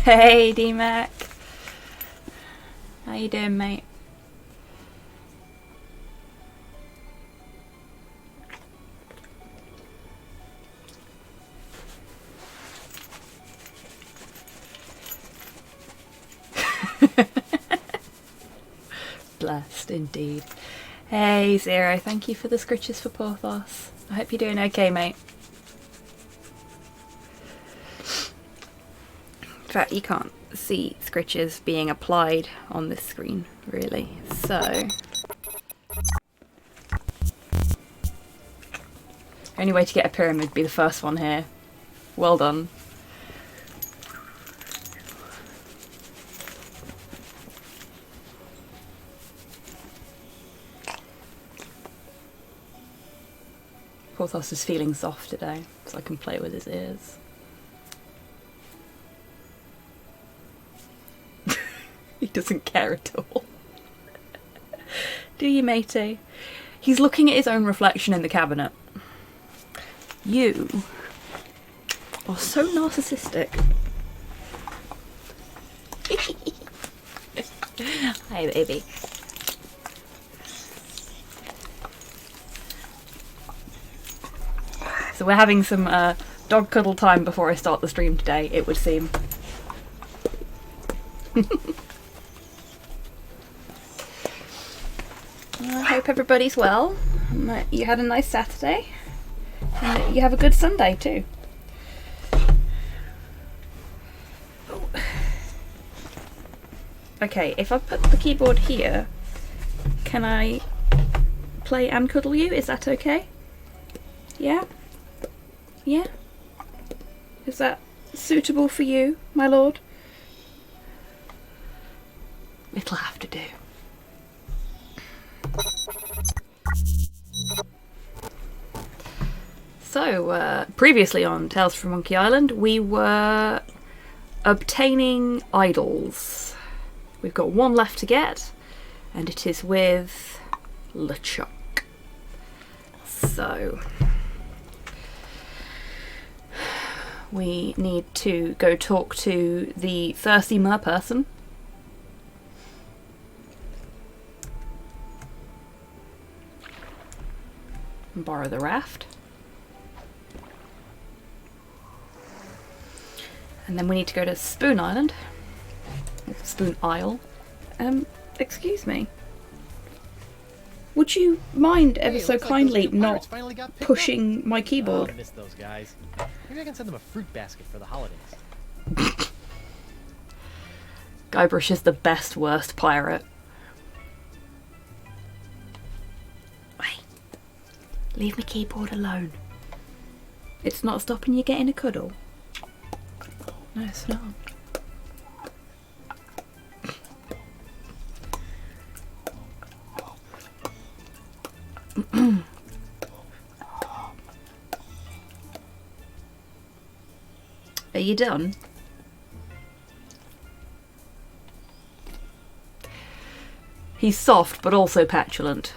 Hey D-Mac. How you doing, mate? Blessed indeed. Hey Zero, thank you for the scritches for Porthos. I hope you're doing okay, mate. In fact, you can't see scritches being applied on this screen, really. So, only way to get a pyramid would be the first one here. Well done. Porthos is feeling soft today, so I can play with his ears. He doesn't care at all. Do you, matey? He's looking at his own reflection in the cabinet. You are so narcissistic. Hi, baby. So we're having some dog cuddle time before I start the stream today, it would seem. I hope everybody's well. You had a nice Saturday. And you have a good Sunday too. Okay, if I put the keyboard here, can I play and cuddle you? Is that okay? Yeah? Yeah? Is that suitable for you, my lord? It'll have to do. So, previously on Tales from Monkey Island, we were obtaining idols. We've got one left to get, and it is with LeChuck. So, we need to go talk to the thirsty mer person. And borrow the raft. And then we need to go to Spoon Island. Spoon Isle. Excuse me. Would you mind ever so kindly not pushing my keyboard? Oh, I miss those guys. Maybe I can send them a fruit basket for the holidays. Guybrush is the best worst pirate. Wait. Leave my keyboard alone. It's not stopping you getting a cuddle. No, it's not. Are you done? He's soft but also petulant.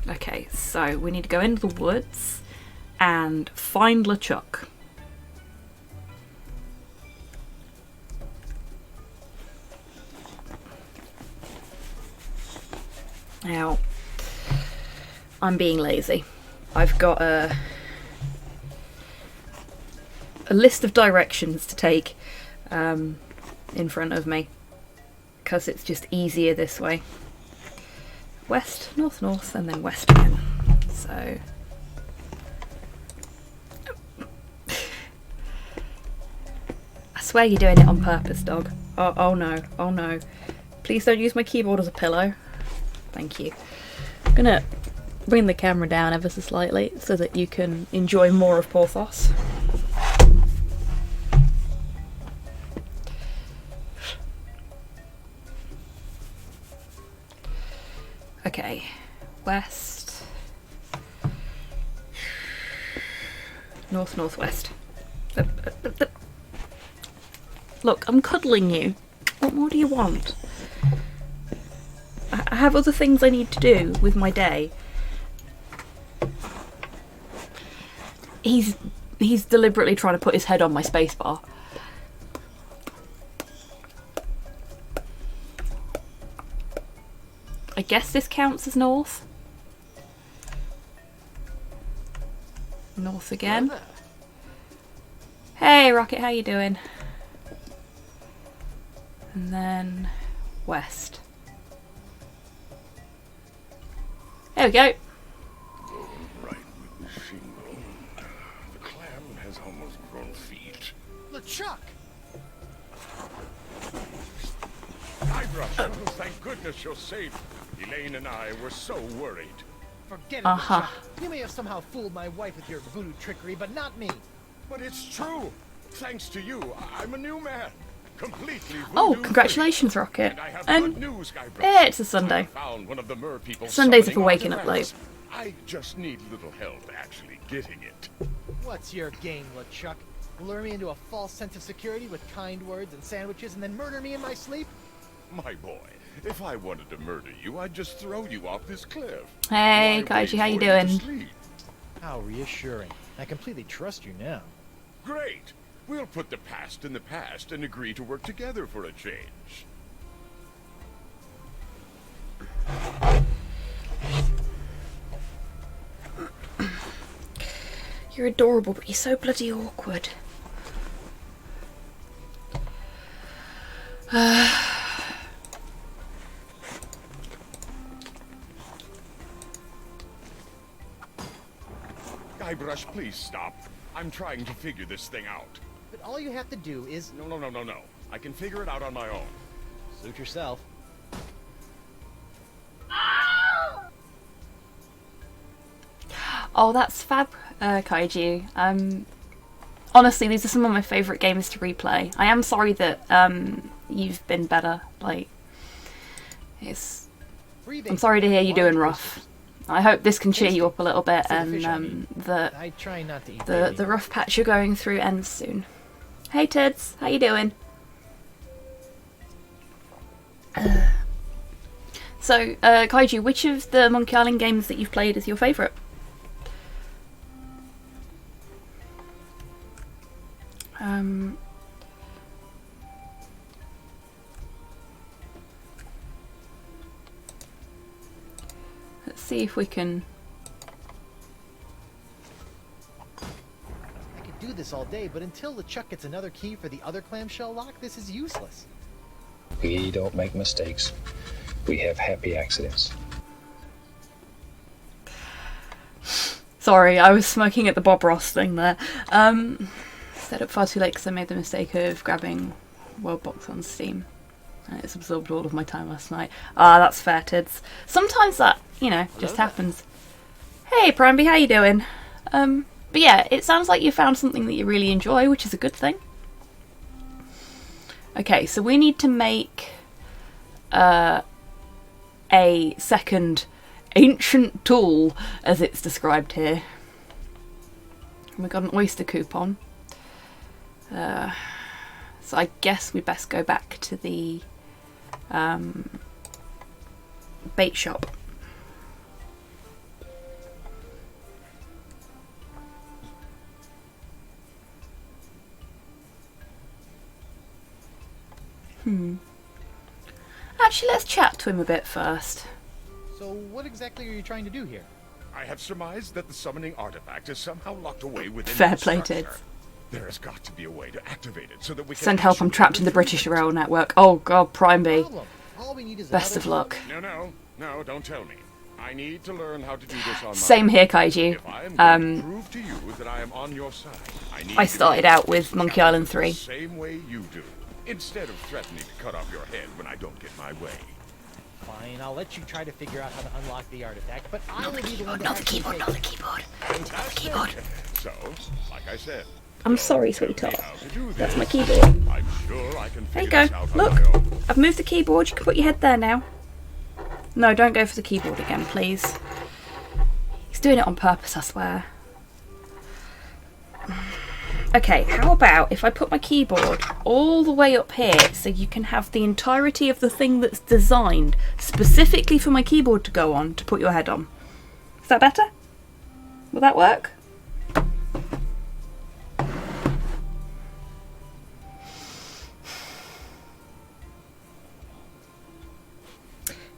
Okay, so we need to go into the woods and find LeChuck. Now, I'm being lazy. I've got a list of directions to take in front of me because it's just easier this way. West, north, north, and then west again. So, I swear you're doing it on purpose, dog. Oh no, oh no. Please don't use my keyboard as a pillow. Thank you. I'm gonna bring the camera down ever so slightly so that you can enjoy more of Porthos. Okay, west, north, northwest. Look, I'm cuddling you. What more do you want? I have other things I need to do with my day. He's deliberately trying to put his head on my spacebar. guess this counts as north. North again. Hey Rocket, how you doing? And then west. There we go. Going right with the shingle. The clam has almost grown feet. LeChuck! Guybrush, thank goodness you're safe. Elaine and I were so worried. Forget it, Uh-huh. LeChuck. You may have somehow fooled my wife with your voodoo trickery, but not me. But it's true. Thanks to you, I'm a new man. Completely Oh, voodoo-free. congratulations, Rocket. And I have And good news, Guybrush. it's a Sunday. I found one of the mer people Sundays are for summoning waking up artifacts. late. I just need little help actually getting it. What's your game, LeChuck? Lure me into a false sense of security with kind words and sandwiches and then murder me in my sleep? My boy, if I wanted to murder you, I'd just throw you off this cliff. Hey, Why Kaiji, wait how you for to doing? sleep? How reassuring. I completely trust you now. Great. We'll put the past in the past and agree to work together for a change. You're adorable, but you're so bloody awkward. Guybrush, please stop. I'm trying to figure this thing out. But all you have to do is No. I can figure it out on my own. suit yourself. Oh, that's fab, Kaiju. Honestly, these are some of my favourite games to replay. I am sorry that you've been better. Like, I'm sorry to hear you're doing rough. I hope this can cheer you up a little bit, and that I try not to eat the rough patch you're going through ends soon. Hey Tids, how you doing? So, Kaiju, which of the Monkey Island games that you've played is your favourite? Let's see if we can... I could do this all day, but until LeChuck gets another key for the other clamshell lock, this is useless. We don't make mistakes. We have happy accidents. Sorry, I was smoking at the Bob Ross thing there. Stayed up far too late because I made the mistake of grabbing Worldbox on Steam. And it's absorbed all of my time last night. Ah, that's fair, Tids. Sometimes that, you know, just happens. Hey, Primby, how you doing? But yeah, it sounds like you found something that you really enjoy, which is a good thing. Okay, so we need to make a second ancient tool, as it's described here. We got an oyster coupon. So I guess we best go back to the bait shop. Actually, let's chat to him a bit first. So what exactly are you trying to do here? I have surmised that the summoning artifact is somehow locked away within Fair the play, structure. Tids. There has got to be a way to activate it so that we can Send help, I'm actually trapped in the retrieve British it. Rail Network. Oh god, Prime B. Problem. All we need is Best another of luck. No, don't tell me. I need to learn how to do this on my Same own. here, Kaiju. If I am going to prove to you that I am on your side, I need I you to started approach out with this Monkey challenge Island 3. the same way you do, instead of threatening to cut off your head when I don't get my way. Fine, I'll let you try to figure out how to unlock the artifact, but I will be the one to Not the actually keyboard, take not the it. keyboard. Fantastic. Keyboard. So, like I said, I'm don't sorry, tell me sweetheart. how to do That's my this. keyboard. I'm sure I can There you figure go. this out on Look, my own. I've moved the keyboard. You can put your head there now. No, don't go for the keyboard again, please. He's doing it on purpose, I swear. Okay, how about if I put my keyboard all the way up here so you can have the entirety of the thing that's designed specifically for my keyboard to go on to put your head on. Is that better? Will that work?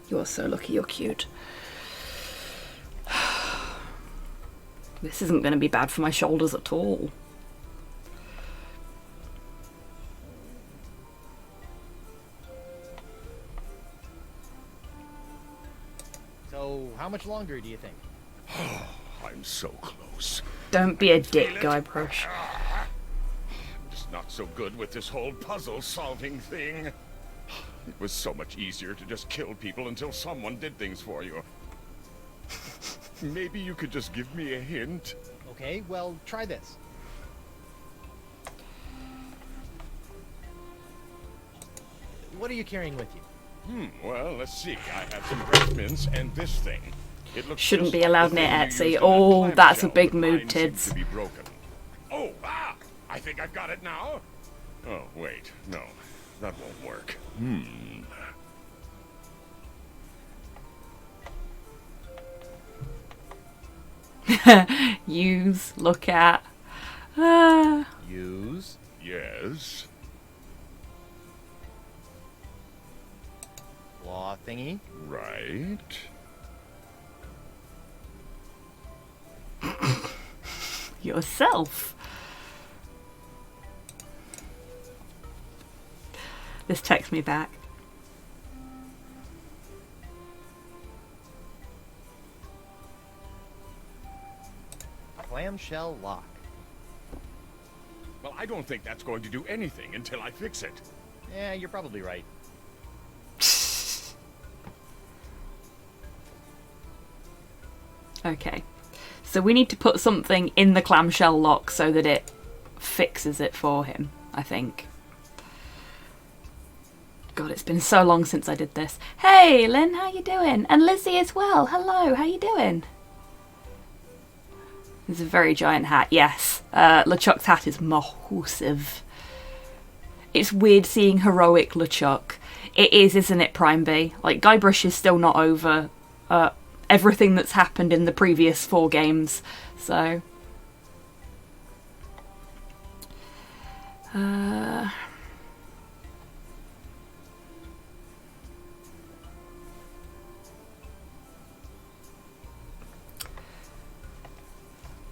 You are so lucky you're cute. This isn't going to be bad for my shoulders at all. So, how much longer do you think? I'm so close. Don't be a dick, Guybrush. I'm just not so good with this whole puzzle-solving thing. It was so much easier to just kill people until someone did things for you. Maybe you could just give me a hint? Okay, well, try this. What are you carrying with you? Well, let's see. I have some breast mints and this thing. It looks Shouldn't just be like allowed the near thing you Etsy. used in Oh, that that's a clamshell, big but mood, mine seems Tids. to be broken. Oh, I think I've got it now. Oh, wait. No, that won't work. Use, look at. Use. Yes. Claw thingy. Right. Yourself. This texts me back. Clamshell lock. Well, I don't think that's going to do anything until I fix it. Yeah, you're probably right. Okay. So we need to put something in the clamshell lock so that it fixes it for him, I think. God, it's been so long since I did this. Hey, Lynn, how you doing? And Lizzie as well. Hello, how you doing? It's a very giant hat, yes. LeChuck's hat is massive. It's weird seeing heroic LeChuck. It is, isn't it, Prime B? Like, Guybrush is still not over everything that's happened in the previous 4 games, so...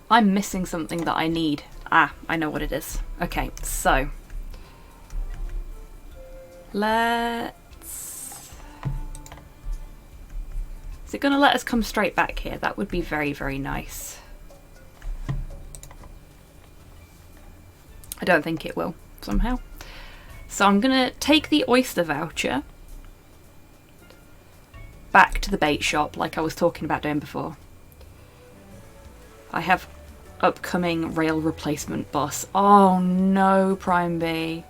I'm missing something that I need. Ah, I know what it is. Okay, so... Let's... Is it going to let us come straight back here? That would be very, very nice. I don't think it will, somehow. So I'm going to take the oyster voucher back to the bait shop, like I was talking about doing before. I have upcoming rail replacement bus. Oh no, Prime B.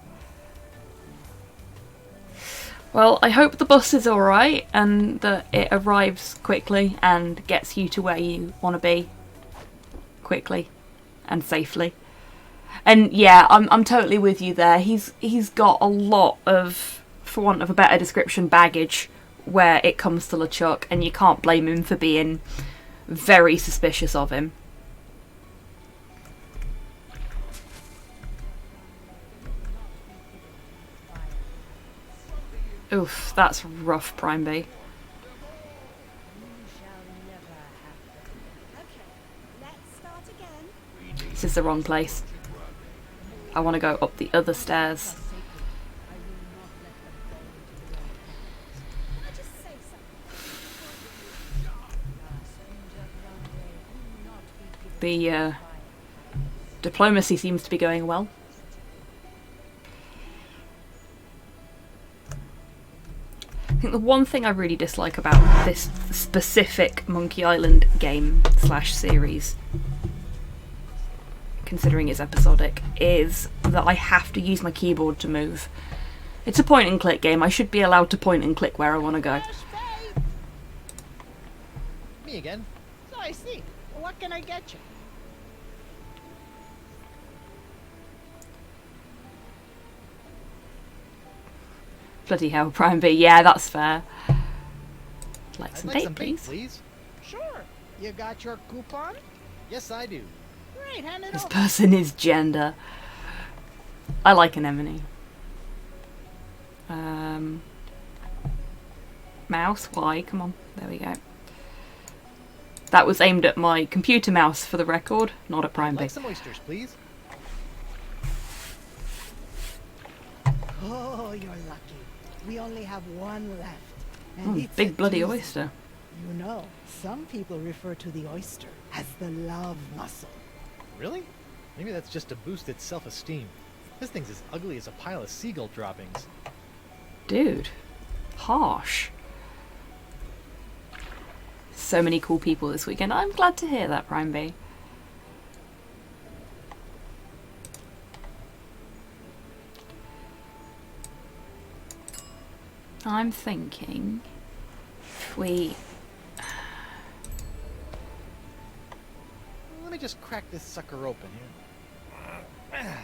Well, I hope the bus is alright and that it arrives quickly and gets you to where you want to be quickly and safely. And yeah, I'm totally with you there. He's got a lot of, for want of a better description, baggage where it comes to LeChuck, and you can't blame him for being very suspicious of him. Oof, that's rough, Prime B. This is the wrong place. I want to go up the other stairs. The diplomacy seems to be going well. I think the one thing I really dislike about this specific Monkey Island game / series, considering it's episodic, is that I have to use my keyboard to move. It's a point and click game. I should be allowed to point and click where I want to go. Me again. So I see. Well, what can I get you? Bloody hell, Prime B. Yeah, that's fair. Like I'd some like bait, some bait, please. please. Sure. You got your coupon? Yes, I do. Great, hand it This over. person is gender. I like anemone. mouse. Y, come on. There we go. That was aimed at my computer mouse for the record, not at Prime Like B. some oysters, please. Oh, you're lucky. We only have one left. And it's Big a bloody doozy. oyster. You know, some people refer to the oyster as the love muscle. Really? Maybe that's just to boost its self-esteem. This thing's as ugly as a pile of seagull droppings. Dude. Harsh. So many cool people this weekend. I'm glad to hear that, Prime B. I'm thinking if we... Let me just crack this sucker open here.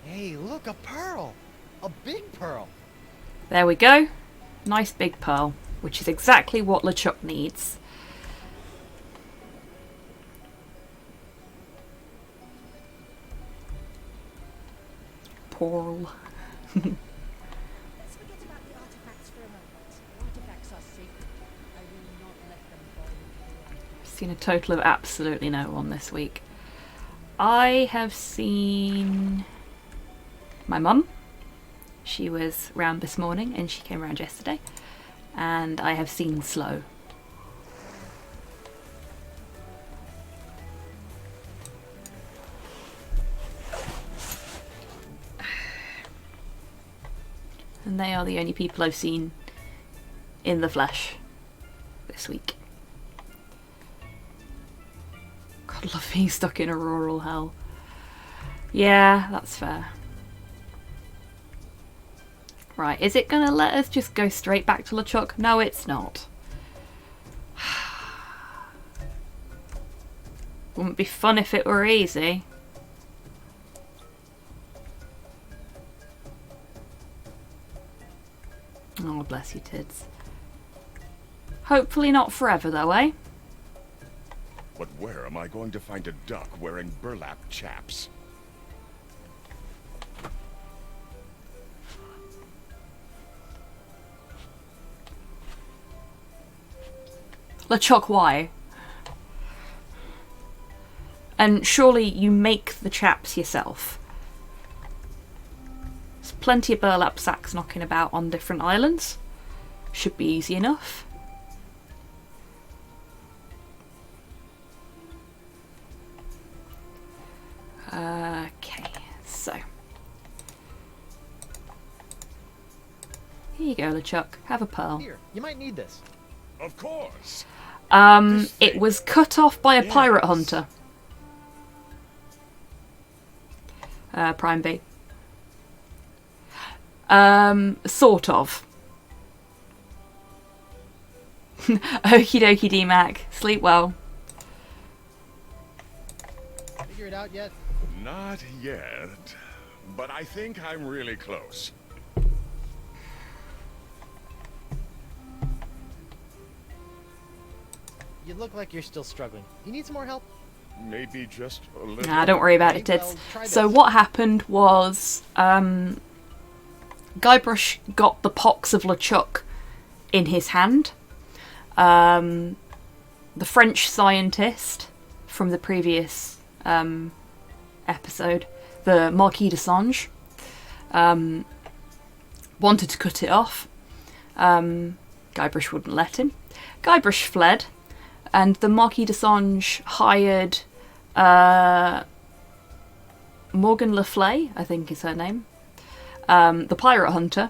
Hey, look, a pearl! A big pearl! There we go. Nice big pearl, which is exactly what LeChuck needs. Pearl. Let's forget about the artifacts for a moment. Artifacts are sacred. I will not let them fall into the water. Seen a total of absolutely no one this week. I have seen my mum. She was round this morning and she came round yesterday. And I have seen Slow. And they are the only people I've seen in the flesh this week. God, love being stuck in a rural hell. Yeah, that's fair. Right, is it gonna let us just go straight back to LeChuck? No, it's not. Wouldn't be fun if it were easy. Oh, bless you, Tids. Hopefully not forever, though, eh? But where am I going to find a duck wearing burlap chaps? LeChuck, why? And surely you make the chaps yourself. There's plenty of burlap sacks knocking about on different islands. Should be easy enough. Okay, so. Here you go, LeChuck. Have a pearl. Here, you might need this. Of course. It was cut off by a pirate Yes. hunter. Prime B. Sort of. Okie dokie D-Mac. Sleep well. Figure it out yet? Not yet, but I think I'm really close. You look like you're still struggling. You need some more help? Maybe just a little. Nah, don't worry about it, Okay, Tids. well, try So this. what happened was, Guybrush got the pox of LeChuck in his hand. The French scientist from the previous episode, the Marquis de Sange, wanted to cut it off. Guybrush wouldn't let him. Guybrush fled, and the Marquis de Sange hired Morgan Le Fay, I think is her name, the pirate hunter,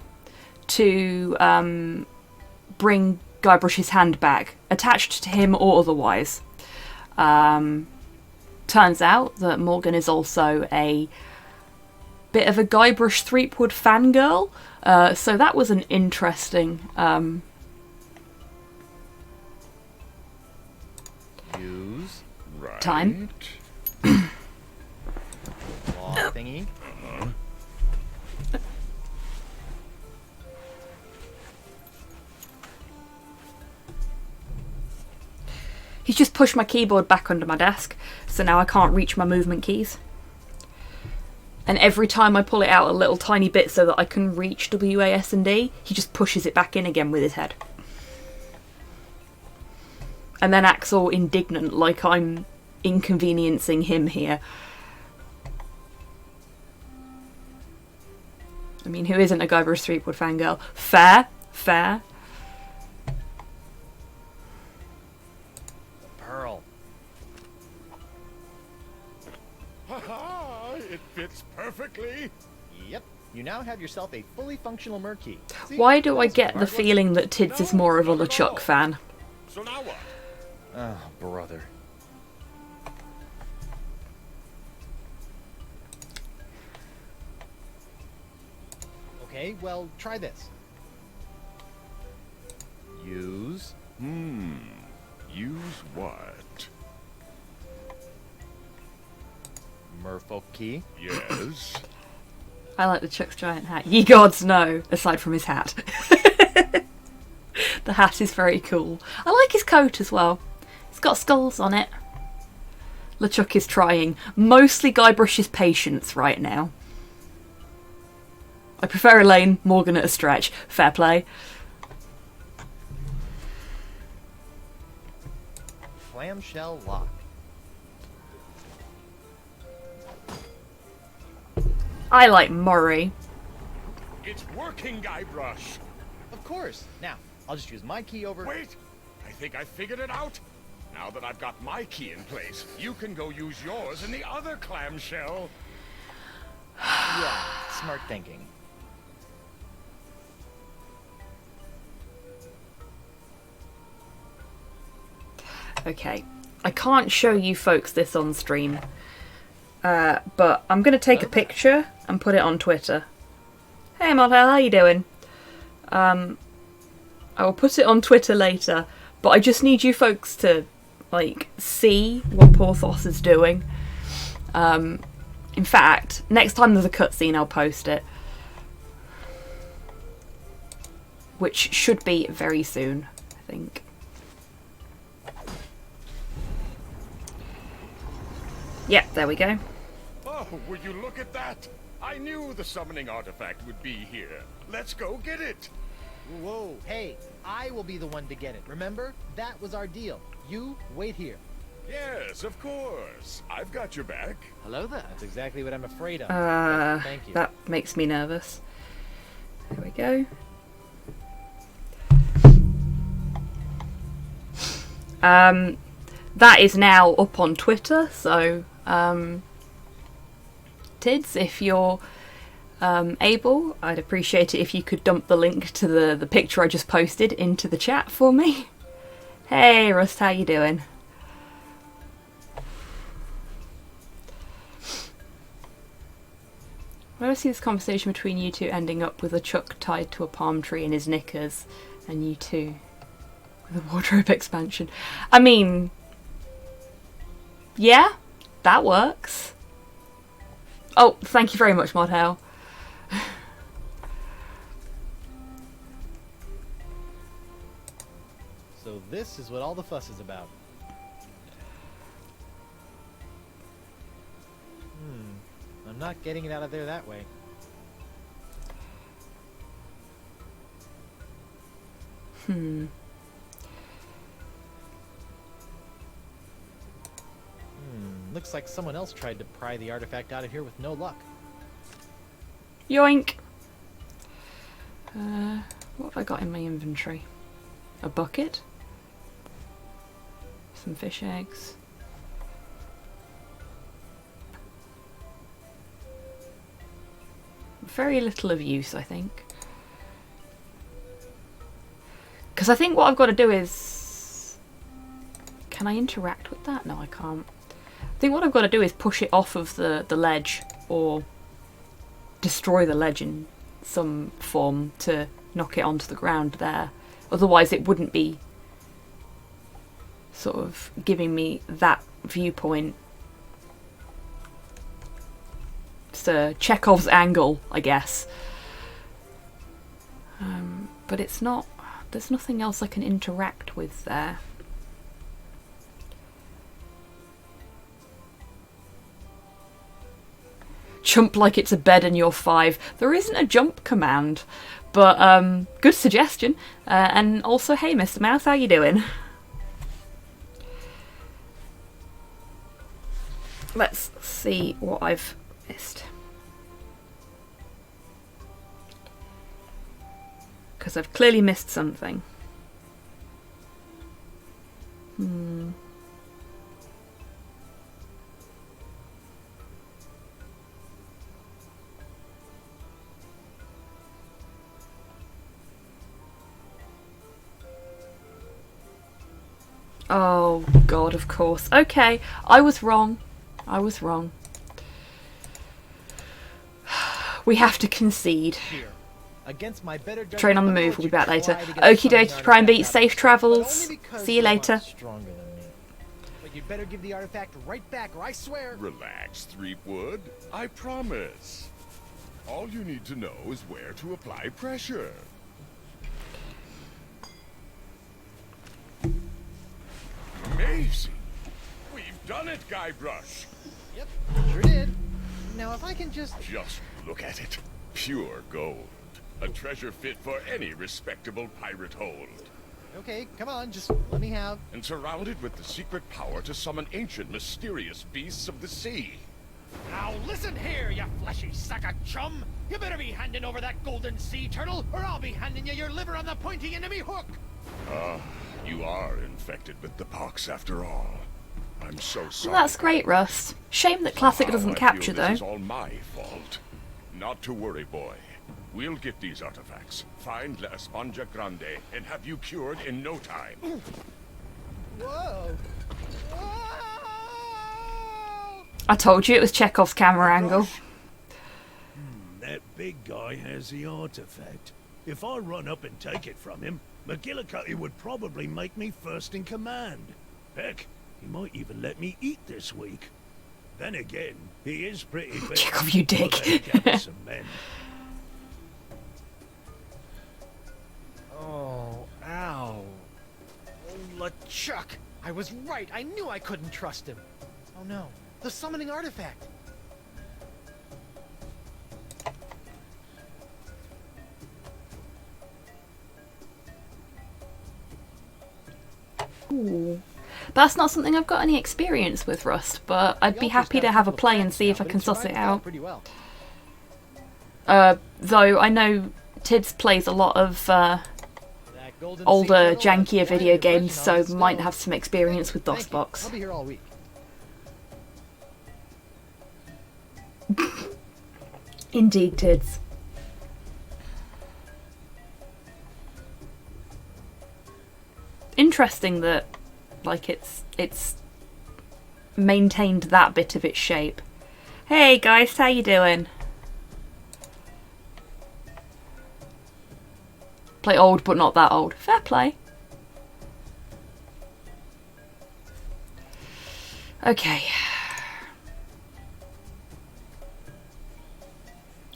to bring Guybrush's hand back, attached to him or otherwise. Turns out that Morgan is also a bit of a Guybrush Threepwood fangirl, so that was an interesting Use Right. time. wall thingy. He's just pushed my keyboard back under my desk, so now I can't reach my movement keys. And every time I pull it out a little tiny bit so that I can reach WASD, he just pushes it back in again with his head. and then acts all indignant like I'm inconveniencing him here. I mean, who isn't a Guybrush Threepwood fangirl? Fair, fair. Pearl. Ha-ha! It fits perfectly. Yep. You now have yourself a fully functional Merkey. See? Why do I That's get the marvelous. feeling that Tids is more of a LeChuck fan? So now what? Oh, brother. Okay, well, try this. Use. Use what? Merfolk key. Yes. I like LeChuck's giant hat. Ye gods, no, aside from his hat. The hat is very cool. I like his coat as well. It's got skulls on it. LeChuck is trying. Mostly Guybrush's patience right now. I prefer Elaine, Morgan at a stretch. Fair play. Clamshell lock. I like Murray. It's working, Guybrush. Of course. Now, I'll just use my key over. Wait, I think I figured it out. Now that I've got my key in place, you can go use yours in the other clamshell. Yeah, smart thinking. Okay, I can't show you folks this on stream, but I'm going to take a picture and put it on Twitter. Hey Model, how you doing? I will put it on Twitter later, but I just need you folks to, like, see what Porthos is doing. In fact, next time there's a cutscene, I'll post it. Which should be very soon, I think. Yep, there we go. Oh, will you look at that? I knew the summoning artifact would be here. Let's go get it. Whoa, hey, I will be the one to get it. Remember? That was our deal. You wait here. Yes, of course. I've got your back. Hello there. That's exactly what I'm afraid of. Thank you. That makes me nervous. There we go. That is now up on Twitter, so Tids, if you're able, I'd appreciate it if you could dump the link to the picture I just posted into the chat for me. Hey Rust, how you doing? Where do I see this conversation between you two ending up with a Chuck tied to a palm tree in his knickers, and you two with a wardrobe expansion? I mean, yeah, that works. Oh, thank you very much, Modhale. So this is what all the fuss is about. I'm not getting it out of there that way. Looks like someone else tried to pry the artifact out of here with no luck. Yoink. What have I got in my inventory? A bucket? Some fish eggs. Very little of use, I think. Because I think what I've got to do is... Can I interact with that? No, I can't. I think what I've got to do is push it off of the ledge, or destroy the ledge in some form to knock it onto the ground there. Otherwise it wouldn't be sort of giving me that viewpoint. It's Chekhov's angle, I guess. But it's not... There's nothing else I can interact with there. Jump like it's a bed and you're 5. There isn't a jump command, but good suggestion. And also, hey, Mr. Mouse, how you doing? Let's see what I've missed. Because I've clearly missed something. Oh god, of course. Okay, I was wrong. I was wrong. We have to concede. Here. Against my better judgment, Train on the I'm move, going we'll be back to later. try to get Okie some dokie, Prime Beat, artifact safe out, travels. but only because See you you're a lot later. stronger than me. But you'd better give the artifact right back, or I swear. Relax, Threepwood. I promise. All you need to know is where to apply pressure. Amazing. We've done it, Guybrush. Yep, sure did. Now if I can just... Just look at it. Pure gold. A treasure fit for any respectable pirate hold. Okay, come on, just let me have... And surrounded with the secret power to summon ancient, mysterious beasts of the sea. Now listen here, you fleshy sack of chum! You better be handing over that golden sea turtle, or I'll be handing you your liver on the pointy end of me hook! You are infected with the pox after all. I'm so sorry. That's great, Rust. Shame that Classic Somehow doesn't I capture, feel this though. is all my fault. Not to worry, boy. We'll get these artifacts, find La Esponja Grande, and have you cured in no time. Whoa! I told you it was Chekhov's camera angle. That big guy has the artifact. If I run up and take it from him, McGillicuddy would probably make me first in command. Heck, he might even let me eat this week. Then again, he is pretty big. Chekhov, you dick. Well, they gather some men. Oh, ow. Oh, LeChuck! I was right, I knew I couldn't trust him. Oh no, the summoning artifact! Ooh. That's not something I've got any experience with, Rust, but I'd be happy to have a play and see if I can suss it out. Pretty well. Though I know Tids plays a lot of older, jankier video games, so might have some experience with Thank you. I'll DOSBox. be here all week. Indeed, Tids. Interesting that, like, it's maintained that bit of its shape. Hey guys, how you doing? Play old, but not that old. Fair play. Okay.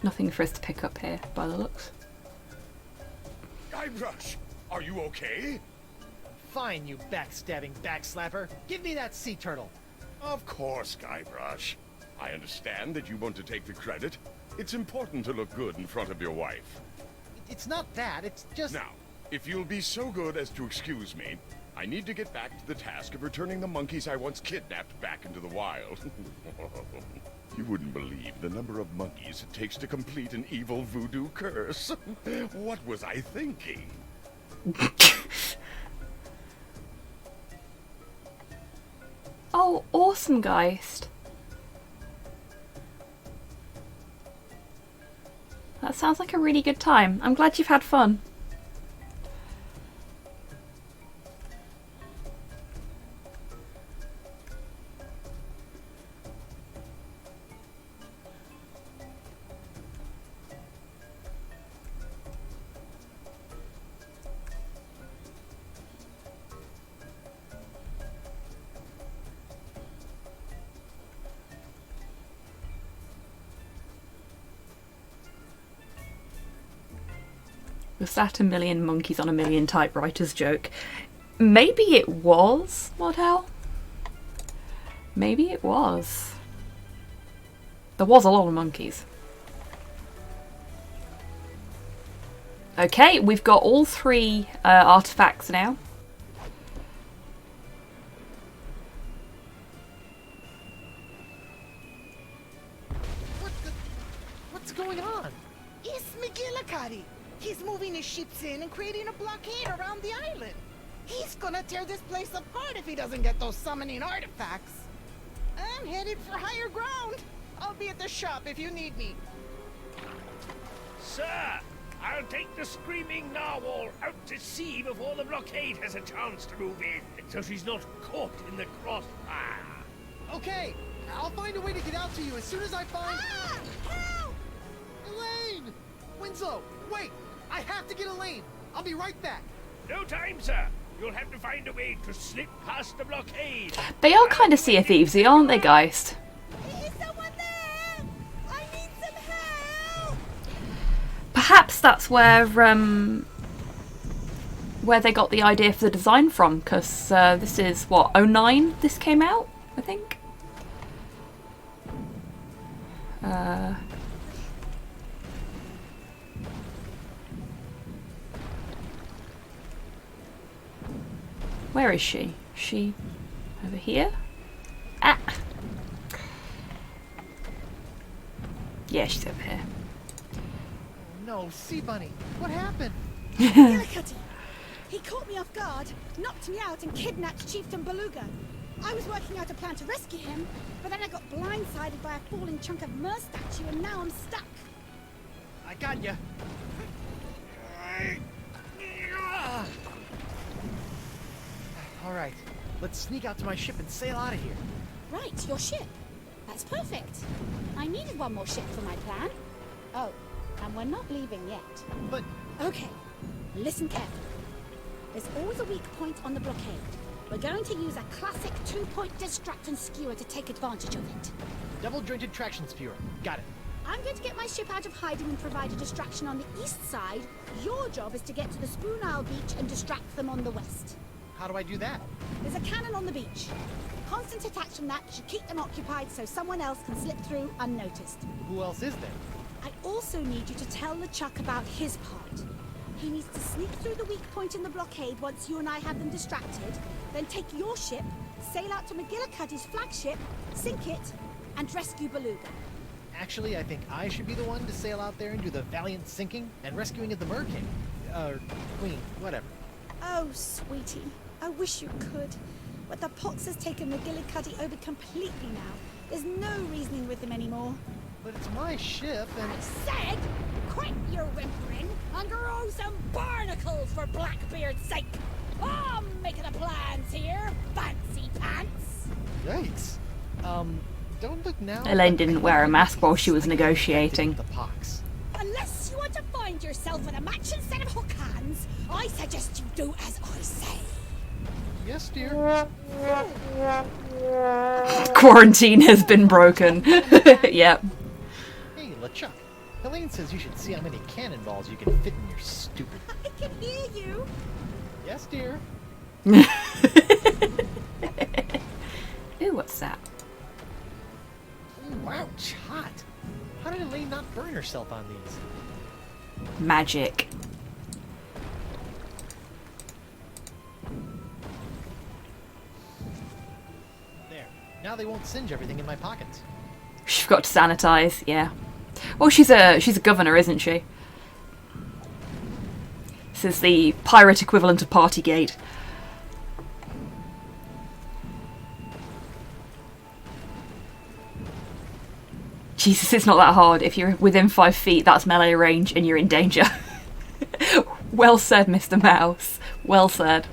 Nothing for us to pick up here, by the looks. Guybrush, are you okay? Fine, you backstabbing backslapper. Give me that sea turtle. Of course, Guybrush. I understand that you want to take the credit. It's important to look good in front of your wife. It's not that, it's just... Now, if you'll be so good as to excuse me, I need to get back to the task of returning the monkeys I once kidnapped back into the wild. You wouldn't believe the number of monkeys it takes to complete an evil voodoo curse. What was I thinking? Oh, awesome, Geist. That sounds like a really good time. I'm glad you've had fun. Was that a million monkeys on a million typewriters joke? Maybe it was. What hell? Maybe it was. There was a lot of monkeys. Okay, we've got all three artifacts now. going on? It's McGillicuddy. He's moving his ships in and creating a blockade around the island. He's gonna tear this place apart if he doesn't get those summoning artifacts. I'm headed for higher ground. I'll be at the shop if you need me. Sir, I'll take the screaming narwhal out to sea before the blockade has a chance to move in, so she's not caught in the crossfire. Okay, I'll find a way to get out to you as soon as I find... Ah! Help! Elaine! Winslow, wait! I have to get Elaine! I'll be right back! No time, sir. You'll have to find a way to slip past the blockade. They are kind of Sea of Thievesy, aren't they, Geist? Is someone there? I need some help! Perhaps that's where they got the idea for the design from, because this is, what, '09 this came out, I think? Where is she? Is she over here? Ah! Yeah, she's over here. No, Sea Bunny, what happened? McGillicuddy! He caught me off guard, knocked me out, and kidnapped Chieftain Beluga. I was working out a plan to rescue him, but then I got blindsided by a falling chunk of Mer statue, and now I'm stuck. I got ya. All right, let's sneak out to my ship and sail out of here. Right, your ship. That's perfect. I needed one more ship for my plan. Oh, and we're not leaving yet. But Okay, listen carefully. There's always a weak point on the blockade. We're going to use a classic two-point distract and skewer to take advantage of it. double-jointed traction skewer. Got it. I'm going to get my ship out of hiding and provide a distraction on the east side. Your job is to get to the Spoon Isle beach and distract them on the west. How do I do that? There's a cannon on the beach. Constant attacks from that should keep them occupied so someone else can slip through unnoticed. Who else is there? I also need you to tell LeChuck about his part. He needs to sneak through the weak point in the blockade once you and I have them distracted, then take your ship, sail out to McGillicuddy's flagship, sink it, and rescue Beluga. Actually, I think I should be the one to sail out there and do the valiant sinking and rescuing of the Mer King. Queen, whatever. Oh, sweetie, I wish you could. But the pox has taken McGillicuddy over completely now. There's no reasoning with him anymore. But it's my ship and... I said, quit your whimpering and grow some barnacles for Blackbeard's sake. I'm making the plans here, fancy pants. Yikes. Don't look now. Elaine but didn't I wear a think mask while it's she was like I'm negotiating. The pox. Unless you want to find yourself with a matching set of hook hands, I suggest you do as I say. Yes, dear. Quarantine has been broken. Yep. Hey, LeChuck. Elaine says you should see how many cannonballs you can fit in your stupid... I can hear you. Yes, dear. Ooh, what's that? Ooh, ouch, hot. How did Elaine not burn herself on these? Magic. There. Now they won't singe everything in my pockets. She forgot to sanitize, yeah. Well, she's a governor, isn't she? This is the pirate equivalent of Partygate. Jesus, it's not that hard. If you're within 5 feet, that's melee range, and you're in danger. Well said, Mr. Mouse. Well said.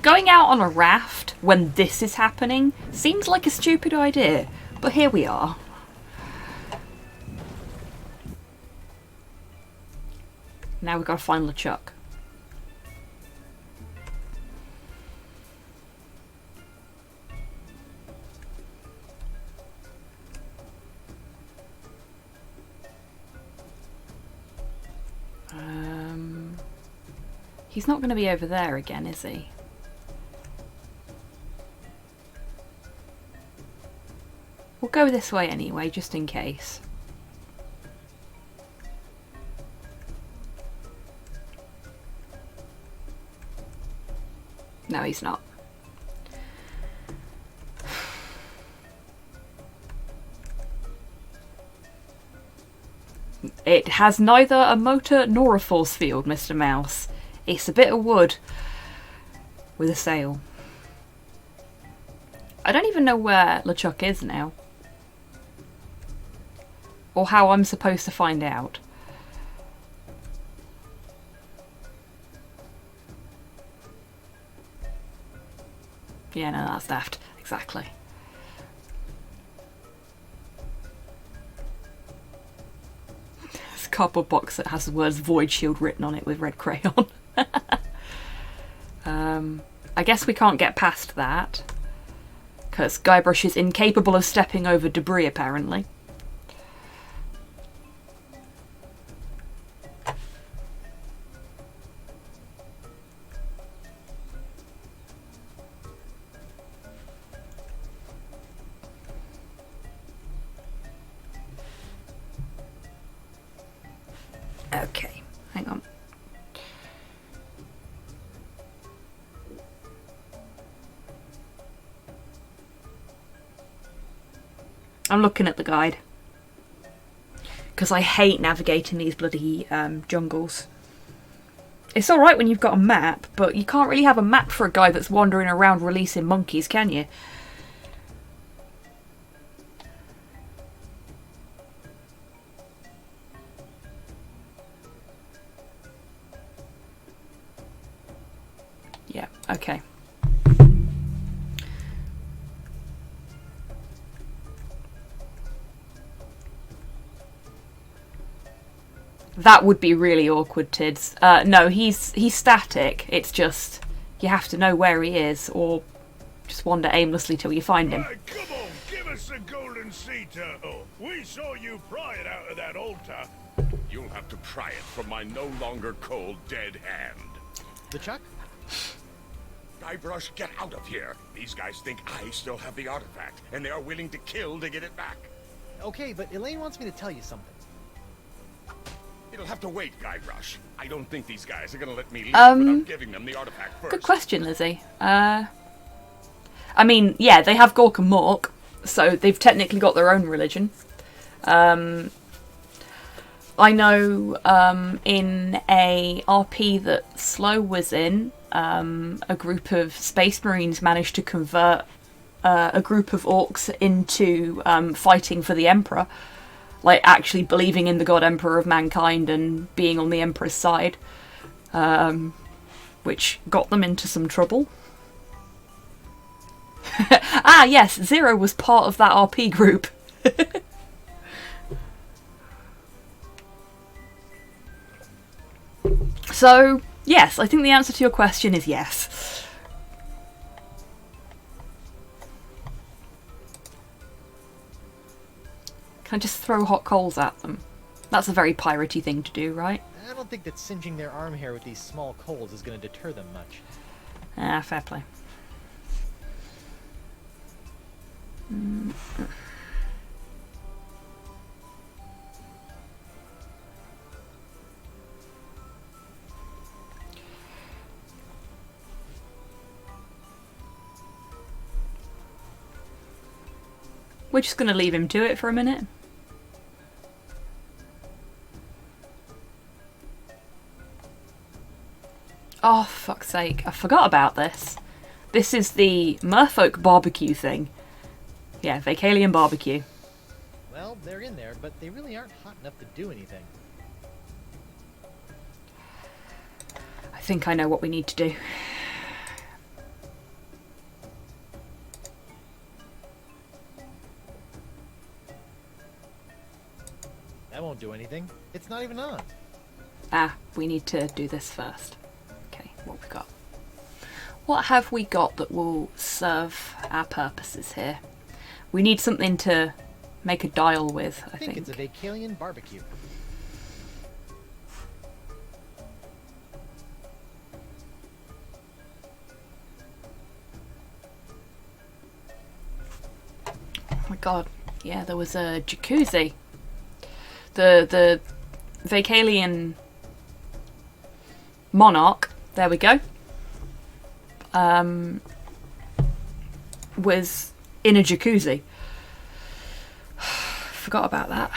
Going out on a raft when this is happening seems like a stupid idea, but here we are. Now we've got to find LeChuck. He's not going to be over there again, is he? We'll go this way anyway, just in case. No, he's not. It has neither a motor nor a force field, Mr. Mouse. It's a bit of wood with a sail. I don't even know where LeChuck is now. Or how I'm supposed to find out. Yeah, no, that's daft. Exactly. It's a cardboard box that has the words Void Shield written on it with red crayon. I guess we can't get past that. Because Guybrush is incapable of stepping over debris, apparently. Okay, hang on. I'm looking at the guide. Because I hate navigating these bloody jungles. It's alright when you've got a map, but you can't really have a map for a guy that's wandering around releasing monkeys, can you? Yeah, okay. That would be really awkward, Tids. No, he's static. It's just you have to know where he is, or just wander aimlessly till you find him. Right, come on, give us the golden sea turtle. We saw you pry it out of that altar. You'll have to pry it from my no longer cold, dead hand. LeChuck? Guybrush, get out of here. These guys think I still have the artifact, and they are willing to kill to get it back. Okay, but Elaine wants me to tell you something. It'll have to wait, Guybrush. I don't think these guys are gonna let me leave without giving them the artifact first. Good question, Lizzie. I mean, yeah, they have Gork and Mork, so they've technically got their own religion. I know in a RP that Slow was in, a group of Space Marines managed to convert a group of orcs into fighting for the Emperor. Like, actually believing in the God Emperor of mankind and being on the Emperor's side. Which got them into some trouble. Ah, yes, Zero was part of that RP group. So, yes, I think the answer to your question is yes. Can I just throw hot coals at them? That's a very piratey thing to do, right? I don't think that singeing their arm hair with these small coals is going to deter them much. Ah, fair play. We're just going to leave him to it for a minute. Oh, fuck's sake. I forgot about this. This is the Merfolk Barbecue thing. Yeah, Vacalian Barbecue. Well, they're in there, but they really aren't hot enough to do anything. I think I know what we need to do. That won't do anything. It's not even on. Ah, we need to do this first. Okay, what we got? What have we got that will serve our purposes here? We need something to make a dial with, I think. It's a Vacalian Barbecue. Oh my god, yeah, there was a jacuzzi. The Vacalian monarch, there we go, was in a jacuzzi. Forgot about that.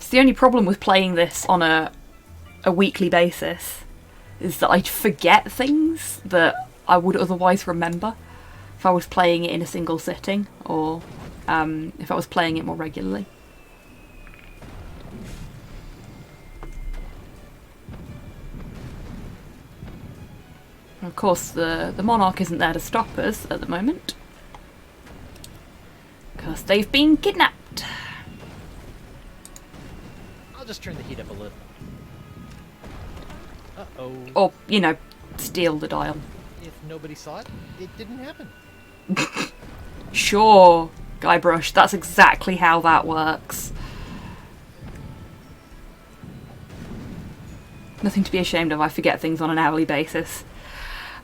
It's the only problem with playing this on a weekly basis, is that I'd forget things that I would otherwise remember if I was playing it in a single sitting, or if I was playing it more regularly. Of course, the Monarch isn't there to stop us at the moment, because they've been kidnapped. I'll just turn the heat up a little. Uh-oh. Or, you know, steal the dial. If nobody saw it, it didn't happen. Sure, Guybrush, that's exactly how that works. Nothing to be ashamed of, I forget things on an hourly basis.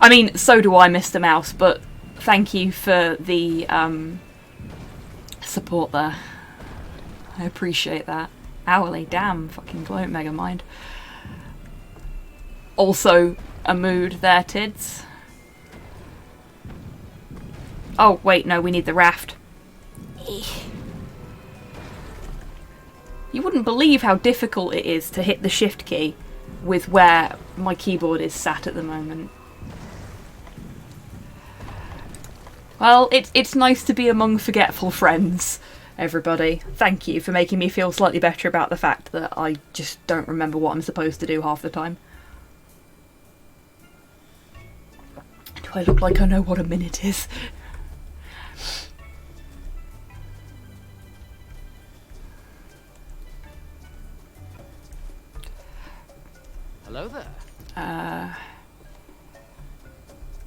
I mean, so do I, Mr. Mouse, but thank you for the support there. I appreciate that. Hourly, damn, fucking don't mega mind. Also, a mood there, Tids. Oh, wait, no, we need the raft. You wouldn't believe how difficult it is to hit the shift key with where my keyboard is sat at the moment. Well, it's nice to be among forgetful friends, everybody. Thank you for making me feel slightly better about the fact that I just don't remember what I'm supposed to do half the time. Do I look like I know what a minute is? Hello there.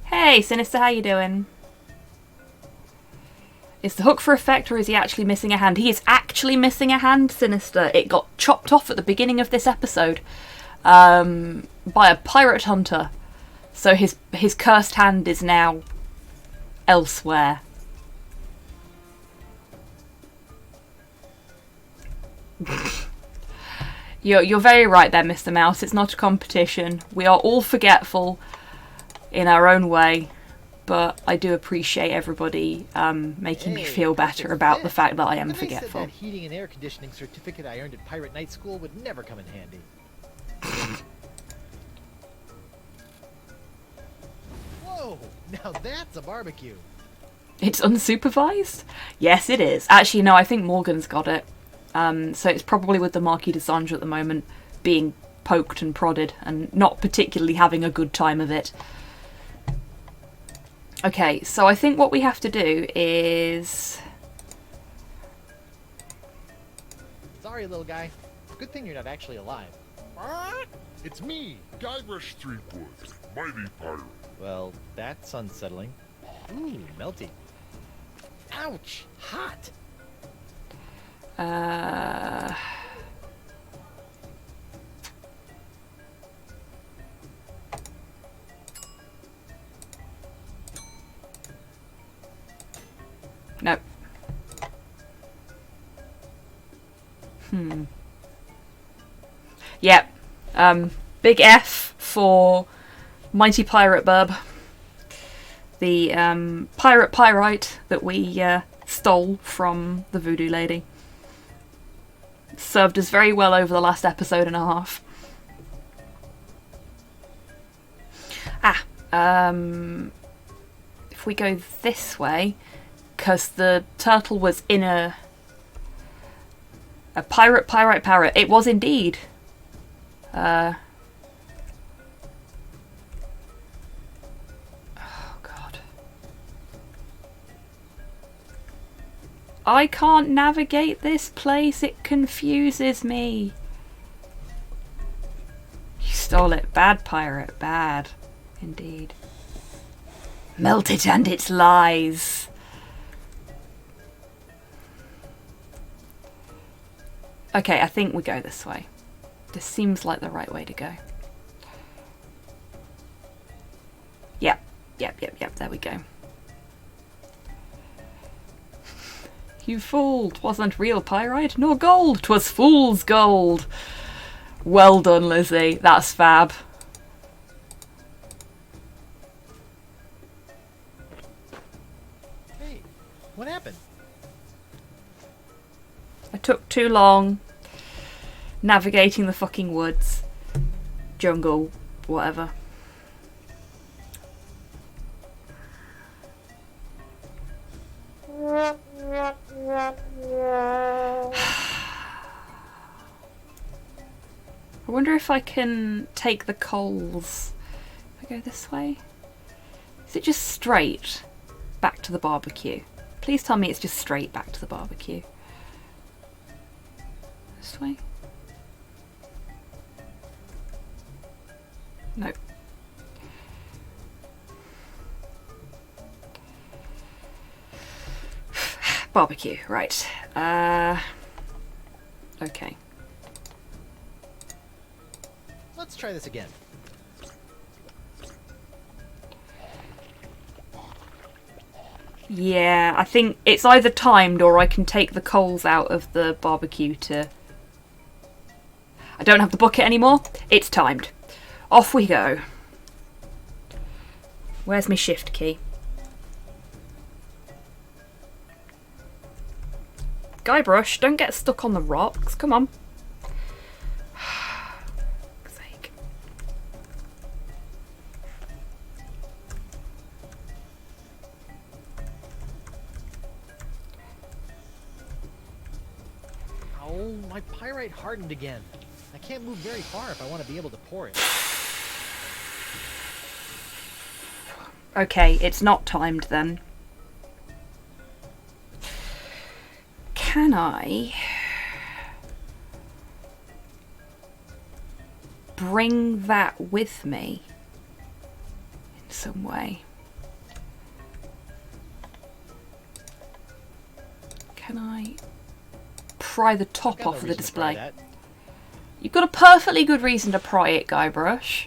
Hey, Sinister, how you doing? Is the hook for effect, or is he actually missing a hand? He is actually missing a hand, Sinister. It got chopped off at the beginning of this episode by a pirate hunter. So his cursed hand is now elsewhere. You're very right there, Mr. Mouse. It's not a competition. We are all forgetful in our own way. But I do appreciate everybody making me feel better about the fact that I am forgetful. That heating and air conditioning certificate I earned at Pirate Night School would never come in handy. Whoa! Now that's a barbecue. It's unsupervised? Yes, it is. Actually, no, I think Morgan's got it. So it's probably with the Marquis de Sange at the moment, being poked and prodded and not particularly having a good time of it. Okay, so I think what we have to do is... Sorry, little guy. Good thing you're not actually alive. It's me, Guybrush Threepwood, mighty pirate. Well, that's unsettling. Ooh, melty. Ouch! Hot! Nope. Yep. Big F for Mighty Pirate Burb. The pirate pyrite that we stole from the Voodoo Lady. Served us very well over the last episode and a half. If we go this way, because the turtle was in a pirate. It was indeed. Oh God. I can't navigate this place. It confuses me. You stole it. Bad pirate. Bad. Indeed. Melt it and its lies. Okay, I think we go this way. This seems like the right way to go. Yep, there we go. You fool, 'twasn't real pyrite nor gold, 'twas fool's gold. Well done, Lizzie, that's fab. Hey, what happened? I took too long. navigating the fucking woods, jungle, whatever. I wonder if I can take the coals. If I go this way? Is it just straight back to the barbecue? Please tell me it's just straight back to the barbecue. This way? No. Barbecue, right. Okay. Let's try this again. Yeah, I think it's either timed or I can take the coals out of the barbecue to... I don't have the bucket anymore. It's timed. Off we go. Where's my shift key? Guybrush, don't get stuck on the rocks. Come on. Fuck's sake. Oh, my pyrite hardened again. I can't move very far if I want to be able to pour it. Okay, it's not timed then. Can I bring that with me in some way? Can I pry the top off of the display? You've got a perfectly good reason to pry it, Guybrush.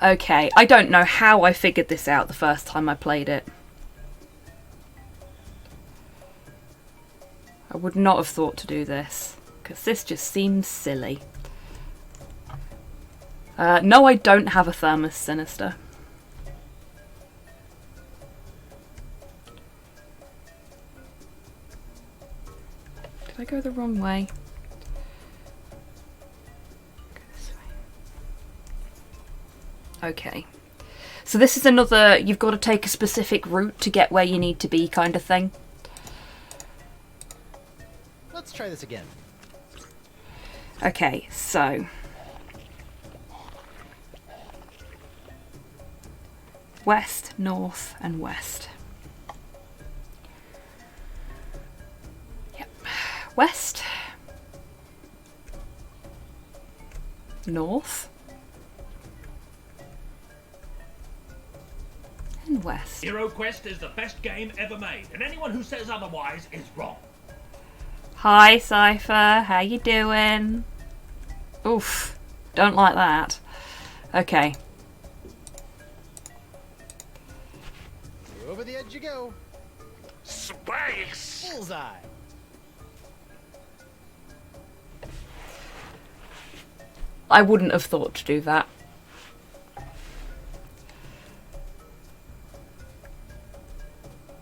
Okay, I don't know how I figured this out the first time I played it. I would not have thought to do this, because this just seems silly. No, I don't have a Thermos Sinister. Did I go the wrong way? Okay, so this is another, you've got to take a specific route to get where you need to be kind of thing. Let's try this again. Okay, so west, north, and west. Yep, west, north, and west. Hero Quest is the best game ever made, and anyone who says otherwise is wrong. Hi, Cypher. How you doing? Oof. Don't like that. Okay. Over the edge you go. Space! Bullseye. I wouldn't have thought to do that.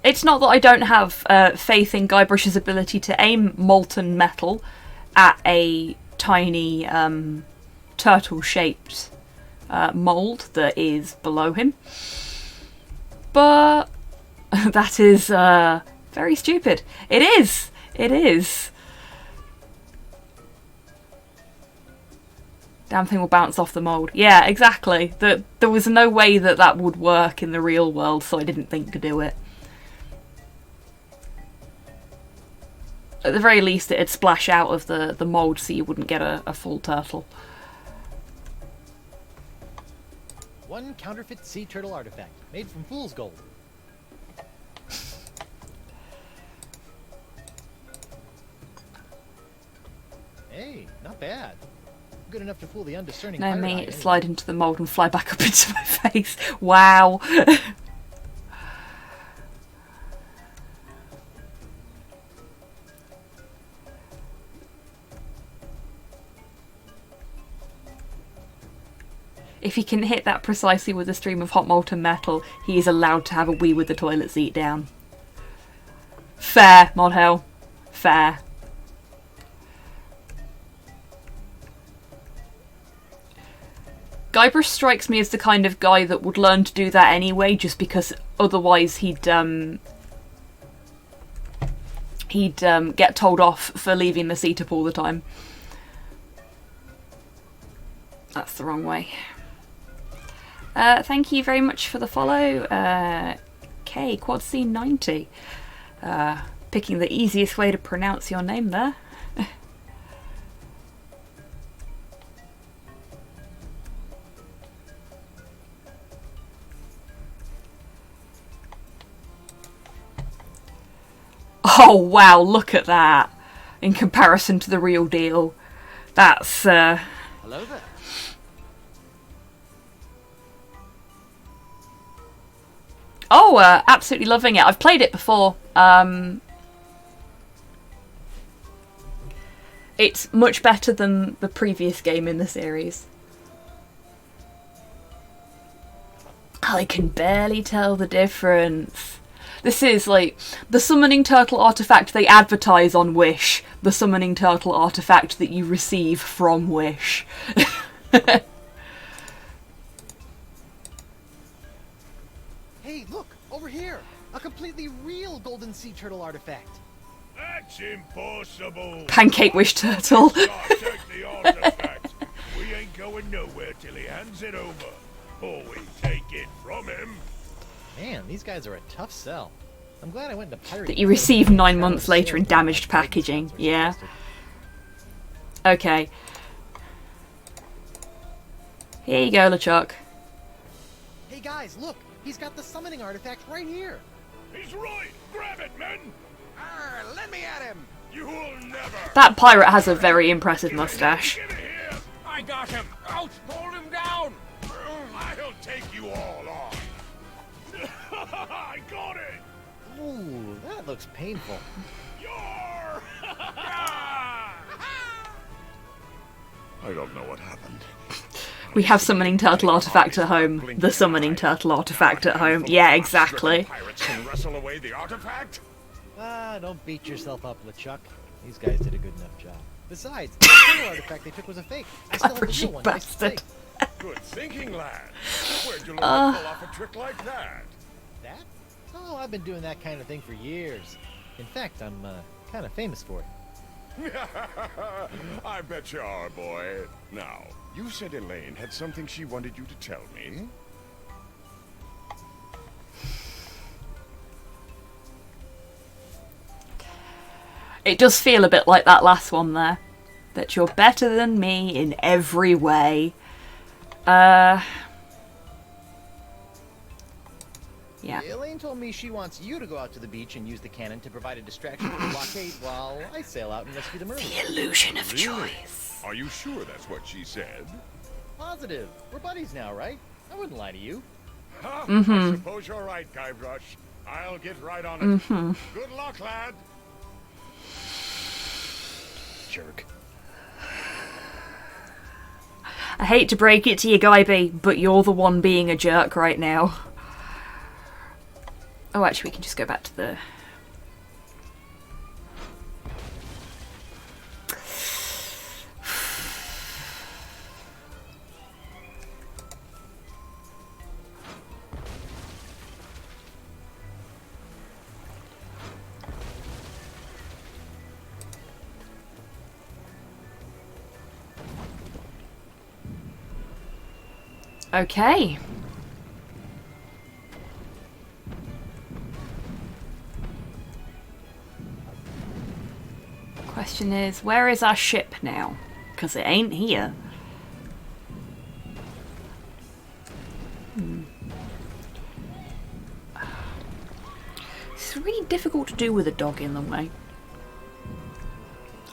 It's not that I don't have faith in Guybrush's ability to aim molten metal at a tiny turtle-shaped mould that is below him. But that is very stupid. It is! It is! Damn thing will bounce off the mould. Yeah, exactly. There was no way that that would work in the real world, so I didn't think to do it. At the very least, it'd splash out of the mould so you wouldn't get a full turtle. One counterfeit sea turtle artifact, made from fool's gold. Hey, not bad. Good enough to fool the undiscerning. No, pirate eye me anyway. slide into the mould and fly back up into my face. Wow. If he can hit that precisely with a stream of hot molten metal, he is allowed to have a wee with the toilet seat down. Fair, Mod Hell. Fair. Guybrush strikes me as the kind of guy that would learn to do that anyway, just because otherwise he'd get told off for leaving the seat up all the time. That's the wrong way. Thank you very much for the follow, K Quadscene 90. Picking the easiest way to pronounce your name there. Oh wow, look at that! In comparison to the real deal. That's Hello there. Oh, absolutely loving it. I've played it before. It's much better than the previous game in the series. I can barely tell the difference. This is like the summoning turtle artifact they advertise on Wish, the summoning turtle artifact that you receive from Wish. Hey, look, over here. A completely real golden sea turtle artifact. That's impossible. Pancake Wish turtle. Take the artifact. We ain't going nowhere till he hands it over. Or we take it from him. Man, these guys are a tough sell. I'm glad I went into pirate. That you receive 9 months later in damaged packaging. Yeah. Okay. Here you go, LeChuck. Hey guys, look! He's got the summoning artifact right here. He's right. Grab it, men. Let me at him! You'll never. That pirate has a very impressive mustache. Give it here. I got him! Ouch! Hold him down! I'll take you all on. I got it. Ooh, that looks painful. You're. I don't know what happened. We have summoning turtle artifact at home. The summoning turtle artifact at home. Yeah, exactly. Pirates can wrestle away the artifact? Don't beat yourself up, LeChuck. These guys did a good enough job. Besides, the turtle artifact they took was a fake. I still have the Clever, real you one. Nice to bastard. see. Good thinking, lad. Where'd you learn to pull off a trick like that? That? Oh, I've been doing that kind of thing for years. In fact, I'm kind of famous for it. I bet you are, boy. Now, you said Elaine had something she wanted you to tell me? It does feel a bit like that last one there. That you're better than me in every way. Yeah. Elaine told me she wants you to go out to the beach and use the cannon to provide a distraction for the blockade while I sail out and rescue the mermaids. The illusion of choice. Are you sure that's what she said? Positive. We're buddies now, right? I wouldn't lie to you. Huh? I suppose you're right, Guybrush. I'll get right on it. Good luck, lad. Jerk. I hate to break it to you, Guyby, but you're the one being a jerk right now. Oh, actually, we can just go back to the... Okay. Question is, where is our ship now? Because it ain't here. It's really difficult to do with a dog in the way.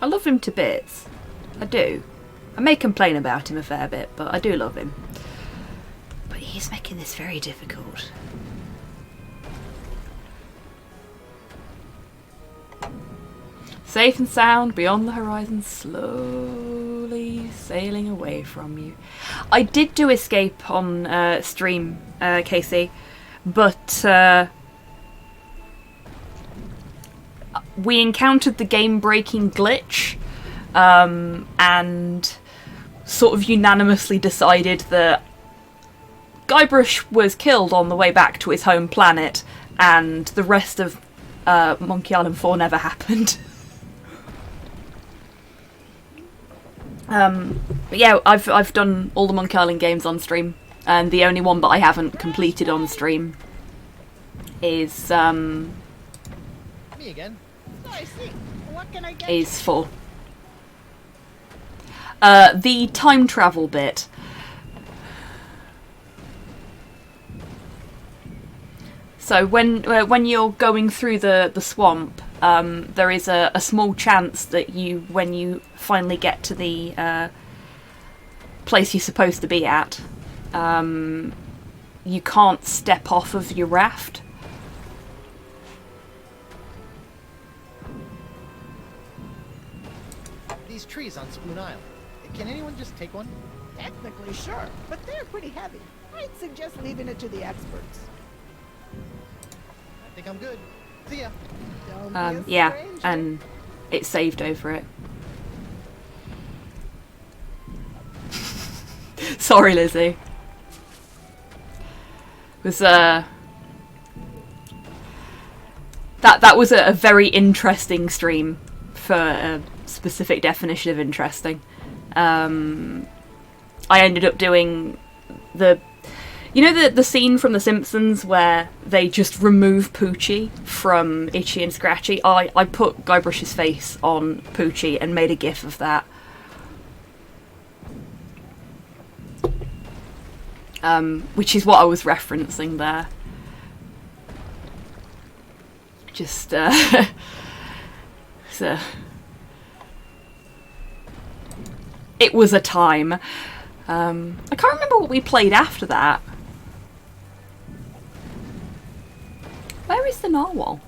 I love him to bits. I do. I may complain about him a fair bit, but I do love him. But he's making this very difficult. Safe and sound beyond the horizon, slowly sailing away from you. I did do escape on stream, Casey, but we encountered the game-breaking glitch and sort of unanimously decided that Guybrush was killed on the way back to his home planet, and the rest of Monkey Island 4 never happened. But yeah, I've done all the Monkey Island games on stream, and the only one that I haven't completed on stream is Me again. So I see. What can I get? is 4. The time travel bit. So when you're going through the swamp, there is a small chance that when you finally get to the place you're supposed to be at, you can't step off of your raft. These trees on Spoon Island. Can anyone just take one? Technically, sure, but they're pretty heavy. I'd suggest leaving it to the experts. I think I'm good. See ya. Don't be a Yeah, stranger. and it's saved over it. Sorry, Lizzie. It was that was a very interesting stream for a specific definition of interesting. I ended up doing the scene from The Simpsons where they just remove Poochie from Itchy and Scratchy. I put Guybrush's face on Poochie and made a gif of that. Which is what I was referencing there. Just so it was a time. I can't remember what we played after that. Where is the narwhal?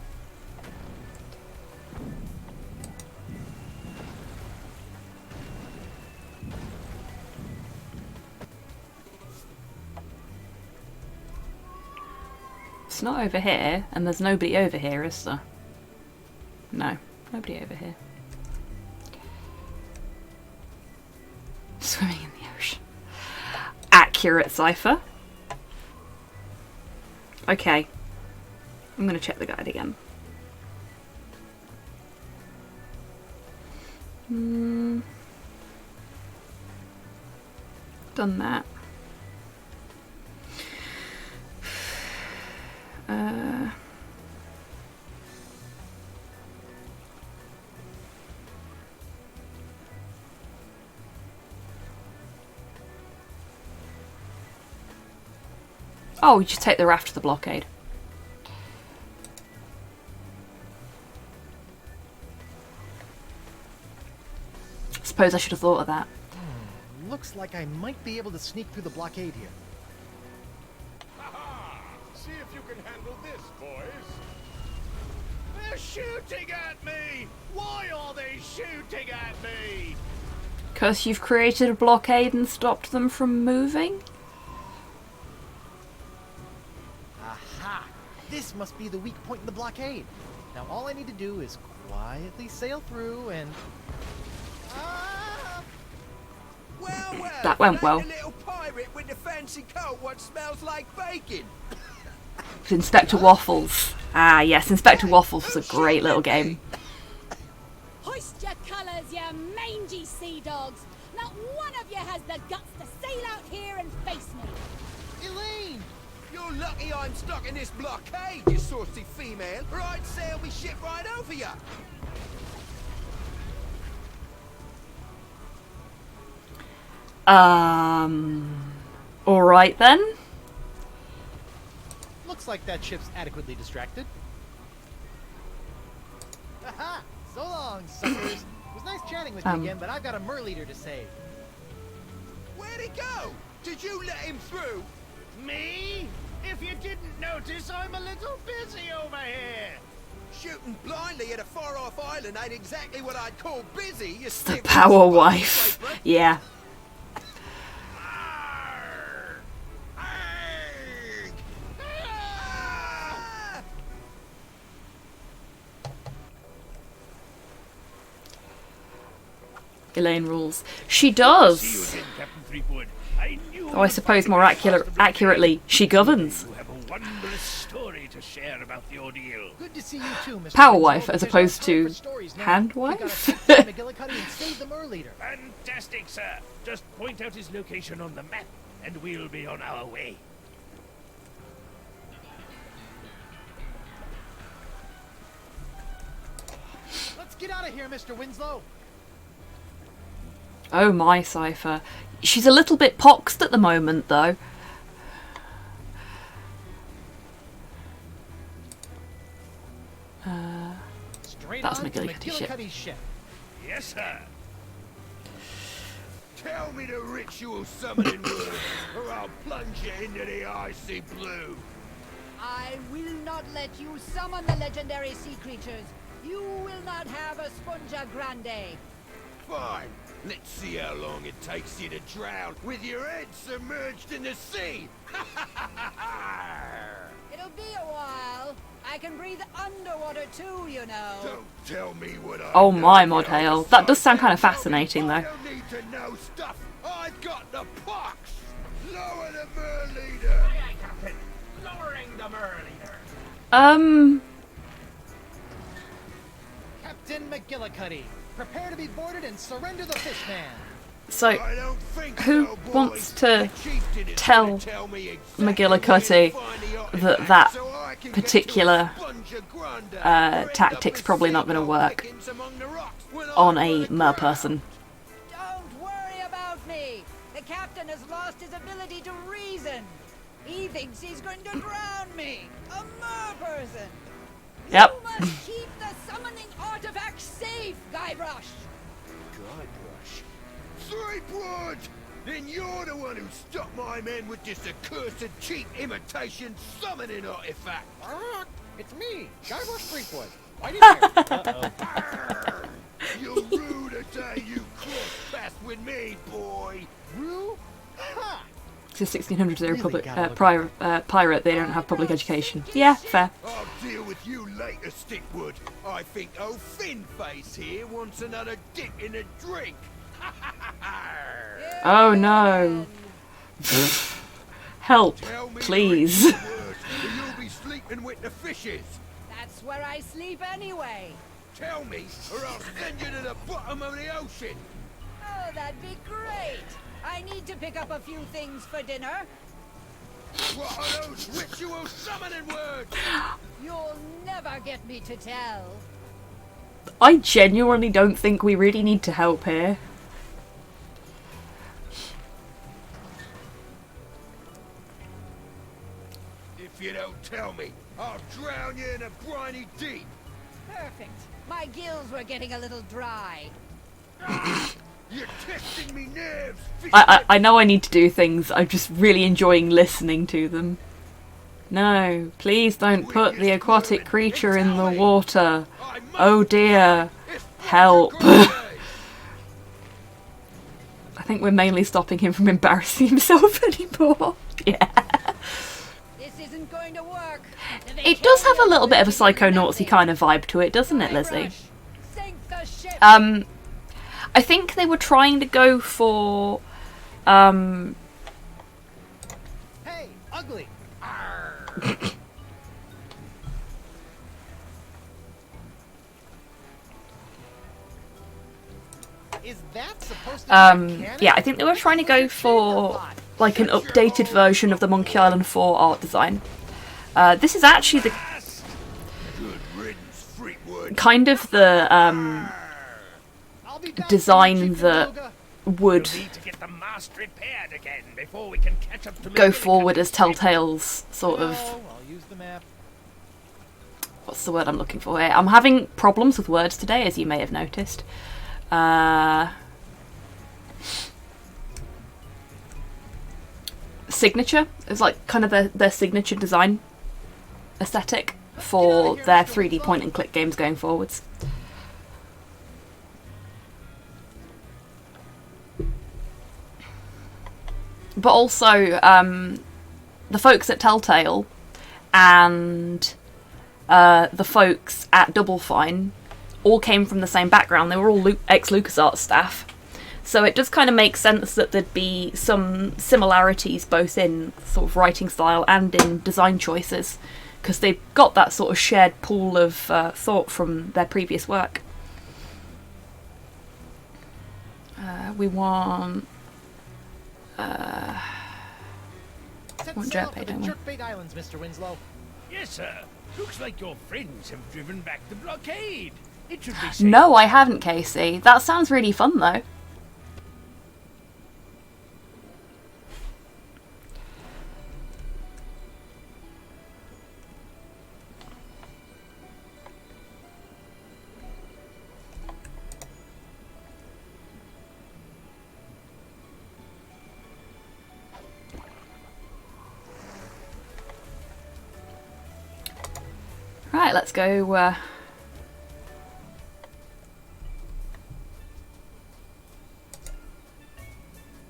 It's not over here, and there's nobody over here, is there? No, nobody over here. Swimming in the ocean. Accurate, Cypher. Okay. I'm going to check the guide again. Done that. Oh, we just take the raft to the blockade. Suppose I should have thought of that. Looks like I might be able to sneak through the blockade here. Ha-ha! See if you can handle this, boys. They're shooting at me! Why are they shooting at me? 'Cause you've created a blockade and stopped them from moving? Aha! This must be the weak point in the blockade. Now all I need to do is quietly sail through and... Well, That went well. a little pirate with the fancy coat what smells like bacon. It's Inspector Waffles. Ah, yes, Inspector Waffles was a great little game. Hoist your colours, you mangy sea dogs! Not one of you has the guts to sail out here and face me! Elaine! You're lucky I'm stuck in this blockade, you saucy female, or I'd sail me ship right over you. Alright then. Looks like that ship's adequately distracted. Aha! So long, suckers. It was nice chatting. chatting with me again, but I've got a Merleader to save. Where'd he go? Did you let him through? Me? If you didn't notice, I'm a little busy over here. Shooting blindly at a far-off island ain't exactly what I'd call busy. You The power wife. Yeah. Elaine rules. She does. Oh, I suppose more accurately, she governs. You have a wondrous story to share about the ordeal. Good to see you too, Mr. Power Winslow, wife as because opposed I'm to for stories now. hand We gotta wife. track down McGillicuddy and save the Merleader. Fantastic, sir. Just point out his location on the map, and we'll be on our way. Let's get out of here, Mr. Winslow. Oh my, Cypher. She's a little bit poxed at the moment, though. Straight That's on to McGillicuddy's ship. ship. Yes, sir. Tell me the ritual summoning word, or I'll plunge you into the icy blue. I will not let you summon the legendary sea creatures. You will not have a Sponja Grande. Fine. Let's see how long it takes you to drown with your head submerged in the sea. It'll be a while. I can breathe underwater too, you know. Don't tell me what I Oh know my, about Modhale. That does sound kind of fascinating, though. I don't need to know stuff. I've got the pox. Lower the Merleader. Aye, aye, Captain. Lowering the Merleader. Captain McGillicuddy, prepare to be boarded and surrender the fishman. So, I don't think who so, boys. wants to The chieftain is tell gonna tell me exactly McGillicuddy where to find the artifact that so I can get particular to a Sponja Grande, or end tactic's up probably with not going to seagull work pickings among the rocks when on I'm a the mer ground. person? Don't worry about me. The captain has lost his ability to reason. He thinks he's going to drown me, a mer person. Yep. You must keep the summoning artifact safe, Guybrush. Guybrush. Three blood! Then you're the one who stopped my men with this accursed cheap imitation summoning artifact. It's me, Guybrush Threepwood. Right in here. Uh-oh. You're rude a day you cross paths with me, boy. Rue? Ha! It's the 1600s, they're a Really public, gotta look pirate, they don't have public education. Yeah, fair. I'll deal with you later, Stickwood. I think old Finface here wants another dip in the drink. Oh no. Help, Tell me please. the ritual words, or you'll be sleeping with the fishes. That's where I sleep anyway. Tell me, or I'll send you to the bottom of the ocean. Oh, that'd be great. I need to pick up a few things for dinner. What are those ritual summoning words? You'll never get me to tell. I genuinely don't think we really need to help here. If you don't tell me, I'll drown you in a briny deep. Perfect. My gills were getting a little dry. You're testing me nerves. I know I need to do things, I'm just really enjoying listening to them. No, please don't put the aquatic creature in the water. Oh dear. Help. I think we're mainly stopping him from embarrassing himself anymore. Yeah. This isn't going to work. It does have a little bit of a Psychonautsy kind of vibe to it, doesn't it, Lizzie? Sink the ship. I think they were trying to go for Hey, ugly. Is that supposed to be a cannon? yeah, I think they were trying to go for like an updated version of the Monkey Island 4 art design. This is actually the kind of the I'll be back design for you, Chief that Beluga. would Need to get the mast repaired again before we can catch up to go McGillicuddy. forward as Telltale's sort of, No, I'll use the map. what's the word I'm looking for here? I'm having problems with words today, as you may have noticed. signature. It's like kind of their signature design aesthetic for their 3D point and click games going forwards. But also the folks at Telltale and the folks at Double Fine all came from the same background. They were all ex-LucasArts staff. So it does kind of make sense that there'd be some similarities both in sort of writing style and in design choices, because they've got that sort of shared pool of thought from their previous work. We want... Set sail for the Jerkbait Islands, Mr. Winslow. Yes, sir. Looks like your friends have driven back the blockade. It should be safe. No, I haven't, Casey. That sounds really fun, though. Right, let's go.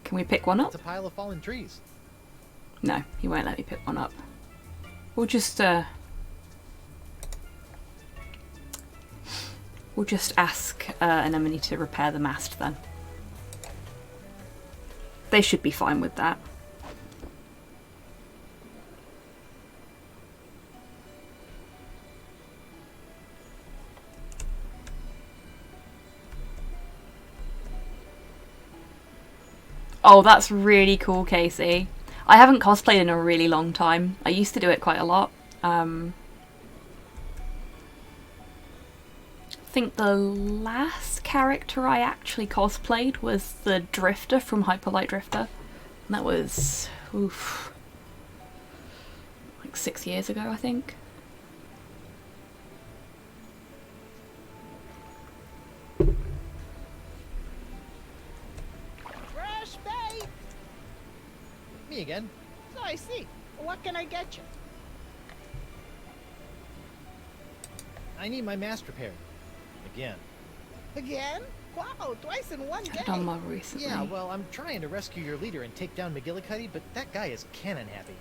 Can we pick one up? It's a pile of fallen trees. No, he won't let me pick one up. We'll just ask Anemone to repair the mast then. They should be fine with that. Oh, that's really cool, Casey. I haven't cosplayed in a really long time. I used to do it quite a lot. I think the last character I actually cosplayed was the Drifter from Hyperlight Drifter. And that was, oof, like 6 years ago, I think. Me again. So I see. What can I get you? I need my mast repaired. Again. Again? Wow, twice in one day. I've done one recently. Yeah, well, I'm trying to rescue your leader and take down McGillicuddy, but that guy is cannon happy.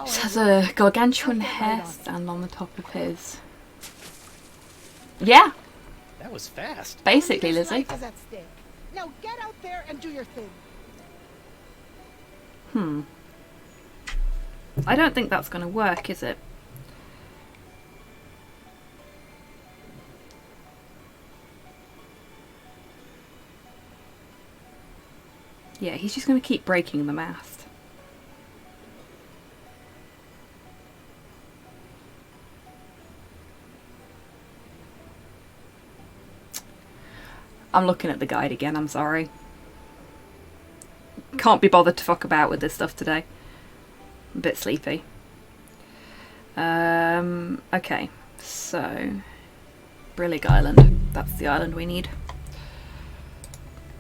This has a gargantuan hair stand on the top of his. Yeah. That was fast. Basically, Lizzie. Life is at stake. Now get out there and do your thing. I don't think that's going to work, is it? Yeah, he's just going to keep breaking the mast. I'm looking at the guide again, I'm sorry. Can't be bothered to fuck about with this stuff today. I'm a bit sleepy. Okay, so Brillig Island. That's the island we need.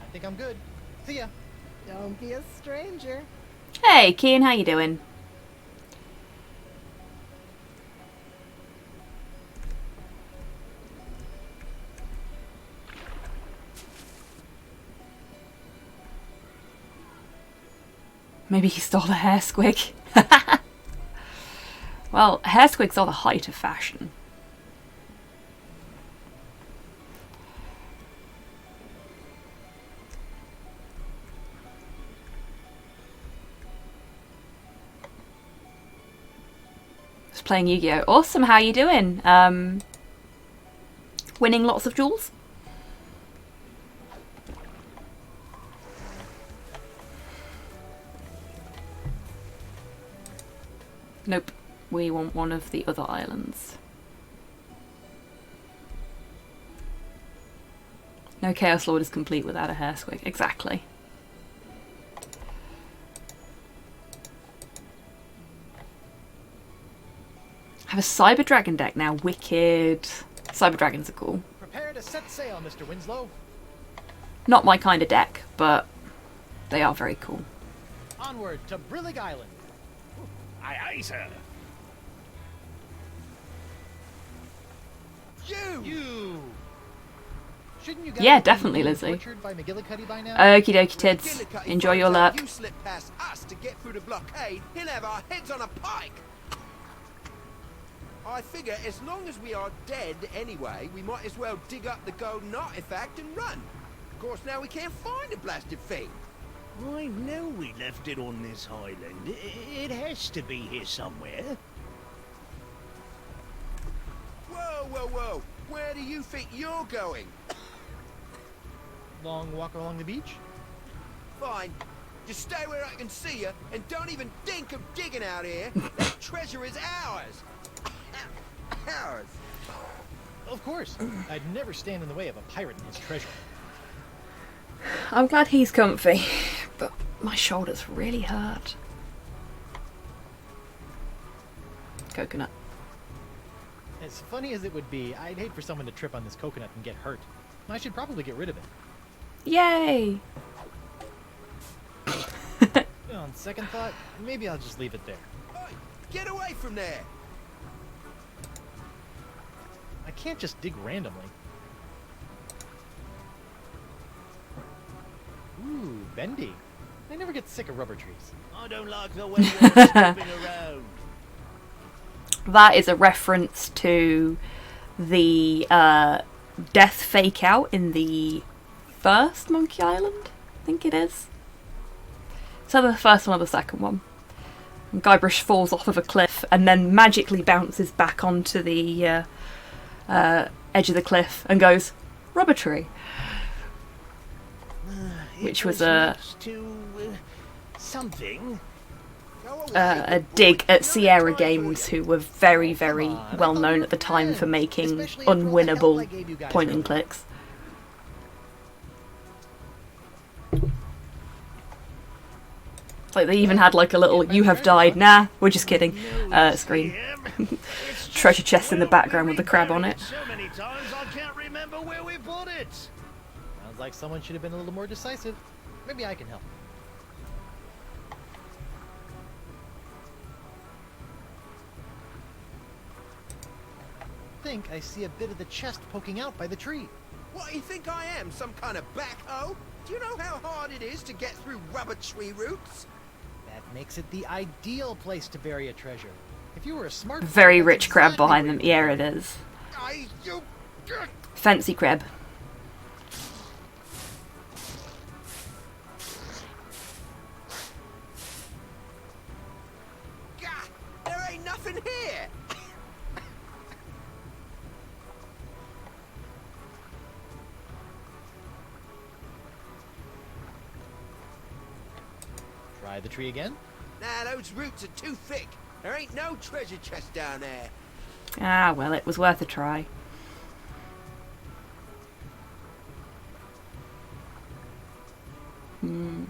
I think I'm good. See ya. Don't be a stranger. Hey, Kian, how you doing? Maybe he stole a hair squig. Well, hair squigs are the height of fashion. Just playing Yu-Gi-Oh! Awesome, how you doing? Winning lots of jewels? Nope, we want one of the other islands. No Chaos Lord is complete without a hair squig. Exactly. I have a Cyber Dragon deck now. Wicked. Cyber Dragons are cool. Prepare to set sail, Mr. Winslow. Not my kind of deck, but they are very cool. Onward to Brillig Island. Aye, aye, sir. You! Shouldn't you guys Yeah, be definitely, being Lizzie. tortured by McGillicuddy by now? Okie dokie, tids. McGillicuddy Enjoy finds your out luck. You slip past us to get through the blockade, he'll have our heads on a pike. I figure as long as we are dead anyway, we might as well dig up the golden artifact and run. Of course, now we can't find the blasted thing. I know we left it on this island. It has to be here somewhere. Whoa, whoa, whoa. Where do you think you're going? Long walk along the beach? Fine. Just stay where I can see you, and don't even think of digging out here. That treasure is ours. Ours. Of course. I'd never stand in the way of a pirate and his treasure. I'm glad he's comfy, but my shoulders really hurt. Coconut. As funny as it would be, I'd hate for someone to trip on this coconut and get hurt. I should probably get rid of it. Yay! On second thought, maybe I'll just leave it there. Oi, get away from there. I can't just dig randomly. Ooh, bendy. I never get sick of rubber trees. I don't like the way you're stepping around. That is a reference to the death fake out in the first Monkey Island, I think it is. So the first one or the second one. And Guybrush falls off of a cliff and then magically bounces back onto the edge of the cliff and goes, rubber tree. Which was something. A dig at Sierra Games, who were very, very well known at the time for making unwinnable point and clicks. Like they even had like a little "You have died." Nah, we're just kidding. Screen. Treasure chest in the background with the crab on it. So many times I can't remember where we put it. Sounds like someone should have been a little more decisive. Maybe I can help. I think I see a bit of the chest poking out by the tree. What do you think I am, some kind of backhoe? Do you know how hard it is to get through rubber tree roots? That makes it the ideal place to bury a treasure. If you were a smart... Very rich crab behind them. Yeah, it is. Fancy crab. Gah, there ain't nothing here. Try the tree again? Nah, those roots are too thick. There ain't no treasure chest down there. Ah, well, it was worth a try. You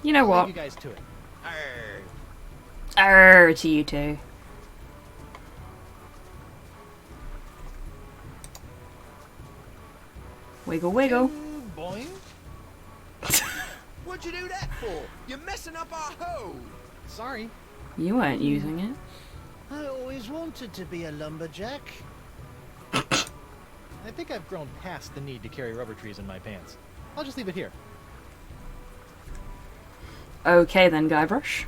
know I'll what? leave you guys to it. Arr, to you two. Wiggle, wiggle. Boing. What'd you do that for? You're messing up our hoe. Sorry. You weren't using it. I always wanted to be a lumberjack. I think I've grown past the need to carry rubber trees in my pants. I'll just leave it here. Okay then, Guybrush.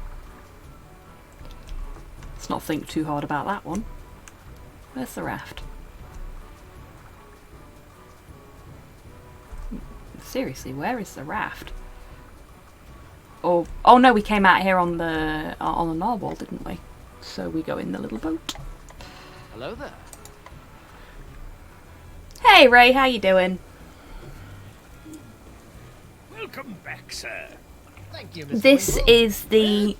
Let's not think too hard about that one. Where's the raft? Seriously, where is the raft? Oh no, we came out here on the narwhal, didn't we? So we go in the little boat. Hello there. Hey Ray, how you doing? Welcome back, sir. Thank you, Mr. This Winslow. is the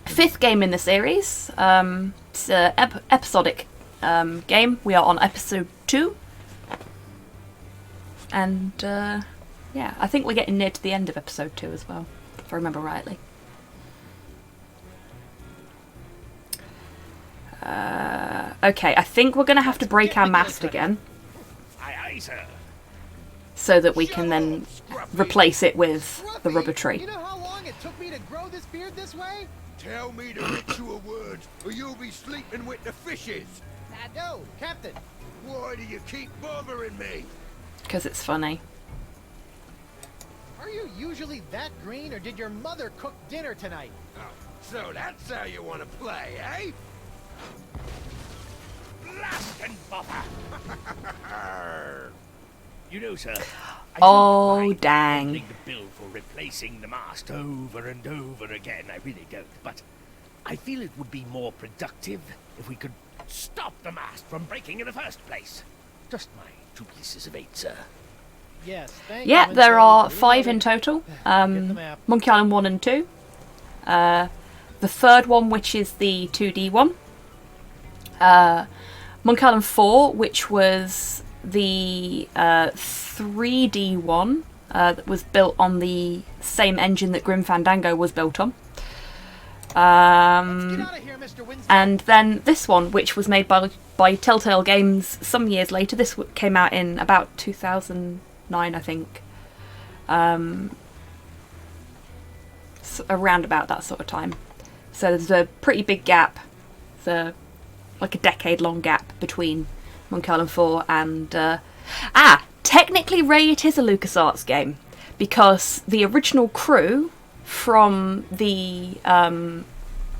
fifth game in the series. It's an episodic game. We are on episode 2. And yeah, I think we're getting near to the end of episode 2 as well, if I remember rightly. Okay, I think we're going to have to break our mast again. Aye, aye, sir. So that we can then replace it with the rubber tree. You know how long it took me to grow this beard this way? Tell me the ritual words, or you'll be sleeping with the fishes. Yo, Captain. Why do you keep bothering me? Because it's funny. Are you usually that green, or did your mother cook dinner tonight? Oh, so that's how you want to play, eh? Blast and bother. You know, sir. Oh, dang. The bill for replacing the mast over and over again. I really don't. But I feel it would be more productive if we could stop the mast from breaking in the first place. Just my 2 pieces of 8, sir. Yes, thank Yeah, you. there are 5 in total. Monkey Island 1 and 2. The third one, which is the 2D one. Monkey Island 4, which was the 3D one that was built on the same engine that Grim Fandango was built on. And then this one, which was made by Telltale Games some years later. This came out in about 2009, I think. So around about that sort of time. So there's a pretty big gap. There's like a decade-long gap between Monkey Island 4 and... technically, Ray, it is a LucasArts game. Because the original crew from the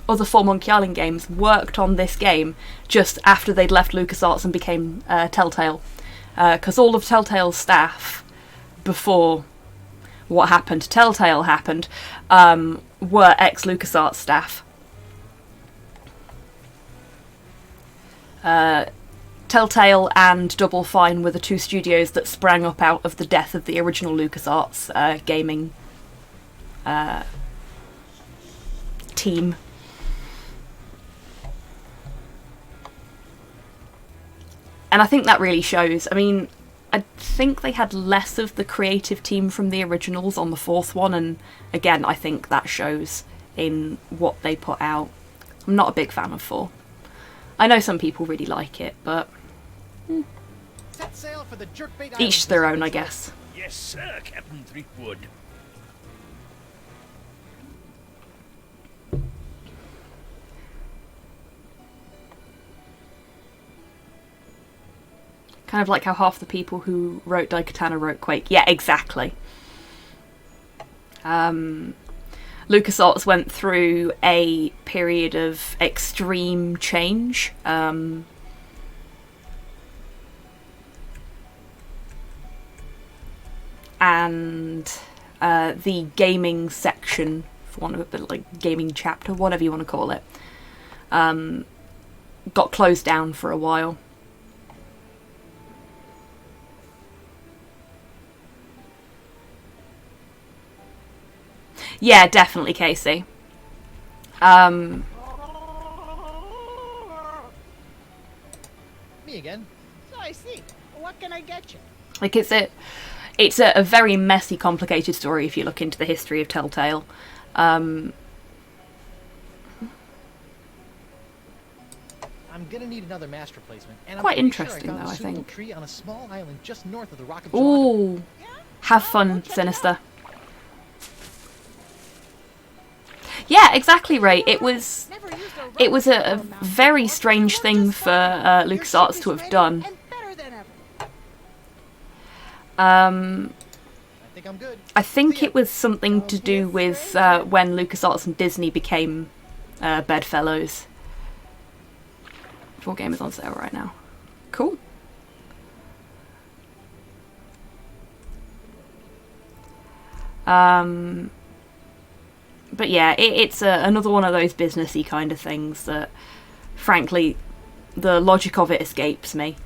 other 4 Monkey Island games worked on this game just after they'd left LucasArts and became Telltale. Because all of Telltale's staff, before what happened to Telltale happened, were ex-LucasArts staff. Telltale and Double Fine were the 2 studios that sprang up out of the death of the original LucasArts gaming team. And I think that really shows. I mean, I think they had less of the creative team from the originals on the 4th one, and again, I think that shows in what they put out. I'm not a big fan of 4. I know some people really like it, but Set sail for the jerkbait each their own, I guess. Yes, sir, Captain Threepwood. Kind of like how half the people who wrote Daikatana wrote Quake. Yeah, exactly. LucasArts went through a period of extreme change. And the gaming section, for one of it, like gaming chapter, whatever you want to call it, got closed down for a while. Yeah, definitely, Casey. Me again. So I see. What can I get you? Like, it's a very messy, complicated story if you look into the history of Telltale. I'm gonna need another mast replacement. And Quite I'm interesting, sure I found though, a I suitable think. tree on a small island just north of the Rock of Ooh, have fun, Sinister. Yeah, exactly, Ray. It was a very strange thing for LucasArts to have done. I think it was something to do with when LucasArts and Disney became bedfellows. Full game is on sale right now. Cool. But yeah, it's another one of those businessy kind of things that, frankly, the logic of it escapes me.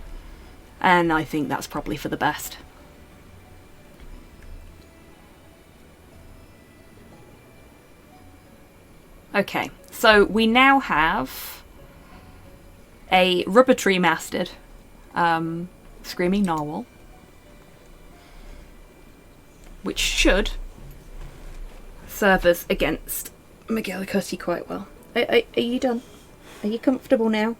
And I think that's probably for the best. Okay, so we now have a rubber tree masted screaming narwhal, which should serve us against McGillicuddy quite well. Are you done? Are you comfortable now?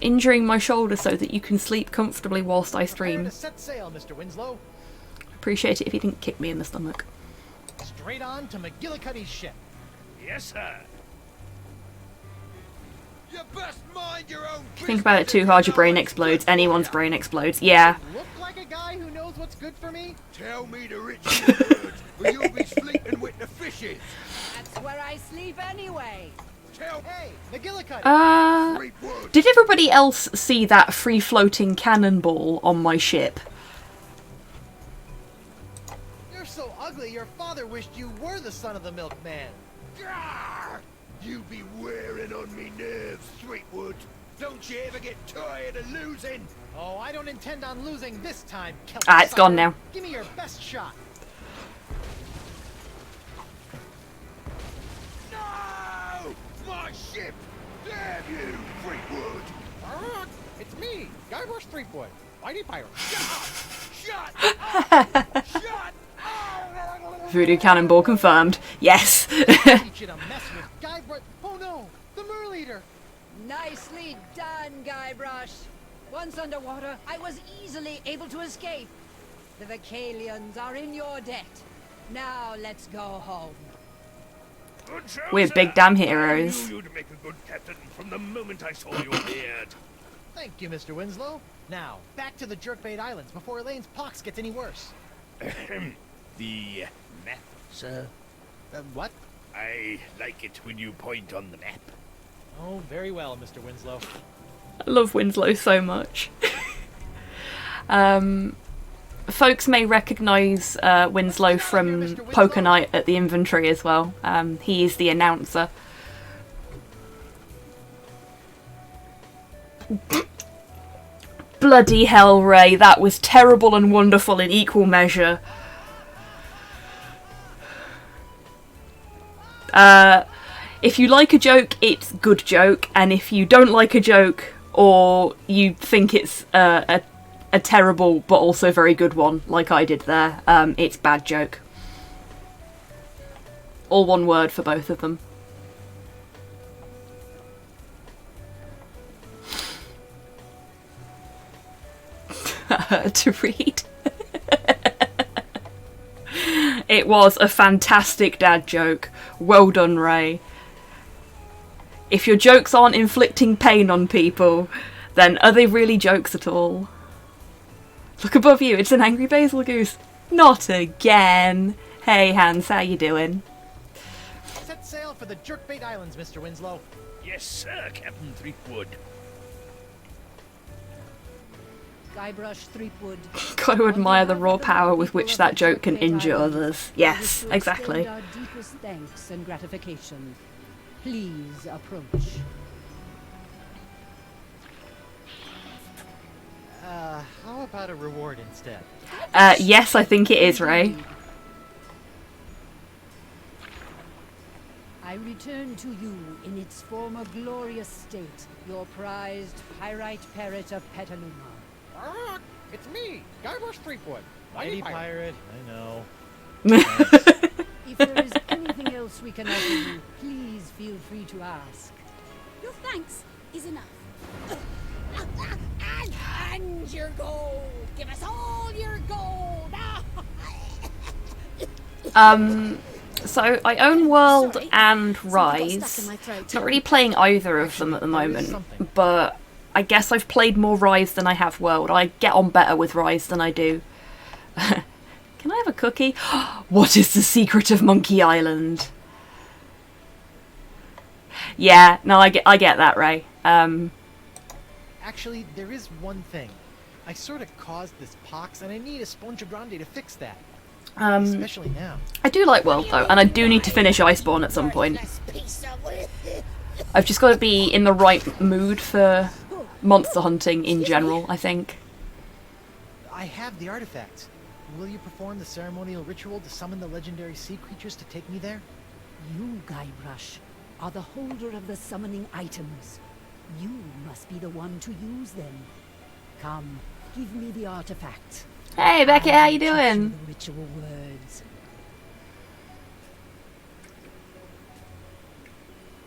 injuring my shoulder so that you can sleep comfortably whilst I Prepare stream. to set sail, Mr. Winslow. Appreciate it if you didn't kick me in the stomach. Straight on to McGillicuddy's ship. Yes, sir. You best mind your own If you think about it too hard, your brain explodes. Anyone's brain explodes. Yeah. Look like a guy who knows what's good for me? Tell me to reach your birds, or you'll be sleeping with the fishes. That's where I sleep anyway. Hey, McGillicuddy! Did everybody else see that free-floating cannonball on my ship? You're so ugly, your father wished you were the son of the milkman. Grrr! You be wearing on me nerves, Sweetwood. Don't you ever get tired of losing? Oh, I don't intend on losing this time, Kelp It's gone now. Give me your best shot. No! My ship! Damn you, Fleetwood! It's me, Guybrush Threepwood, Mighty Pirate. Shut up! Shut up! Voodoo cannonball confirmed. Yes. Teach you to mess with Guybrush. Oh no, the Merleader. Nicely done, Guybrush. Once underwater, I was easily able to escape. The Vocalians are in your debt. Now let's go home. Good show, We're sir. big damn I heroes. knew you'd make a good captain from the moment I saw your beard. Thank you, Mr. Winslow. Now, back to the Jerkbait Islands before Elaine's pox gets any worse. The map, sir? What? I like it when you point on the map. Oh, very well, Mr. Winslow. I love Winslow so much. Folks may recognise Winslow from Poker Night at the Inventory as well. He is the announcer. Bloody hell, Ray, that was terrible and wonderful in equal measure. If you like a joke, it's good joke, and if you don't like a joke, or you think it's a terrible but also very good one, like I did there, it's bad joke. All one word for both of them. To read. It was a fantastic dad joke. Well done, Ray. If your jokes aren't inflicting pain on people, then are they really jokes at all? Look above you, it's an angry basil goose. Not again. Hey Hans, how you doing? Set sail for the Jerkbait Islands, Mr. Winslow. Yes, sir, Captain Threepwood. Guybrush Threepwood. Got to admire the raw power with which that joke can injure others. Yes, exactly. Our deepest thanks and gratification. Please approach. How about a reward instead? Yes, I think it is, Ray. I return to you in its former glorious state, your prized pyrite parrot of Petaluma. It's me, Guybrush Threepwood, Mighty Pirate. I know. If there is anything else we can offer you, please feel free to ask. Your thanks is enough. And your gold. Give us all your gold. So I own World and Rise. Not really playing either of them at the moment, but I guess I've played more Rise than I have World. I get on better with Rise than I do. Can I have a cookie? What is the secret of Monkey Island? Yeah, no, I get that, Ray. Actually, there is one thing. I sort of caused this pox, and I need a Sponge Grande to fix that. Especially now. I do like World though, and I do need to finish Iceborne at some point. I've just got to be in the right mood for monster hunting in general, I think. I have the artifacts. Will you perform the ceremonial ritual to summon the legendary sea creatures to take me there? You, Guybrush, are the holder of the summoning items. You must be the one to use them. Come, give me the artifact. Hey Beckett, how you Teach doing? the ritual words.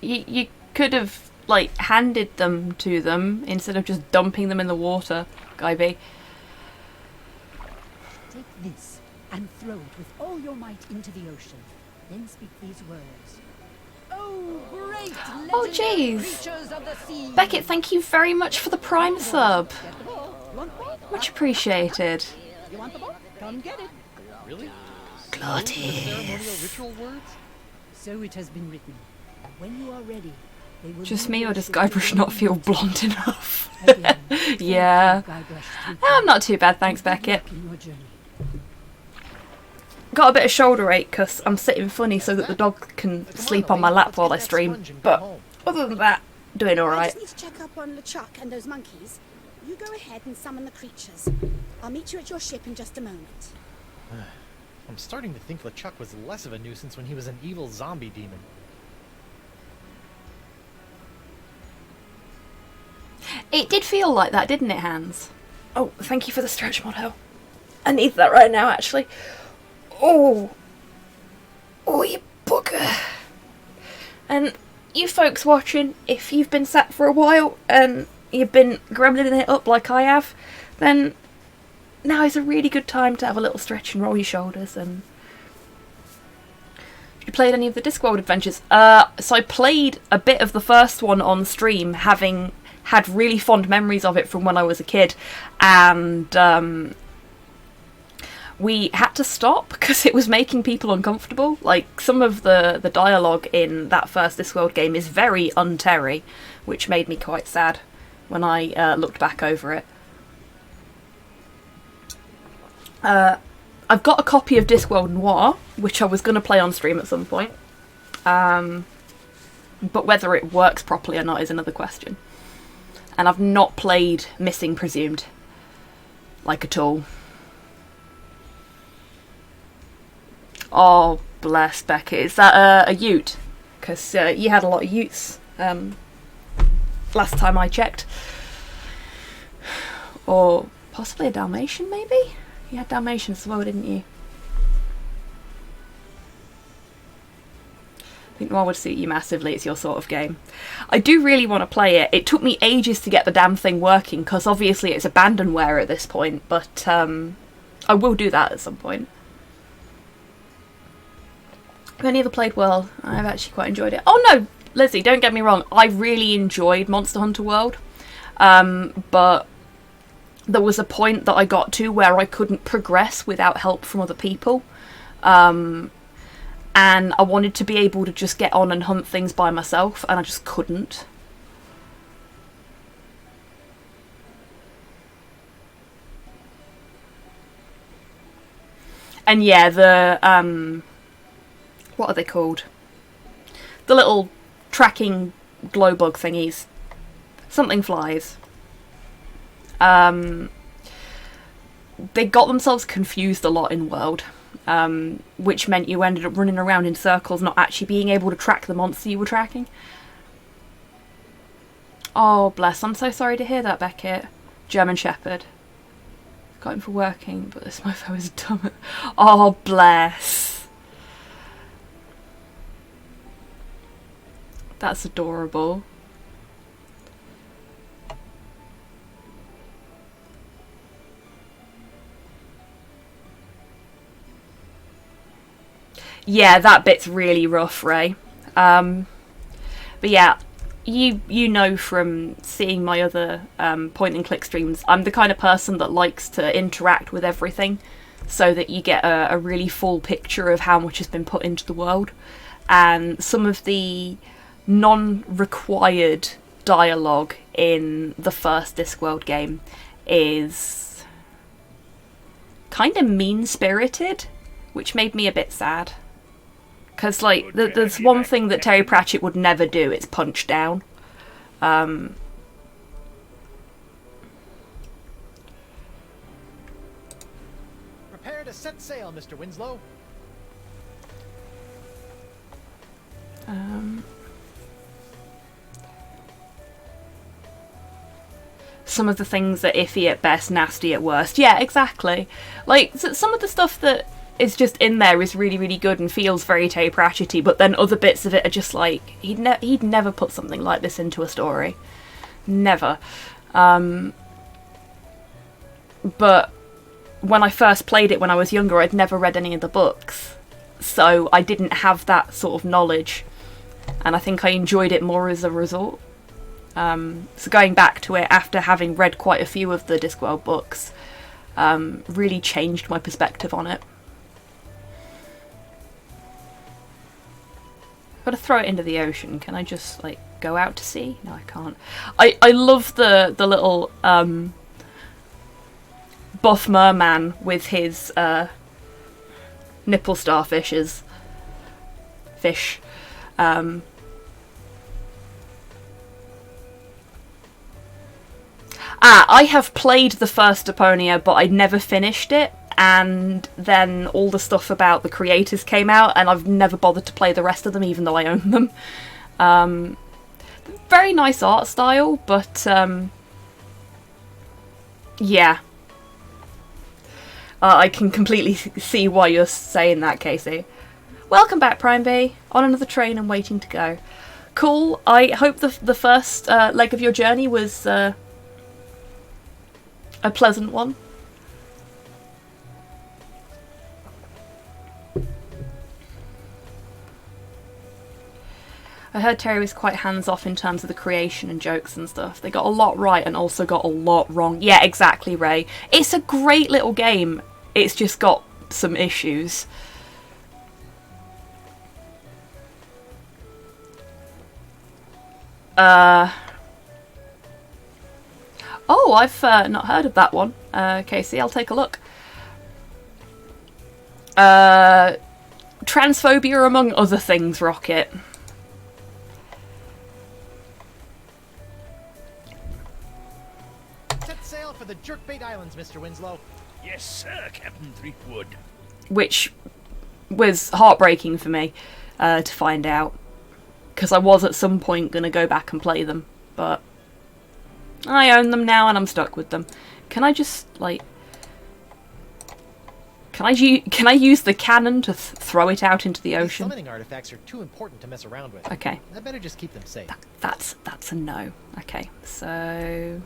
You could have like, handed them to them instead of just dumping them in the water, Guyby. Take this and throw it with all your might into the ocean. Then speak these words. Oh, great Oh, legendary jeez. creatures of the sea. Beckett, thank you very much for the Prime sub. Get the ball. You want the ball? Much appreciated. You want the ball? Come get it. Really? Glottis. Ceremonial ritual words? So it has been written. When you are ready, they will Just lead me, your or does ship Guybrush to not the feel mountain. blonde enough? Again, Yeah. thank you, Guybrush I'm not too bad, thanks, Threepwood. Good Beckett. luck in your journey. Got a bit of shoulder ache because I'm sitting funny so that the dog can sleep on my lap while I stream. But other than that, doing I alright. just need to check up on LeChuck and those monkeys. You go ahead and summon the creatures. I'll meet you at your ship in just a moment. I'm starting to think LeChuck was less of a nuisance when he was an evil zombie demon. It did feel like that, didn't it, Hans? Oh, thank you for the stretch motto. I need that right now, actually. Oh. Oh, you bugger. And you folks watching, if you've been sat for a while and you've been gremlining it up like I have, then now is a really good time to have a little stretch and roll your shoulders. And you played any of the Discworld adventures? So I played a bit of the first one on stream, having had really fond memories of it from when I was a kid, and we had to stop because it was making people uncomfortable. Like, some of the dialogue in that first Discworld game is very unterry, which made me quite sad when I looked back over it. I've got a copy of Discworld Noir, which I was going to play on stream at some point. But whether it works properly or not is another question. And I've not played Missing Presumed, like, at all. Oh, bless Beckett. Is that a ute? Because you had a lot of utes last time I checked. Or possibly a Dalmatian, maybe? You had Dalmatians as well, didn't you? I think Noir would suit you massively. It's your sort of game. I do really want to play it. It took me ages to get the damn thing working, because obviously it's abandonware at this point, but I will do that at some point. I've only ever played World. I've actually quite enjoyed it. Oh no, Lizzie, don't get me wrong. I really enjoyed Monster Hunter World. But there was a point that I got to where I couldn't progress without help from other people. And I wanted to be able to just get on and hunt things by myself, and I just couldn't. And yeah, the what are they called? The little tracking glow bug thingies. Something flies. They got themselves confused a lot in World, which meant you ended up running around in circles, not actually being able to track the monster you were tracking. Oh, bless. I'm so sorry to hear that, Beckett. German Shepherd. Got him for working, but this mofo is dumb. Oh, bless. That's adorable. Yeah, that bit's really rough, Ray. But yeah, you know from seeing my other point and click streams, I'm the kind of person that likes to interact with everything so that you get a really full picture of how much has been put into the world. And some of the non-required dialogue in the first Discworld game is kind of mean-spirited, which made me a bit sad. Because, like, there's one thing that Terry Pratchett would never do, it's punch down. Prepare to set sail, Mr. Winslow. Some of the things are iffy at best, nasty at worst. Yeah, exactly. Like, some of the stuff that is just in there is really, really good and feels very Terry Pratchett-y, but then other bits of it are just like, he'd never put something like this into a story. Never. But when I first played it when I was younger, I'd never read any of the books, so I didn't have that sort of knowledge, and I think I enjoyed it more as a result. So going back to it after having read quite a few of the Discworld books really changed my perspective on it. I've got to throw it into the ocean. Can I just like go out to sea? No, I can't. I love the little buff merman with his nipple starfishes. Fish. I have played the first Deponia, but I never finished it, and then all the stuff about the creators came out, and I've never bothered to play the rest of them, even though I own them. Very nice art style, but yeah. I can completely see why you're saying that, Casey. Welcome back, Prime B. On another train and waiting to go. Cool. I hope the first leg of your journey was a pleasant one. I heard Terry was quite hands-off in terms of the creation and jokes and stuff. They got a lot right and also got a lot wrong. Yeah, exactly, Ray. It's a great little game. It's just got some issues. Oh, I've not heard of that one. Casey, I'll take a look. Transphobia among other things, Rocket. Set sail for the Jerkbait Islands, Mr. Winslow. Yes, sir, Captain Threepwood. Which was heartbreaking for me to find out, because I was at some point going to go back and play them, but I own them now and I'm stuck with them. Can I just, like... Can I use the cannon to throw it out into the ocean? These summoning artifacts are too important to mess around with. Okay. I better just keep them safe. That's a no. Okay, so...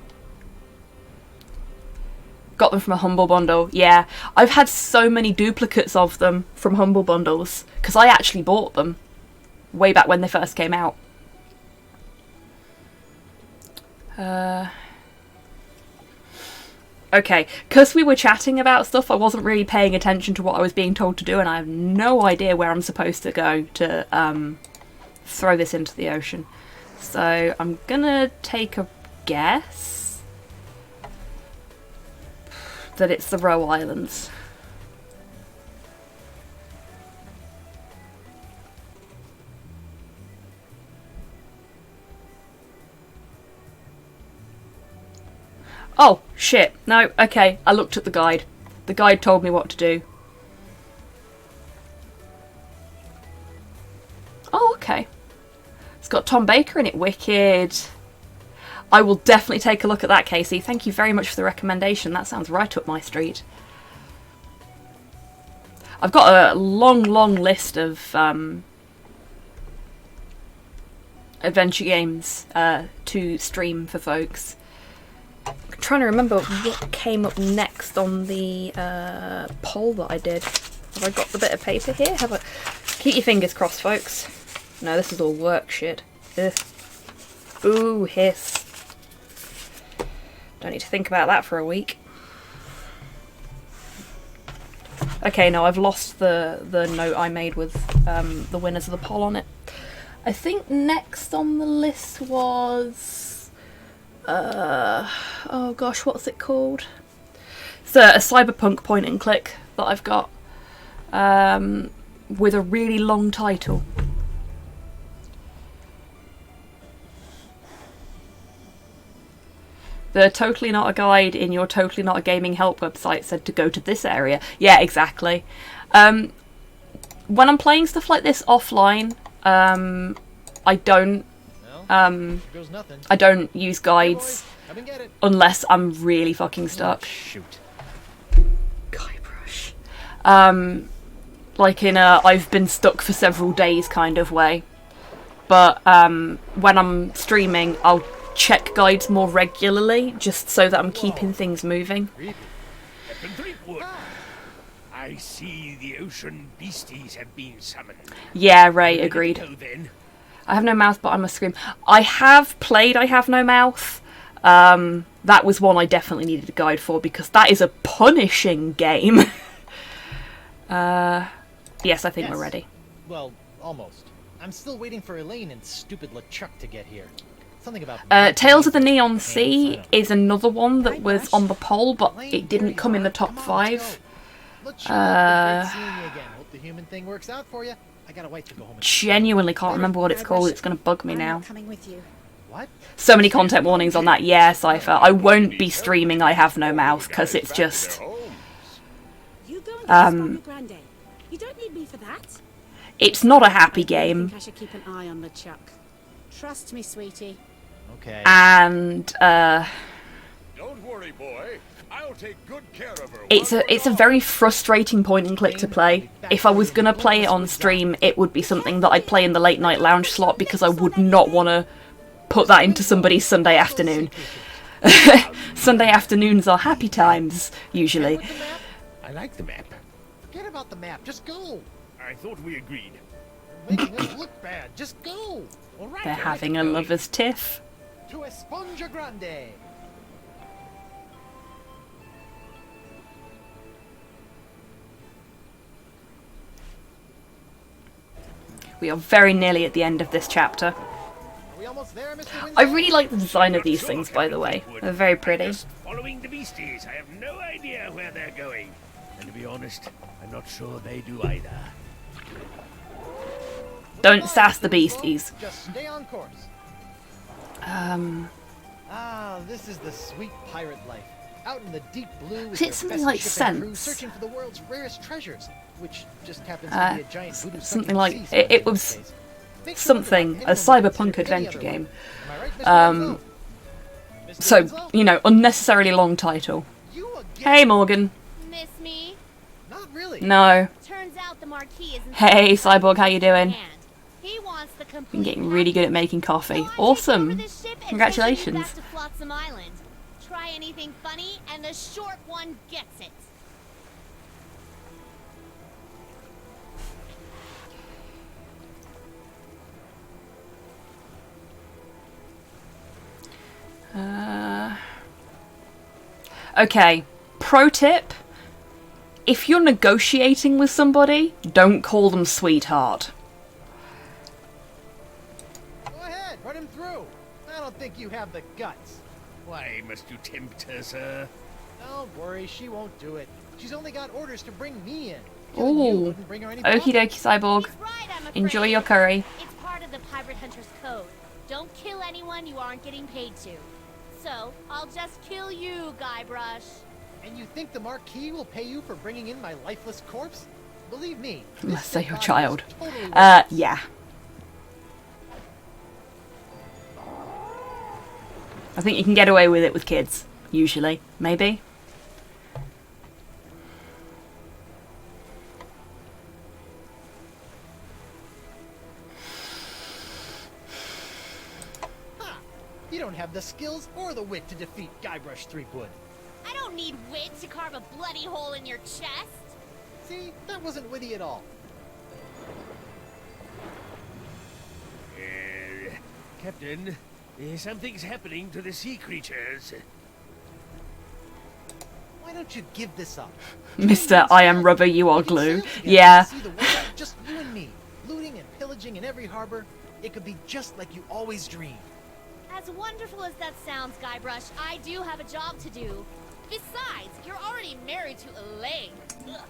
Got them from a Humble Bundle. Yeah, I've had so many duplicates of them from Humble Bundles, because I actually bought them way back when they first came out. Okay, because we were chatting about stuff, I wasn't really paying attention to what I was being told to do, and I have no idea where I'm supposed to go to throw this into the ocean. So I'm gonna take a guess that it's the Roe Islands. Oh, shit. No, okay. I looked at the guide. The guide told me what to do. Oh, okay. It's got Tom Baker in it. Wicked. I will definitely take a look at that, Casey. Thank you very much for the recommendation. That sounds right up my street. I've got a long, long list of adventure games to stream for folks. I'm trying to remember what came up next on the poll that I did. Have I got the bit of paper here? Have I? Keep your fingers crossed, folks. No, this is all work shit. Ugh. Ooh, hiss. Don't need to think about that for a week. Okay, no, I've lost the note I made with the winners of the poll on it. I think next on the list was... oh gosh, what's it called? It's a cyberpunk point and click that I've got with a really long title. The Totally Not a Guide in your Totally Not a Gaming Help website said to go to this area. Yeah, exactly. When I'm playing stuff like this offline, I don't I don't use guides unless I'm really fucking stuck. Shoot. Guybrush. like in a I've been stuck for several days kind of way. But when I'm streaming, I'll check guides more regularly, just so that I'm keeping things moving. Captain Threepwood, I see the ocean beasties have been summoned. Yeah, Ray, Ready to agreed. go then? I have no mouth, but I must scream. I have played I Have No Mouth. That was one I definitely needed a guide for, because that is a punishing game. Yes, I think we're ready. Well, almost. I'm still waiting for Elaine and stupid LeChuck to get here. Something about... Tales of the Neon Sea is another one that was on the poll, but it didn't come in the top 5. Great seeing you again. Hope the human thing works out for you. I got a wife to go home and... Genuinely can't remember what it's called. It's going to bug me now. Coming with you. What? So many content warnings on that. Yeah, Cypher. I won't be streaming I Have No Mouth, because it's just... You go and get your granddad. You don't need me for that. It's not a happy I game. think I should keep an eye on LeChuck. Trust me, sweetie. Okay. And Don't worry, boy. I'll take good care of her. it's a very frustrating point and click to play. If I was gonna play it on stream, it would be something that I'd play in the late night lounge slot, because I would not want to put that into somebody's Sunday afternoon. Sunday afternoons are happy times, usually. I like the map. Forget about the map. Just go. I thought we agreed. You're making us look bad. Just go. All right. They're having a lover's tiff. To Esponja Grande. We are very nearly at the end of this chapter. Are we almost there, Mr. Winslow? I really like the design of these things, by the way. They're very pretty. Just following the beasties. I have no idea where they're going. And to be honest, I'm not sure they do either. Don't sass the beasties. Just stay on course. Ah, this is the sweet pirate life. Out in the deep blue with Is it your something best like ship and crew, Sense? searching for the world's rarest treasures, which just happens to be a giant voodoo Something sucking like sea it sponge was these days. Makes you something wonder a why anyone would cyberpunk consider any adventure other game. life. Am I right, Mr. Winslow? Mr. So Winslow? you know, unnecessarily long title. You again? Hey Morgan. Miss me? Not really. No. Turns out the Marquis isn't... Hey Cyborg, how you doing? He wants the complete... Been getting really good at making coffee. Awesome. Congratulations. Back to Flotsam Island. Try anything funny, and the short one gets it. Okay. Pro tip. If you're negotiating with somebody, don't call them sweetheart. Go ahead, run him through. I don't think you have the guts. Why must you tempt her, sir? Don't worry, she won't do it. She's only got orders to bring me in. Ooh. Okie dokie, Cyborg. He's right, I'm afraid. Enjoy your curry. It's part of the Pirate Hunter's Code. Don't kill anyone you aren't getting paid to. So, I'll just kill you, Guybrush. And you think the Marquis will pay you for bringing in my lifeless corpse? Believe me. Unless they're your body is child. totally worthless. Yeah. I think you can get away with it with kids. Usually. Maybe. Ha! You don't have the skills or the wit to defeat Guybrush Threepwood. I don't need wit to carve a bloody hole in your chest. See, that wasn't witty at all. Captain, something's happening to the sea creatures. Why don't you give this up? Mr. I am rubber, you are We can glue. sail together Yeah. and see the world, just you and me, looting and pillaging in every harbor. It could be just like you always dreamed. As wonderful as that sounds, Guybrush, I do have a job to do. Besides, you're already married to Elaine. Ugh.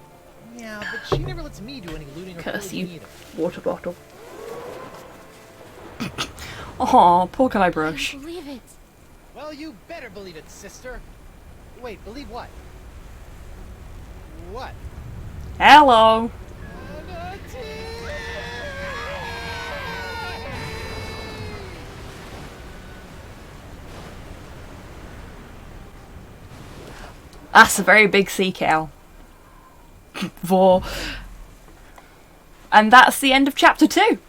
Yeah, but she never lets me do any looting or Curse pillaging you. either. Water bottle. Aw, poor Guybrush. I believe it. Well, you better believe it, sister. Wait, believe what? What? Hello. That's a very big sea cow. For And that's the end of chapter 2.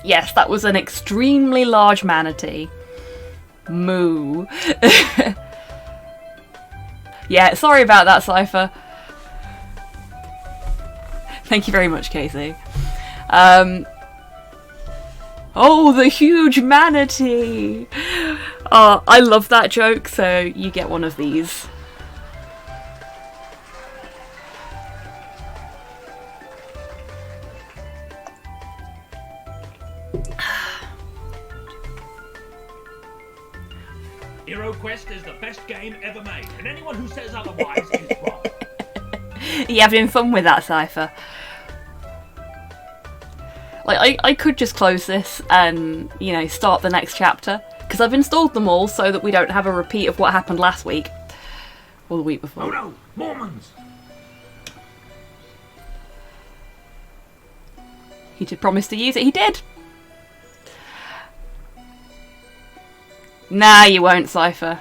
Yes, that was an extremely large manatee. Moo. Yeah, sorry about that, Cypher. Thank you very much, Casey. Oh, the huge manatee! Oh, I love that joke, so you get one of these. Hero Quest is the best game ever made, and anyone who says otherwise is wrong. You having fun with that, Cypher? Like, I could just close this and, you know, start the next chapter, because I've installed them all so that we don't have a repeat of what happened last week. Or the week before. Oh no! Mormons! He did promise to use it. He did! Nah, you won't, Cypher.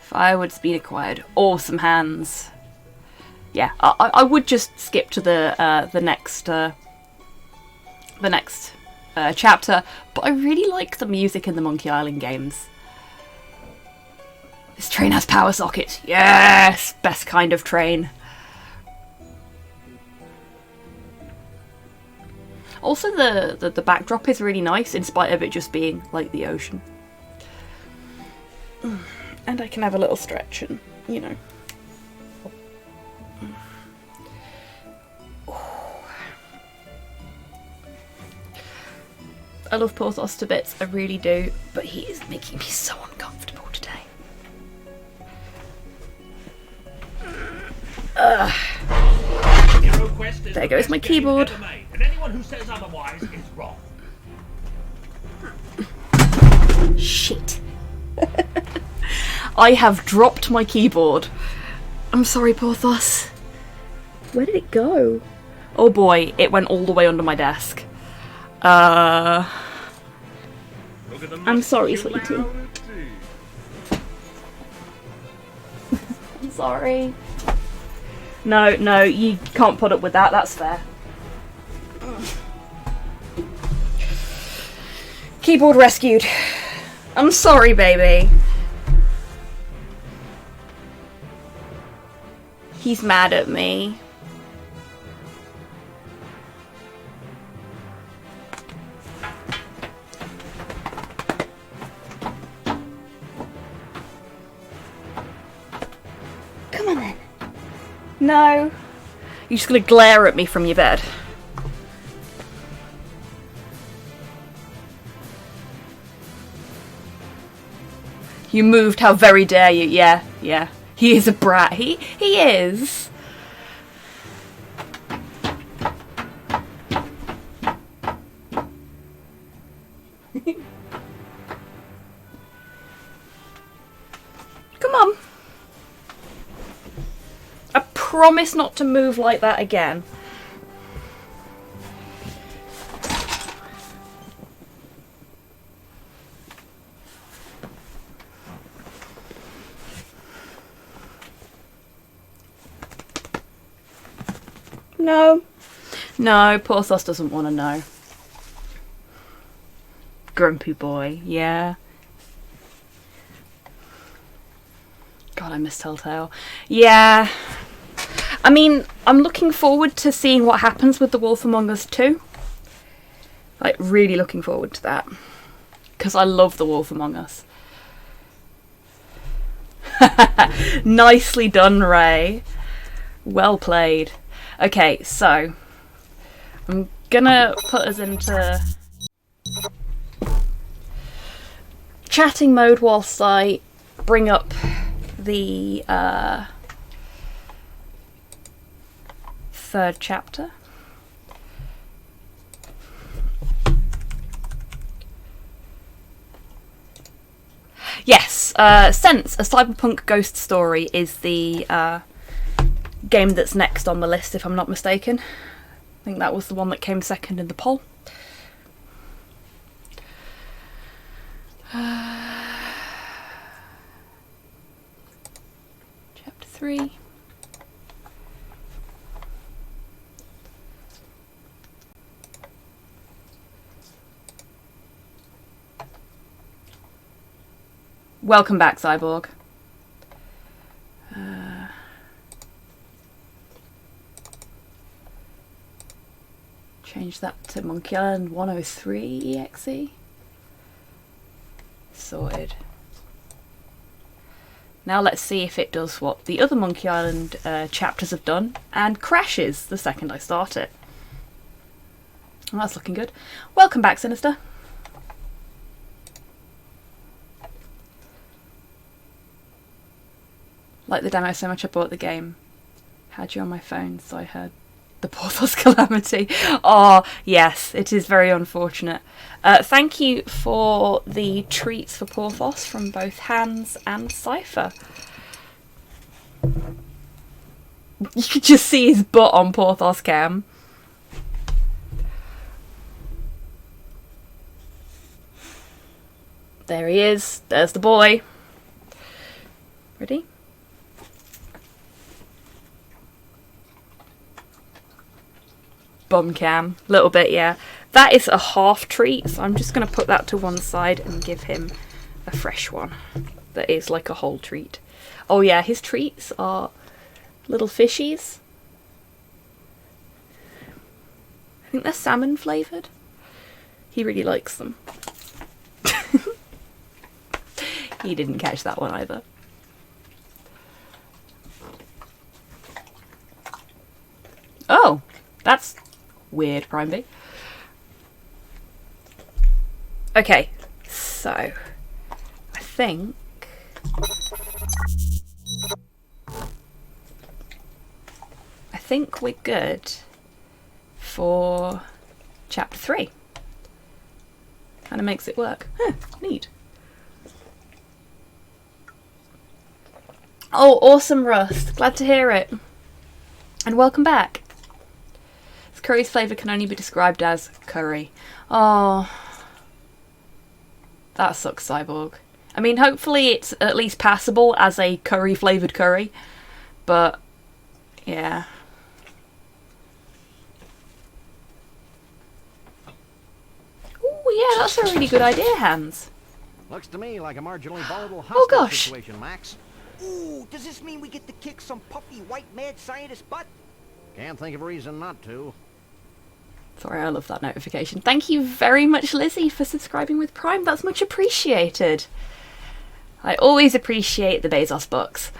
Firewood's been acquired. Awesome hands. Yeah, I would just skip to the next chapter, but I really like the music in the Monkey Island games. This train has power sockets. Yes, best kind of train. Also, the backdrop is really nice, in spite of it just being like the ocean. And I can have a little stretch and, you know. I love Porthos to bits, I really do, but he is making me so uncomfortable today. There goes my keyboard. And anyone who says otherwise is wrong. Shit. I have dropped my keyboard. I'm sorry, Porthos. Where did it go? Oh boy, it went all the way under my desk. I'm sorry, sweetie. I'm sorry. No, you can't put up with that, that's fair. Keyboard rescued. I'm sorry, baby. He's mad at me. Come on then. No. You're just gonna glare at me from your bed. You moved, how very dare you. Yeah. He is a brat. He is. Come on. I promise not to move like that again. No, Porthos doesn't want to know. Grumpy boy, yeah. God, I miss Telltale. Yeah. I mean, I'm looking forward to seeing what happens with The Wolf Among Us 2. Like, really looking forward to that. Because I love The Wolf Among Us. Nicely done, Ray. Well played. Okay, so I'm gonna put us into chatting mode whilst I bring up the third chapter. Yes, Sense, a cyberpunk ghost story is the game that's next on the list, if I'm not mistaken. I think that was the one that came second in the poll. Chapter 3. Welcome back, Cyborg. Change that to Monkey Island 103 EXE. Sorted. Now let's see if it does what the other Monkey Island chapters have done and crashes the second I start it. Well, that's looking good. Welcome back, Sinister. Like the demo so much I bought the game. Had you on my phone, so I heard the Porthos calamity. Oh, yes, it is very unfortunate. Thank you for the treats for Porthos from both Hans and Cypher. You could just see his butt on Porthos cam. There he is. There's the boy. Ready? Bum cam. Little bit, yeah. That is a half treat, so I'm just going to put that to one side and give him a fresh one. That is like a whole treat. Oh yeah, his treats are little fishies. I think they're salmon flavoured. He really likes them. He didn't catch that one either. Oh, that's weird, Prime B. Okay, so I think we're good for chapter 3. Kind of makes it work. Huh, neat. Oh, awesome, Rust. Glad to hear it. And welcome back. This curry's flavour can only be described as curry. Oh, that sucks, Cyborg. I mean, hopefully it's at least passable as a curry flavoured curry. But, yeah. Oh, yeah, that's a really good idea, Hans. Looks to me like a marginally volatile hostile situation, Max. Ooh, does this mean we get to kick some puffy white mad scientist butt? Can't think of a reason not to. Sorry, I love that notification. Thank you very much, Lizzie, for subscribing with Prime. That's much appreciated. I always appreciate the Bezos bucks.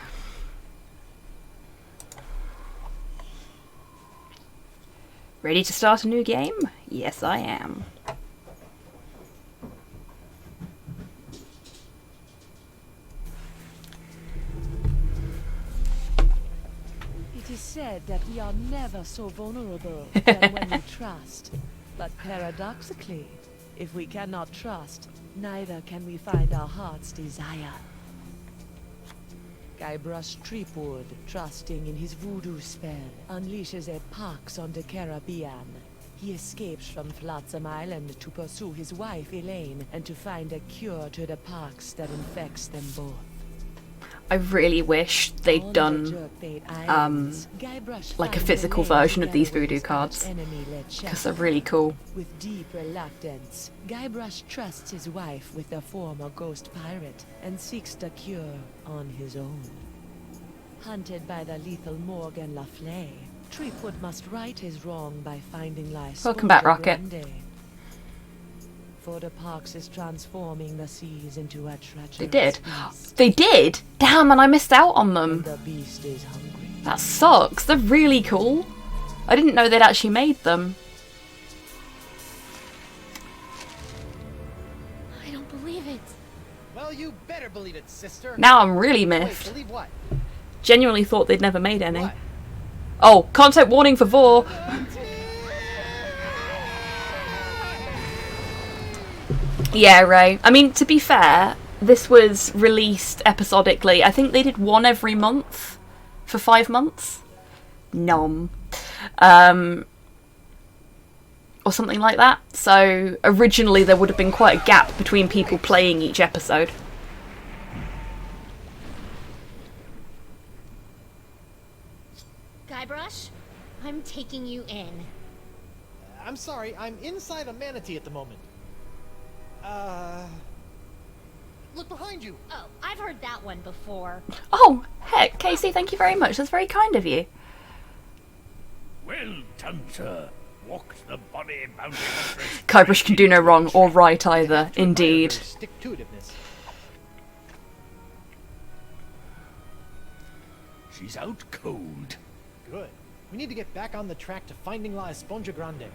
Ready to start a new game? Yes, I am. It is said that we are never so vulnerable than when we trust. But paradoxically, if we cannot trust, neither can we find our heart's desire. Guybrush Threepwood, trusting in his voodoo spell, unleashes a pox on the Caribbean. He escapes from Flotsam Island to pursue his wife Elaine and to find a cure to the pox that infects them both. I really wish they'd done like a physical version of these voodoo cards, because they're really cool. With deep reluctance, Guybrush trusts his wife with the former ghost pirate and seeks the cure on his own. Hunted by the lethal Morgan Le Fay, Threepwood must right his wrong by finding life. Welcome back, Rocket. For the pox is transforming the seas into a treacherous They did? beast. They did? Damn, and I missed out on them. The beast is hungry. That sucks. They're really cool. I didn't know they'd actually made them. I don't believe it. Well, you better believe it, sister. Now I'm really miffed. Wait, believe what? Genuinely thought they'd never made any. What? Oh, content warning for Vor. Yeah, Ray. I mean, to be fair, this was released episodically. I think they did one every month for 5 months. Nom. or something like that. So originally there would have been quite a gap between people playing each episode. Guybrush, I'm taking you in. I'm sorry, I'm inside a manatee at the moment. Look behind you. Oh, I've heard that one before. Oh, heck, Casey, thank you very much. That's very kind of you. Well done, sir. Walked the body bounty hunter's Guybrush can do no wrong or right either, indeed. Stick-to-itiveness. She's out cold. Good. We need to get back on the track to finding La Esponja Grande.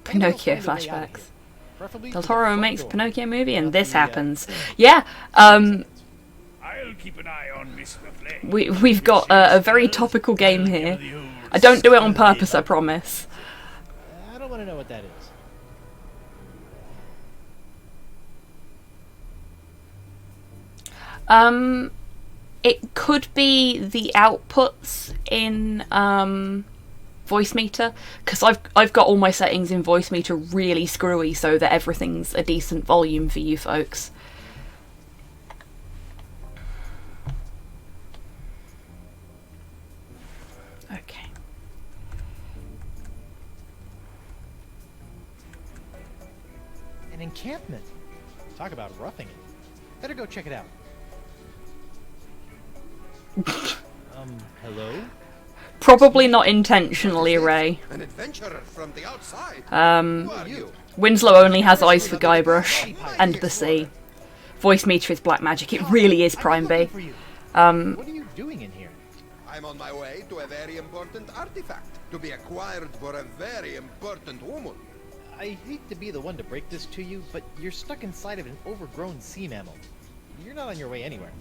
Pinocchio flashbacks. Preferably Del to the Toro front makes door. Pinocchio movie and this The, happens. Yeah, I'll keep an eye on Miss McFlay. we've got a very topical game here. I don't do it on purpose, I promise. I don't want to know what that is. It could be the outputs in voice meter, because I've got all my settings in voice meter really screwy so that everything's a decent volume for you folks. Okay. An encampment. Talk about roughing it. Better go check it out. Hello? Probably not intentionally, Ray. An adventurer from the outside. Um, Who are you? Winslow only has eyes for Guybrush and the sea. Voice meter is black magic. It really is Prime B. What are you doing in here? I'm on my way to a very important artifact to be acquired for a very important woman. I hate to be the one to break this to you, but you're stuck inside of an overgrown sea mammal. You're not on your way anywhere.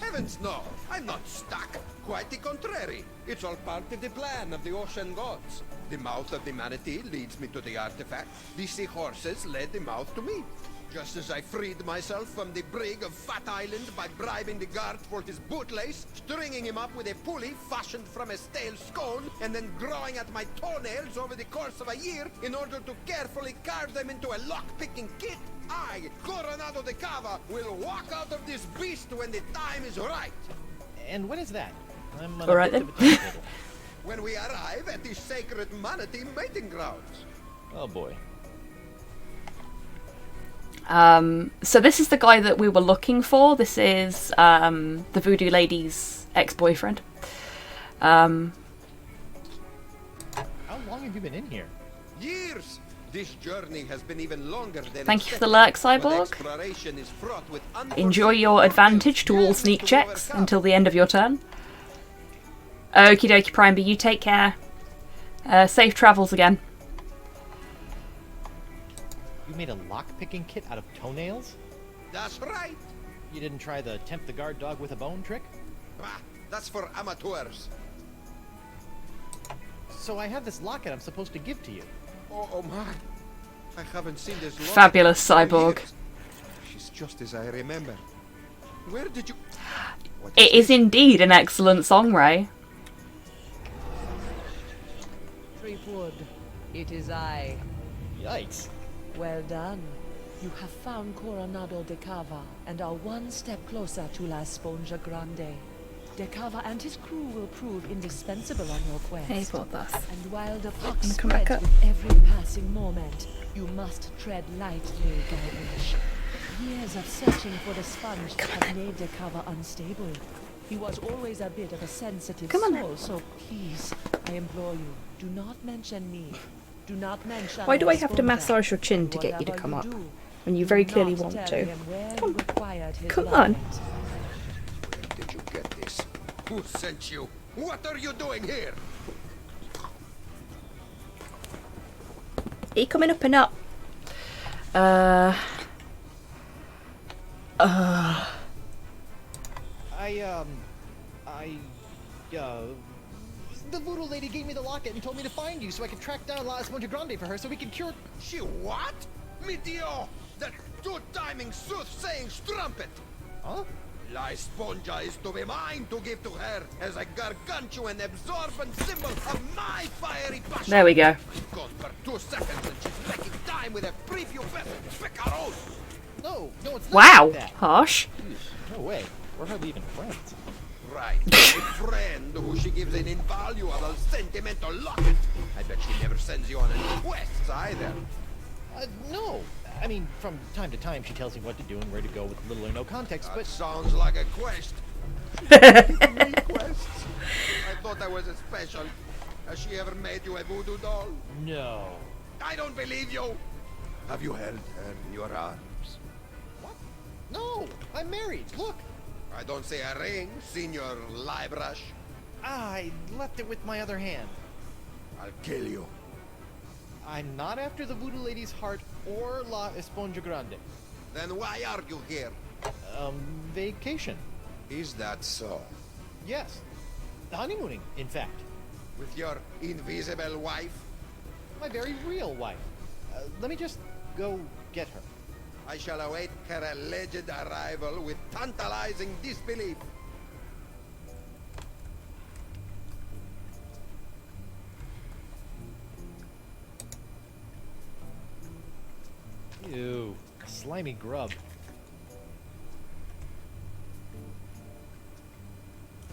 Heavens no, I'm not stuck. Quite the contrary. It's all part of the plan of the ocean gods. The mouth of the manatee leads me to the artifact. The seahorses led the mouth to me. Just as I freed myself from the brig of Fat Island by bribing the guard for his bootlace, stringing him up with a pulley fashioned from a stale scone, and then growing at my toenails over the course of a year in order to carefully carve them into a lock-picking kit, I, Coronado de Cava, will walk out of this beast when the time is right. And when is that? I'm on All a right bit then. of a timetable. When we arrive at the sacred manatee mating grounds. Oh boy. So this is the guy that we were looking for. This is the voodoo lady's ex-boyfriend. How long have you been in here? Years. This journey has been even longer than Thank you for the expected, lurk, but Cyborg. exploration is fraught with Enjoy your advantage to all sneak checks until the end of your turn. Okie dokie, Prime B, you take care. Safe travels again. You made a lock-picking kit out of toenails? That's right. You didn't try the tempt the guard dog with a bone trick? Ah, that's for amateurs. So I have this locket I'm supposed to give to you. Oh my. I haven't seen this locket Fabulous, for Cyborg. years. She's just as I remember. Where did you... What It is indeed an excellent song, Ray. Threepwood, it is I. Yikes. Well done. You have found Coronado de Cava and are one step closer to La Esponja Grande. De Cava and his crew will prove indispensable on your quest. Hey, what this? And while the I'm pox gonna come back spreads up. with every passing moment, you must tread lightly, Guybrush. Years of searching for the sponge have made De Cava unstable. He was always a bit of a sensitive Come on. soul, so please, I implore you, do not mention me. Do not mention Why do La I have to Esponja. massage your chin to get you to Whatever come you up? do, When you do very clearly not want tell to. him where Come you acquired his Come on. locket. Where did you get this? Who sent you? What are you doing here? Are you coming up and up? The voodoo lady gave me the locket and told me to find you so I could track down La Esponja Grande for her so we could cure... She what? Meteor! That two-timing soothsaying strumpet! Huh? La Esponja is to be mine to give to her as a gargantuan absorbent symbol of my fiery passion. There we go. Gone for 2 seconds and she's making time with a prepubescent picarone. No, it's not Wow, like that. harsh. No way. We're hardly even friends. Right, a friend who she gives an invaluable sentimental locket. I bet she never sends you on any quests either. No. I mean, from time to time she tells me what to do and where to go with little or no context, but... Sounds like a quest. Me quests? I thought I was a special. Has she ever made you a voodoo doll? No. I don't believe you. Have you held her in your arms? What? No, I'm married. Look. I don't see a ring, Senor Liebrush. I left it with my other hand. I'll kill you. I'm not after the voodoo lady's heart or La Esponja Grande. Then why are you here? Vacation. Is that so? Yes. Honeymooning, in fact. With your invisible wife? My very real wife. Let me just go get her. I shall await her alleged arrival with tantalizing disbelief. Ew, slimy grub.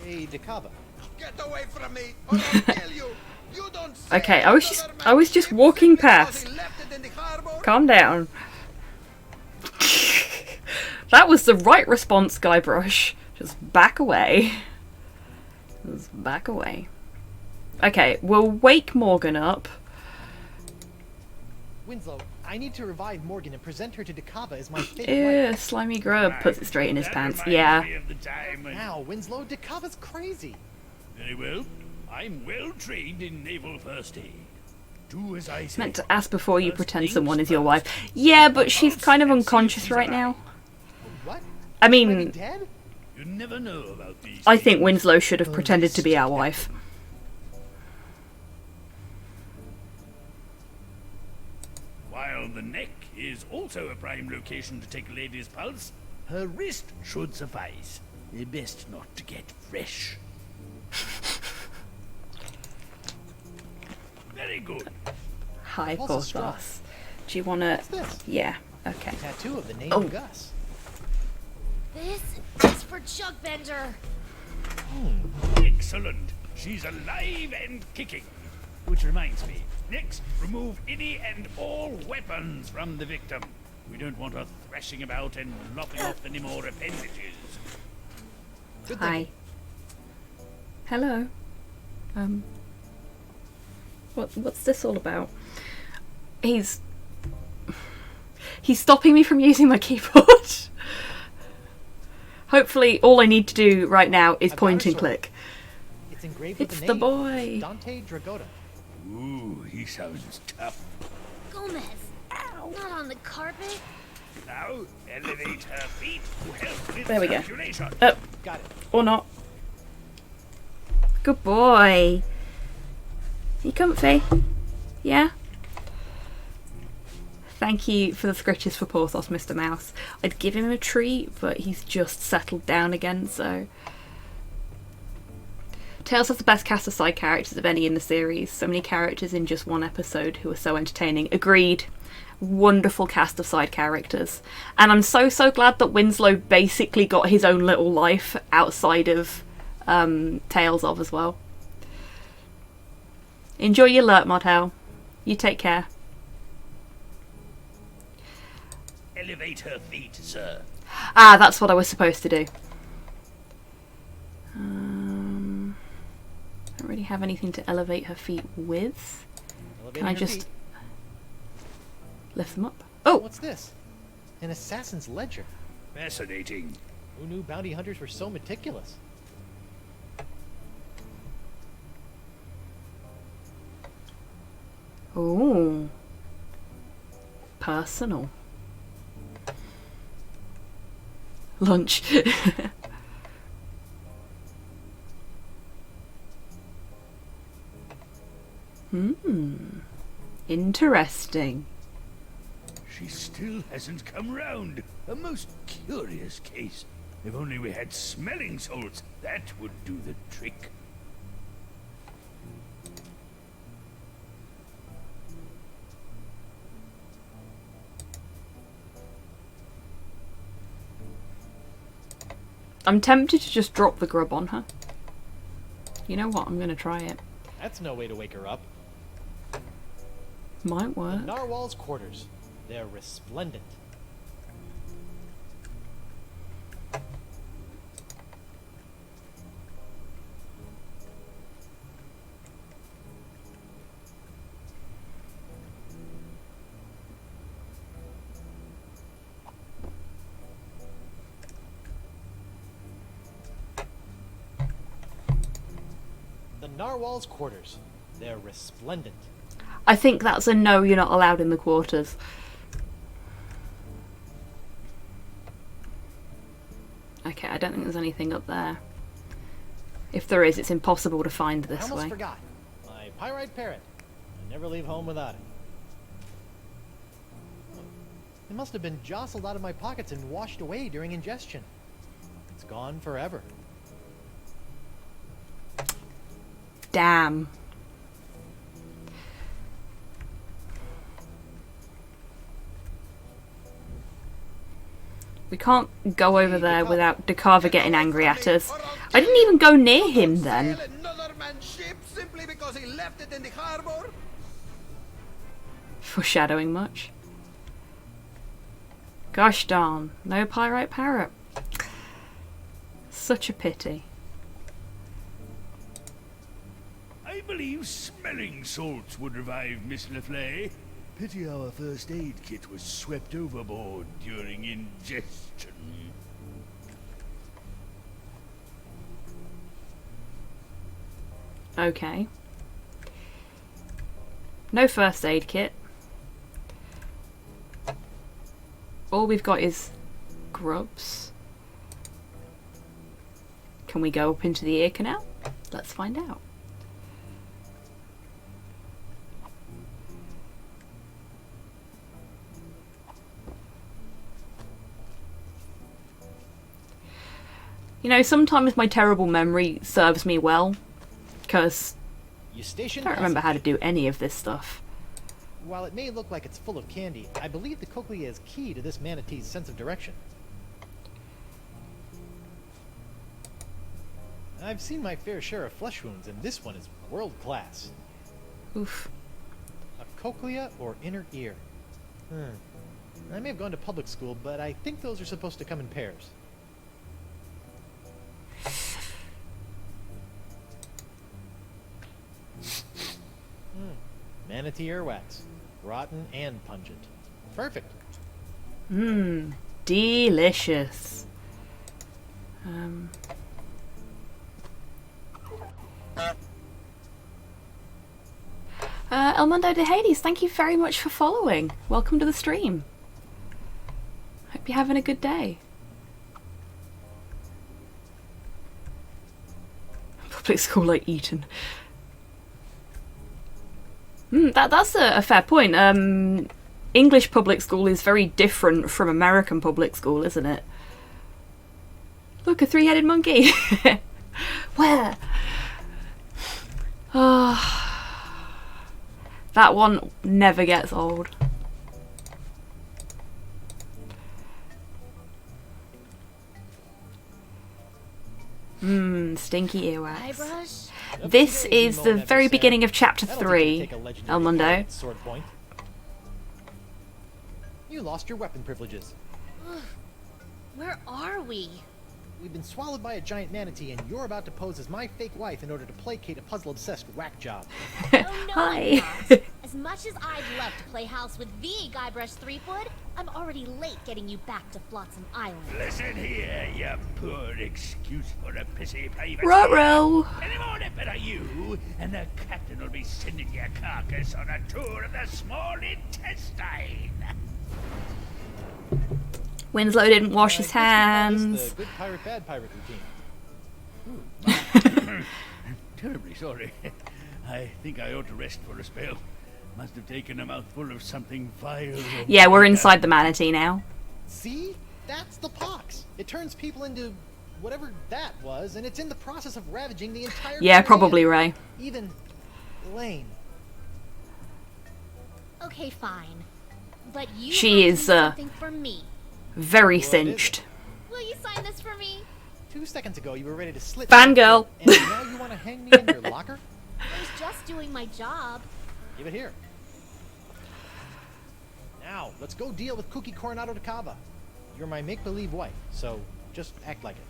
Hey, Decava. Get away from me, or I'll kill you. You don't say. Okay, I was just walking past. Calm down. That was the right response, Guybrush. Just back away. Just back away. Okay, we'll wake Morgan up. Winslow, I need to revive Morgan and present her to Decava as my favorite Ew, wife. slimy grub puts it straight in his pants. Yeah. Now, Winslow, Decava's crazy. Very well. I'm well trained in naval first aid. Do as I say. Meant to ask before you pretend someone is your wife. Yeah, but she's kind of unconscious right now. What? I mean, Dead? You never know about these. I think Winslow should have pretended to be our wife. While the neck is also a prime location to take a lady's pulse, her wrist should suffice. Best not to get fresh. Very good. Hi, Pulse is Porthos. Do you want to... What's this? Yeah, okay. Tattoo of the name Oh. of Gus. This is for Chuck Bender. Excellent. She's alive and kicking. Which reminds me, next, remove any and all weapons from the victim. We don't want her thrashing about and lopping off any more appendages. Good Hi. thinking. Hello. What's this all about? He's stopping me from using my keyboard. Hopefully all I need to do right now is point and click. It's engraved with It's the the name. boy. Dante Dragota. Ooh, he sounds tough. Gomez. Ow. Not on the carpet. Now, elevate her feet to help with There we go. circulation. Oh, Got it. or not. Good boy. You comfy? Yeah? Thank you for the scritches for Porthos, Mr. Mouse. I'd give him a treat, but he's just settled down again, so... Tales has the best cast of side characters of any in the series. So many characters in just one episode who are so entertaining. Agreed. Wonderful cast of side characters. And I'm so glad that Winslow basically got his own little life outside of Tales of as well. Enjoy your lurk, Modhell. You take care. Elevate her feet, sir. Ah, that's what I was supposed to do. I don't really have anything to elevate her feet with. Elevating Can I her just feet. lift them up? Oh! What's this? An assassin's ledger. Fascinating. Who knew bounty hunters were so meticulous? Ooh. Personal. Lunch. Interesting. She still hasn't come round. A most curious case. If only we had smelling salts, that would do the trick. I'm tempted to just drop the grub on her. You know what? I'm gonna try it. That's no way to wake her up. Might The work. narwhal's quarters. They're resplendent. The narwhal's quarters. They're resplendent. I think that's a no, you're not allowed in the quarters. Okay, I don't think there's anything up there. If there is, it's impossible to find I this almost way. forgot. My pyrite parrot. I never leave home without it. It must have been jostled out of my pockets and washed away during ingestion. It's gone forever. Damn. We can't go over there without Dakava getting angry at us. I didn't even go near him then. Another man's ship simply because he left it in the harbor? Foreshadowing much. Gosh darn, no pyrite parrot. Such a pity. I believe smelling salts would revive Miss LaFleur. Pity our first aid kit was swept overboard during ingestion. Okay. No first aid kit. All we've got is grubs. Can we go up into the ear canal? Let's find out. You know, sometimes my terrible memory serves me well, because I don't remember how to do any of this stuff. While it may look like it's full of candy, I believe the cochlea is key to this manatee's sense of direction. I've seen my fair share of flesh wounds, and this one is world class. Oof. A cochlea or inner ear. I may have gone to public school, but I think those are supposed to come in pairs. Manatee earwax. Rotten and pungent. Perfect. Mmm. Delicious. El Mundo de Hades, thank you very much for following. Welcome to the stream. Hope you're having a good day. Public school like Eton. That's a fair point. English public school is very different from American public school, isn't it? Look, a three-headed monkey. Where? That one never gets old. Stinky earwax. This is the very beginning of chapter 3, El Mundo. You lost your weapon privileges. Where are we? We've been swallowed by a giant manatee, and you're about to pose as my fake wife in order to placate a puzzle-obsessed whack job. Oh, no, Hi. I'm not. As much as I'd love to play house with the Guybrush Threepwood, I'm already late getting you back to Flotsam Island. Listen here, you poor excuse for a pissy privacy. Ruh-roh. Any more nipper are you, and the captain will be sending your carcass on a tour of the small intestine. Winslow didn't wash his hands. The good pirate, bad pirate routine. I'm terribly sorry. I think I ought to rest for a spell. Must have taken a mouthful of something vile. Yeah, we're inside the manatee now. See? That's the pox. It turns people into whatever that was, and it's in the process of ravaging the entire Yeah, Korean. probably Ray. Even Lane. Okay, fine. But you She have is, to do something for me. Very What is cinched. Will you sign this for me? 2 seconds ago, you were ready to slit. Fangirl. And now you want to hang me in your locker? I was just doing my job. Give it here. Now, let's go deal with Cookie Coronado de Cava. You're my make-believe wife, so just act like it.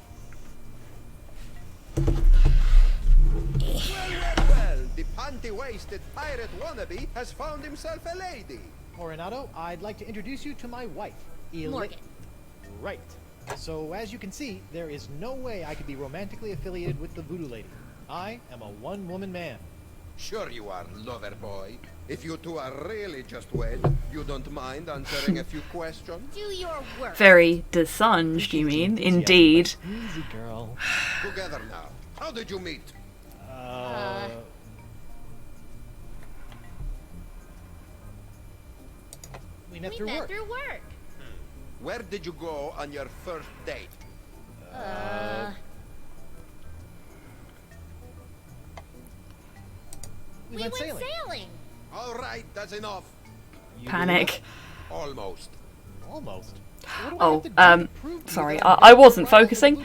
Well, the panty-waisted pirate wannabe has found himself a lady. Coronado, I'd like to introduce you to my wife, Morgan. Right. So, as you can see, there is no way I could be romantically affiliated with the voodoo lady. I am a one-woman man. Sure you are, lover boy. If you two are really just wed, you don't mind answering a few questions? Do your work. Very desunged, you mean? Indeed. Easy, girl. Together now. How did you meet? We met We through met work. through work. Where did you go on your first date? We went sailing. sailing. All right, that's enough. Panic. Almost. Almost. Oh, sorry, I wasn't focusing.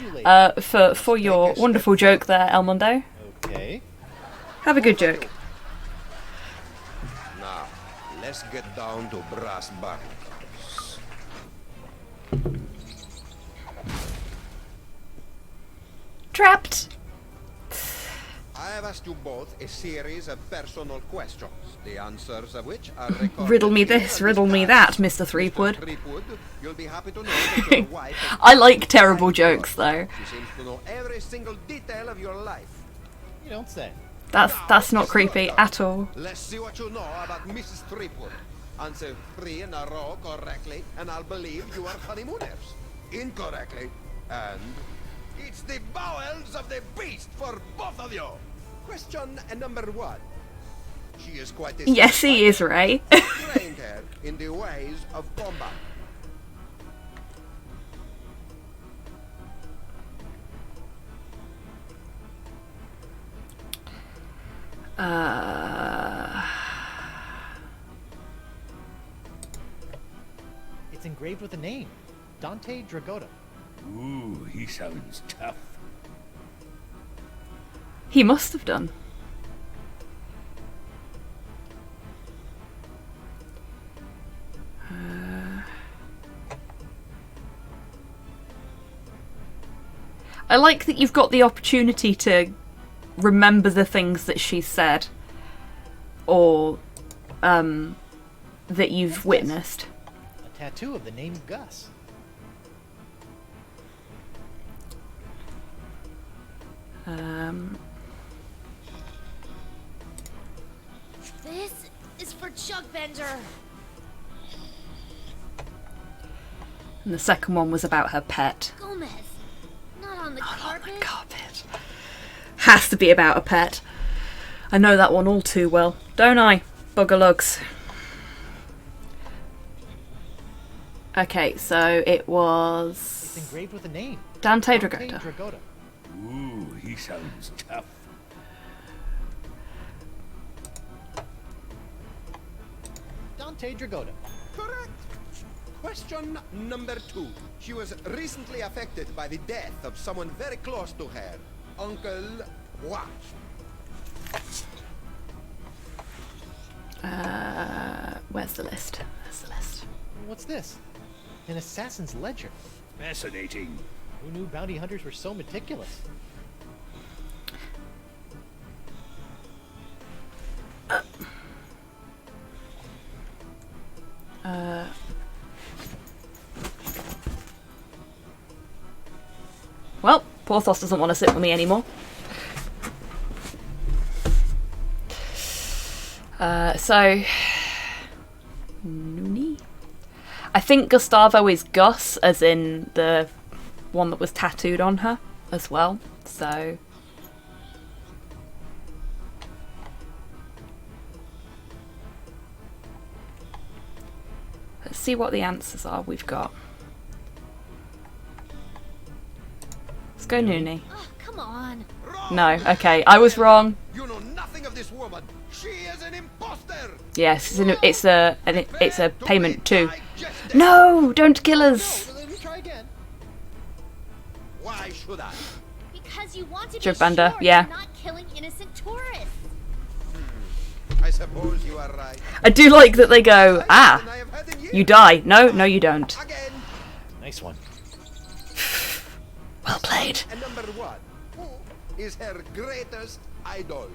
For your wonderful joke there, El Mundo. Okay. Have a good joke. Now, let's get down to brass buttons. Trapped. I have asked you both a series of personal questions, the answers of which are recorded. Riddle me here this, on riddle me card. that, Mr. Threepwood. Threepwood, you'll be happy to know that your wife has I like terrible jokes though. She seems to know every single detail of your life. You don't say. That's not creepy at all. Let's see what you know about Mrs. Threepwood. Answer 3 in a row correctly, and I'll believe you are honeymooners. Incorrectly, and it's the bowels of the beast for both of you. Question number 1. She is quite a Yes, he is, Ray. trained her in the ways of combat. It's engraved with a name. Dante Dragotta. Ooh, he sounds tough. He must have done. I like that you've got the opportunity to remember the things that she said or that you've witnessed. A tattoo of the name Gus. This is for Chuck Bender. And the second one was about her pet. Gomez. Not on the carpet. Carpet. Has to be about a pet. I know that one all too well, don't I? Buggerlugs. Okay, so it was It's engraved with a name. Dante Dante Dragotta. Dragotta. Ooh, he sounds tough. Dante Dragotta. Correct. Question number 2. She was recently affected by the death of someone very close to her. Uncle what? Where's the list? Where's the list? What's this? An assassin's ledger. Fascinating. Who knew bounty hunters were so meticulous? Well, Porthos doesn't want to sit with me anymore. So Noonie? I think Gustavo is Gus, as in the one that was tattooed on her as well. So let's see what the answers are we've got. Go Noonie. Oh, come on. No, okay, I was wrong. You know nothing of this woman. She is an imposter. Yes, it's a payment too. No, don't kill us. Let me try again. Why should I? Because you want to be Joke sure Banda, you're yeah. not killing innocent tourists. I suppose you are right. I do like that they go, ah, you die. No, no you don't. Nice one. Well played. And number one, who is her greatest idol?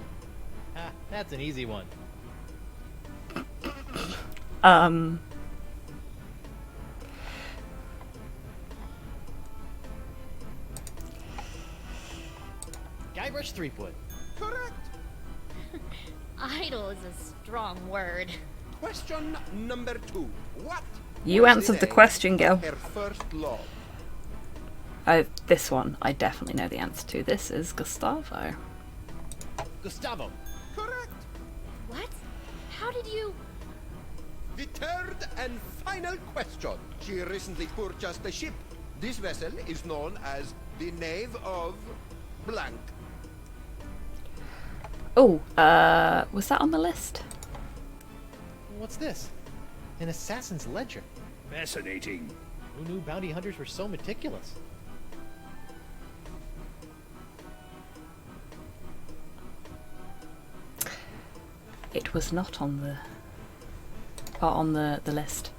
Ah, that's an easy one. Guybrush Threepwood. Correct. Idol is a strong word. Question number two. What? You was answered the name question, of girl. Her first love. Oh, this one I definitely know the answer to. This is Gustavo. Gustavo. Correct. What? How did you... The third and final question. She recently purchased a ship. This vessel is known as the Knave of Blank. Oh, was that on the list? What's this? An assassin's ledger. Fascinating. Who knew bounty hunters were so meticulous? It was not on the list.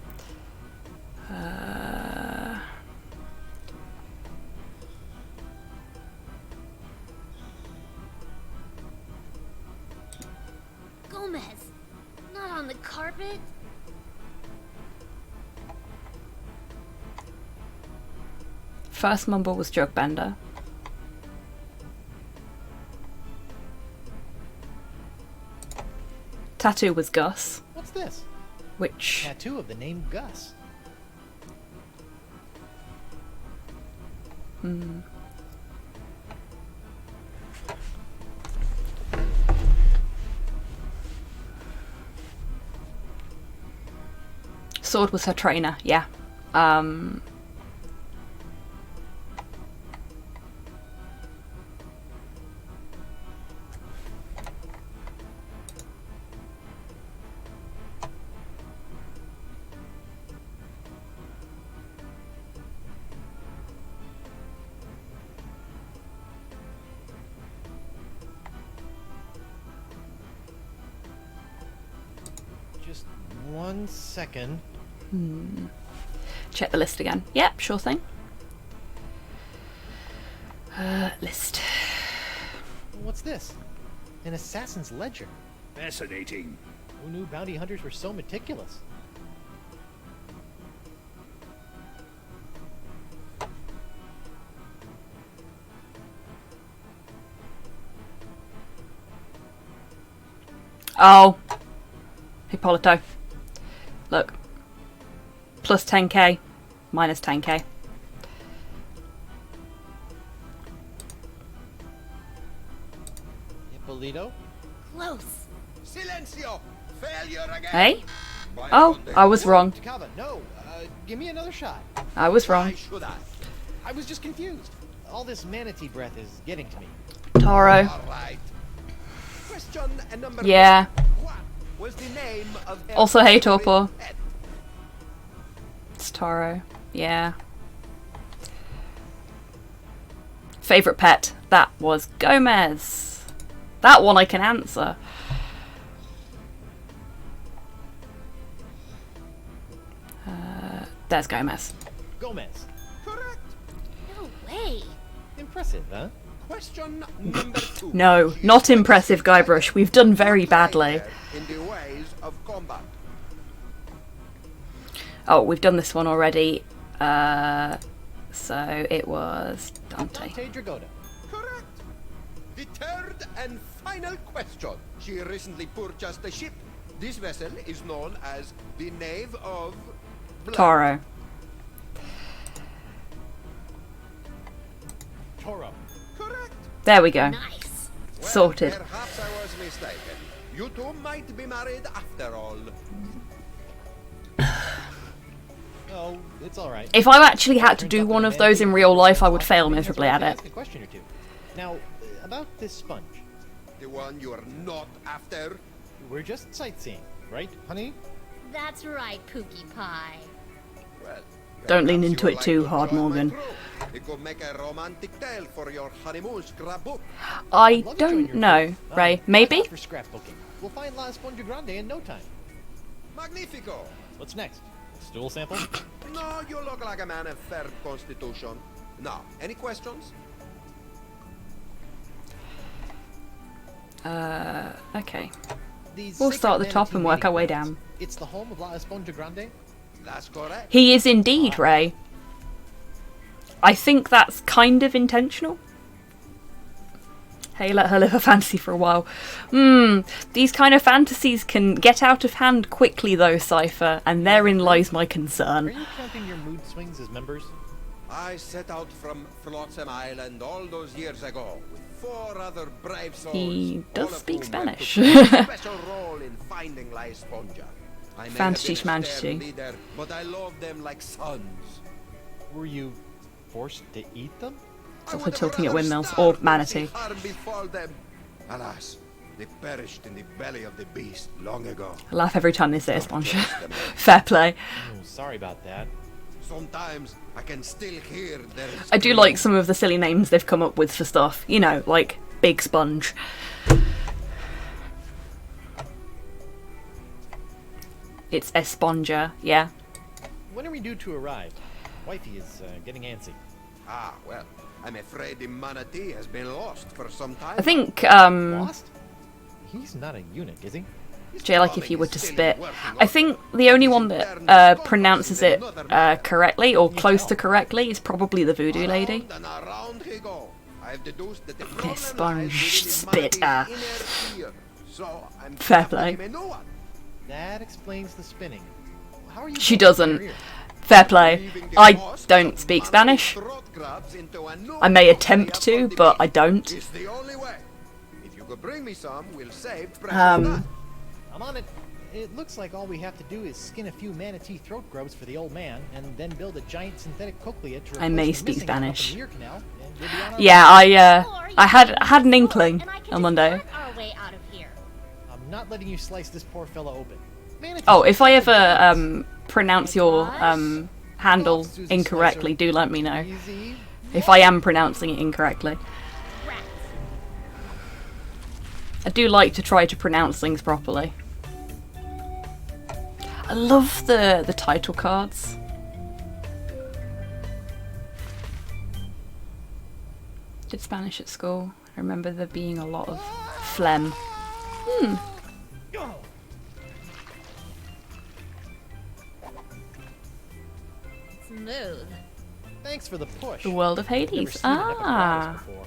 Gomez. Not on the carpet. First mumble was Joke Bender. Tattoo was Gus. What's this? Which... Tattoo of the name Gus. Hmm. Sword was her trainer, yeah. Just 1 second. Check the list again. Yep, sure thing. List. What's this? An assassin's ledger. Fascinating. Who knew bounty hunters were so meticulous? Oh. Hippolyto. Look. Plus 10k. Minus 10k. Hippolito? Close. Silencio! Failure again! Hey? Oh, I was wrong. Takava, no. Give me another shot. I was wrong. Why should I? I was just confused. All this manatee breath is getting to me. Toro. All right. Question number Yeah. one. What was the name of her Also, hey, favorite Torpor. pet? It's Toro. Yeah. Favourite pet? That was Gomez. That one I can answer. There's Gomez. Gomez. Correct. No way. Impressive, huh? Question number two. No, not impressive, Guybrush. We've done very badly. In the ways of combat. Oh, we've done this one already. So it was Dante. Dante Dragotta. Correct. The third and final question. She recently purchased a ship. This vessel is known as the Knave of Blank. Toro. Toro. Correct. There we go. Nice. Well, Sorted. Perhaps I was mistaken. You two might be married after all. Oh, it's all right. If I actually had to do one of those in real life, I would fail miserably at it. Ask a question or two. Now, about this sponge. The one you are not after? We're just sightseeing, right, honey? That's right, Pookie Pie. Well, Don't lean into it too hard, Morgan. it could make a romantic tale for your honeymoon scrapbook. I don't know, Ray. Maybe? For scrapbooking. We'll find La Esponja Grande in no time. Magnifico! What's next? Stool sample? No, you look like a man of fair constitution. Now, any questions? Okay. These We'll start at the sacred top and work our way manatee down. It's the home of La Esponja Grande? That's correct. He is indeed, Ray. I think that's kind of intentional. Hey, let her live her fantasy for a while. These kind of fantasies can get out of hand quickly though, Cypher, and therein lies my Are concern. you counting your mood swings as members? I set out from Flotsam Island all those years ago with 4 other brave souls. He does all of speak whom went to Spanish. play a special role in finding La Esponja. I may Fantasy have been a schmantasy. stern leader, but I loved them like sons. Were you forced to eat them? It's also tilting at windmills, or manatee. Harm befall them. Alas, they perished in the belly of the beast long ago. I laugh every time they say a sponsor. Fair play. Oh, sorry about that. Sometimes I can still hear their I do like some of the silly names they've come up with for stuff. You know, like Big Sponge. It's Esponja, yeah. When are we due to arrive? Wifey is getting antsy. Ah, well, I'm afraid the manatee has been lost for some time. I think, Lost? He's not a eunuch, is he? Jay, like if you were to spit. I think the only one that pronounces it correctly, or close to correctly, is probably the voodoo lady. And around he go. I've deduced that the This problem lies sponge within the spitter. manatee's inner ear. So I'm Fair crafting play. him a new one. That explains the spinning. How are you She blowing your doesn't. ear? Fair play. I don't speak Spanish. I may attempt to, but I don't. It's the only way. If you could bring me some, we'll save Um, I'm on it. It looks like all we have to do is skin a few manatee throat grubs for the old man, and then build a giant synthetic cochlea to replace I may the speak missing half of Spanish. the ear canal, and we'll be on our Yeah, way. I had an inkling on Monday. Our way out of here. I'm not letting you slice this poor fella open. Manatees Oh, are if I so ever pronounce your handle Susan incorrectly, Slicer. do let me know. Easy. If I am pronouncing it incorrectly. I do like to try to pronounce things properly. I love the title cards. Did Spanish at school. I remember there being a lot of phlegm. Smooth. Thanks for the push. The world of Never Hades. seen an epic rise before.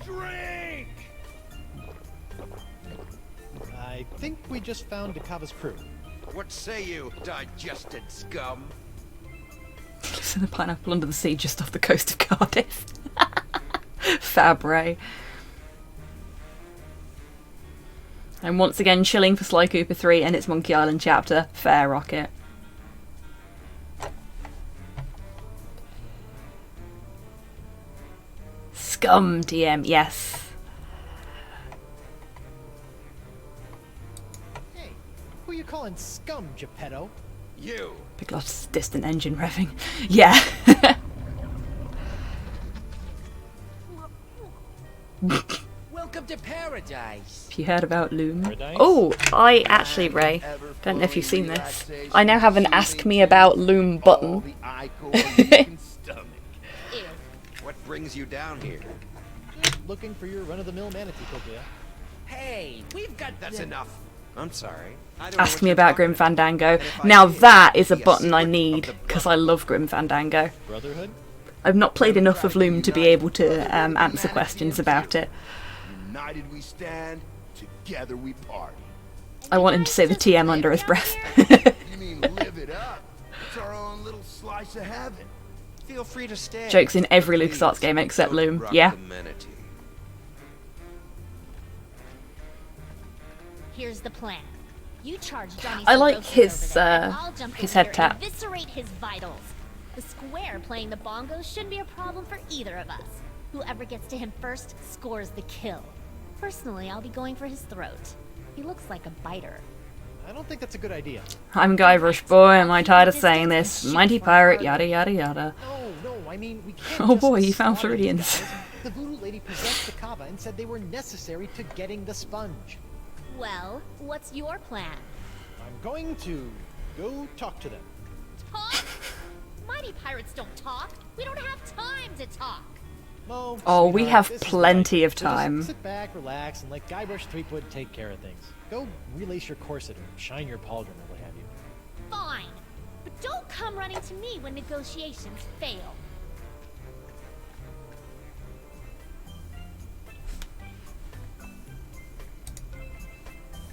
Drink! I think we just found Dakava's crew. What say you, digested scum? Lives in a pineapple under the sea just off the coast of Cardiff. Fabre. I'm once again chilling for Sly Cooper 3 and its Monkey Island chapter. Fair rocket. Scum TM, yes. Hey, who you calling scum, Geppetto? You. Big Lots distant engine revving. Yeah. Welcome to paradise. Have you heard about Loom? Paradise? Oh, I actually, Ray, don't know if you've seen this. I now have an Ask Me About Loom button. What brings you down here? Just looking for your run-of-the-mill manatee cochlea. Hey, we've got That's enough. I'm sorry. Ask Me About Grim Fandango. Now that is a button I need, because I love Grim Fandango. Brotherhood? I've not played enough of Loom to be able to answer questions about it. United we stand, together we party. I want him to say the TM under his breath. You mean live it up? It's our own little slice of heaven. Feel free to stay. Jokes in every LucasArts game except Loom. Yeah. Here's the plan. You charge Johnny I like Cirrhosis over there, and I'll jump his in head here tap. and eviscerate his vitals. The square playing the bongos shouldn't be a problem for either of us. Whoever gets to him first scores the kill. Personally, I'll be going for his throat. He looks like a biter. I don't think that's a good idea. I'm Guybrush, boy, am I tired of saying this. Mighty pirate, yada yada yada. No, I mean, we can't Oh just boy, he found slaughter these Floridians. guys. The voodoo lady possessed the kava and said they were necessary to getting the sponge. Well, what's your plan? I'm going to go talk to them. Talk? Mighty pirates don't talk. We don't have time to talk. Mo, Oh, we sweetheart, have this is plenty light. of So just time. sit back, relax, and let Guybrush Threepwood take care of things. Go relace your corset or shine your pauldron or what have you. Fine. But don't come running to me when negotiations fail.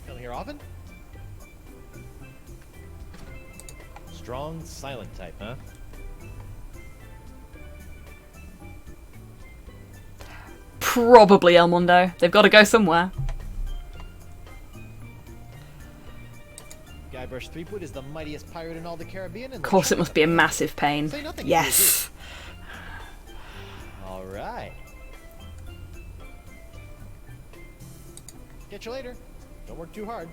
Come here often? Strong, silent type, huh? Probably El Mundo. They've got to go somewhere. Guybrush Threepwood is the mightiest pirate in all the Caribbean. Of course, it must be a massive pain. Say nothing if you Yes. All right. Catch you later. Don't work too hard.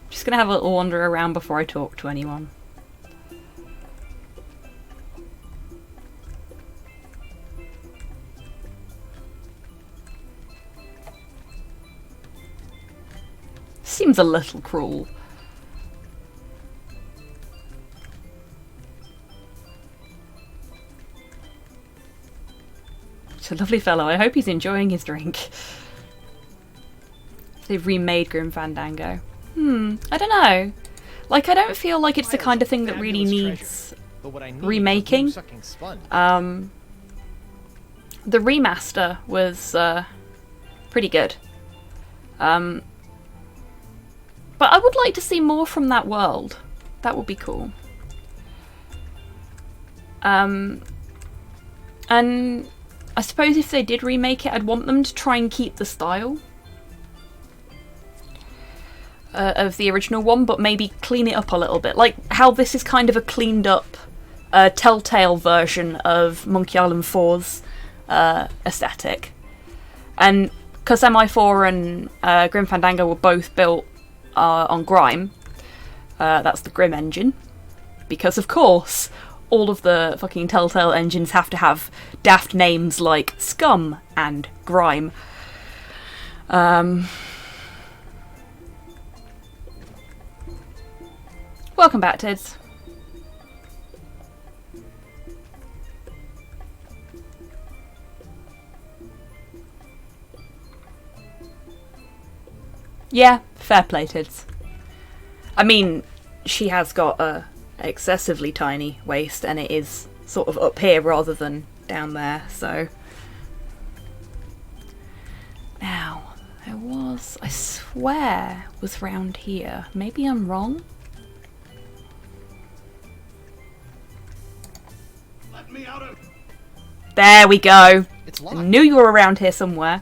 Just gonna have a little wander around before I talk to anyone. Seems a little cruel. He's a lovely fellow. I hope he's enjoying his drink. They've remade Grim Fandango. I don't know. Like, I don't feel like it's the kind of thing that really needs remaking. The remaster was pretty good. But I would like to see more from that world. That would be cool. And I suppose if they did remake it, I'd want them to try and keep the style of the original one, but maybe clean it up a little bit. Like how this is kind of a cleaned up Telltale version of Monkey Island 4's aesthetic. And because MI4 and Grim Fandango were both built on Grime, that's the Grim engine, because of course all of the fucking Telltale engines have to have daft names like Scum and Grime. Welcome back, Tids. Yeah, fair play, Tids. I mean, she has got a excessively tiny waist, and it is sort of up here rather than down there, so... Now, there was, I swear, was round here. Maybe I'm wrong? Let me out of... There we go. It's I knew you were around here somewhere.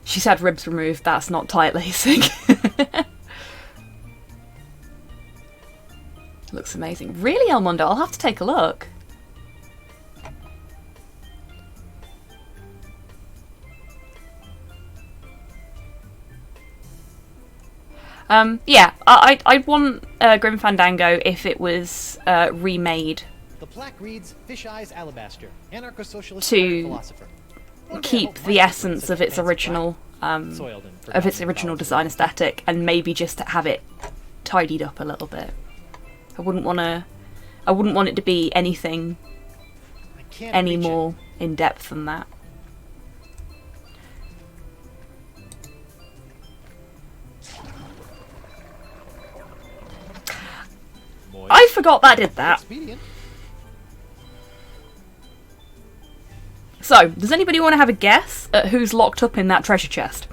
She's had ribs removed. That's not tight lacing. Looks amazing. Really, El Mundo? I'll have to take a look. Yeah, I'd want Grim Fandango if it was remade The plaque reads Fish Eyes Alabaster, anarcho-socialist to philosopher. keep the essence of its original design aesthetic, and maybe just to have it tidied up a little bit. I wouldn't want it to be anything any more in depth than that. I forgot that did that. So, does anybody want to have a guess at who's locked up in that treasure chest?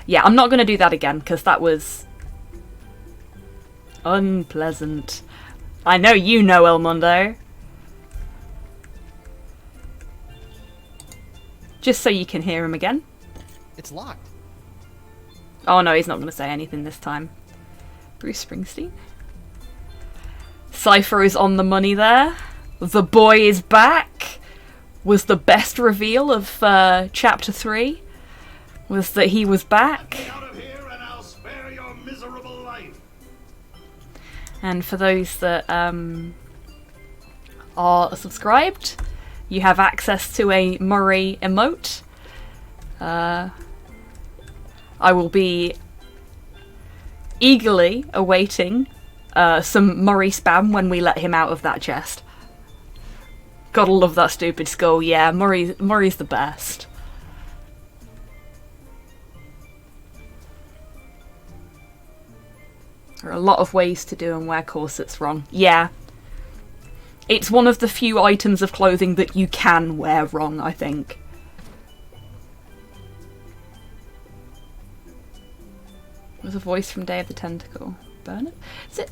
Yeah, I'm not going to do that again, because that was unpleasant. I know you know, El Mundo. Just so you can hear him again. It's locked. Oh no, he's not going to say anything this time. Bruce Springsteen. Cypher is on the money there. The boy is back. Was the best reveal of chapter 3. Was that he was back. Get out of here and I'll spare your miserable life. And for those that are subscribed, you have access to a Murray emote. I will be eagerly awaiting some Murray spam when we let him out of that chest. Gotta love that stupid skull. Yeah, Murray's the best. There are a lot of ways to do and wear corsets wrong. Yeah. It's one of the few items of clothing that you can wear wrong, I think. There's a voice from Day of the Tentacle. Bernard?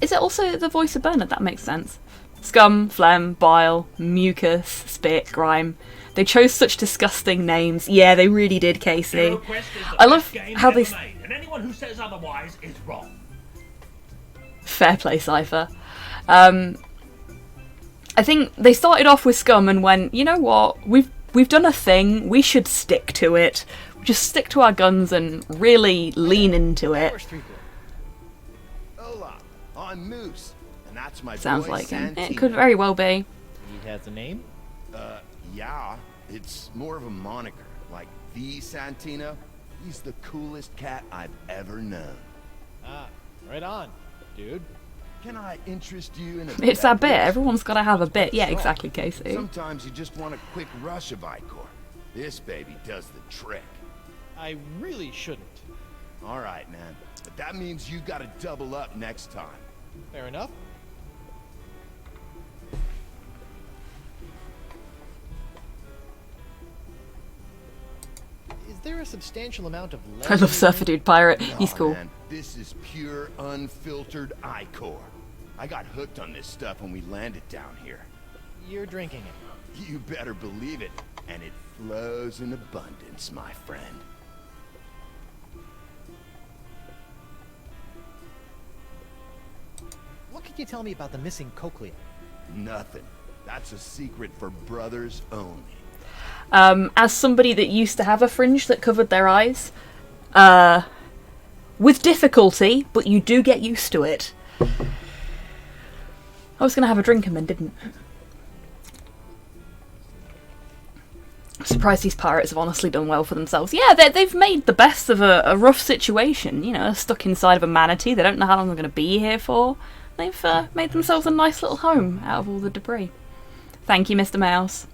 Is it also the voice of Bernard? That makes sense. Scum, phlegm, bile, mucus, spit, grime. They chose such disgusting names. Yeah, they really did, Casey. I love how they... And anyone who says otherwise is wrong. Fair play, Cypher. I think they started off with Scum and went, you know what, we've done a thing, we should stick to it. Just stick to our guns and really lean into it. Hola, I'm Moose, and that's my Sounds boy like him. Santina. It could very well be. He has a name? Yeah, it's more of a moniker, like the Santina. He's the coolest cat I've ever known. Ah, right on, dude. Can I interest you in a It's that bit. beverage? Everyone's got to have a bit. Yeah, exactly, Casey. Sometimes you just want a quick rush of Icor. This baby does the trick. I really shouldn't. All right, man. But that means you gotta double up next time. Fair enough. Is there a substantial amount of lead? I love Surfer Dude Pirate. No, He's cool. Man, this is pure, unfiltered Icor. I got hooked on this stuff when we landed down here. You're drinking it. You better believe it. And it flows in abundance, my friend. What can you tell me about the missing cochlea? Nothing. That's a secret for brothers only. As somebody that used to have a fringe that covered their eyes, with difficulty, but you do get used to it. I was going to have a drink and then didn't. I'm surprised these pirates have honestly done well for themselves. Yeah, they've made the best of a rough situation. You know, they're stuck inside of a manatee. They don't know how long they're going to be here for. They've made themselves a nice little home out of all the debris. Thank you, Mr. Mouse.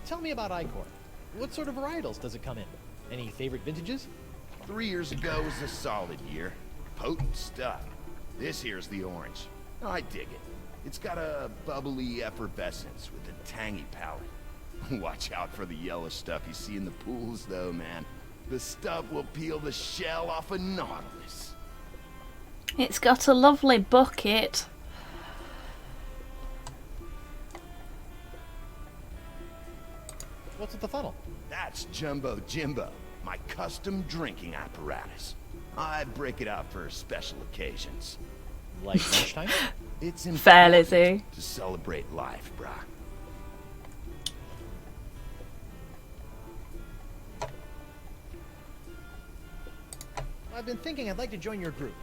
Tell me about Icor. What sort of varietals does it come in? Any favorite vintages? 3 years ago was a solid year. Potent stuff. This here's the orange. I dig it. It's got a bubbly effervescence with a tangy palate. Watch out for the yellow stuff you see in the pools, though, man. The stuff will peel the shell off a nautilus. It's got a lovely bucket. What's with the funnel? That's Jumbo Jimbo, my custom drinking apparatus. I break it out for special occasions. Like lunchtime? It's fair, Lizzie. To celebrate life, brah. I've been thinking I'd like to join your group.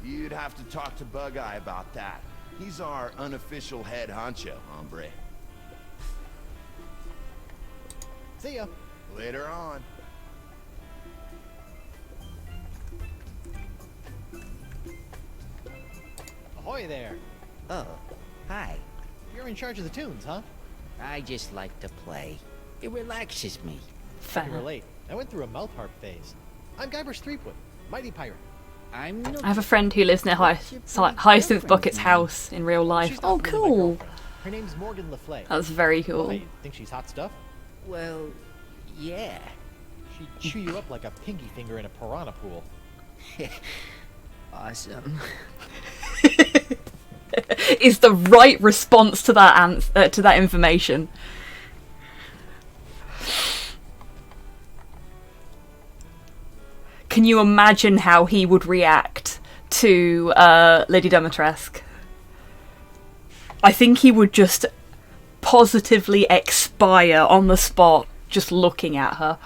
You'd have to talk to Bug Eye about that. He's our unofficial head honcho, hombre. See ya. Later on. Ahoy there. Oh, hi. You're in charge of the tunes, huh? I just like to play. It relaxes me. You were late. I went through a mouth harp phase. I'm Guybrush Threepwood, mighty pirate. I'm not... I have a friend who lives near Hyacinth Bucket's house in real life. She's Oh, not really my cool. girlfriend. Her name's Morgan LaFleur. That's very cool. Why, you think she's hot stuff? Well, yeah. She'd chew you up like a pinky finger in a piranha pool. Awesome. Is the right response to that to that information. Can you imagine how he would react to Lady Dimitrescu? I think he would just positively expire on the spot just looking at her.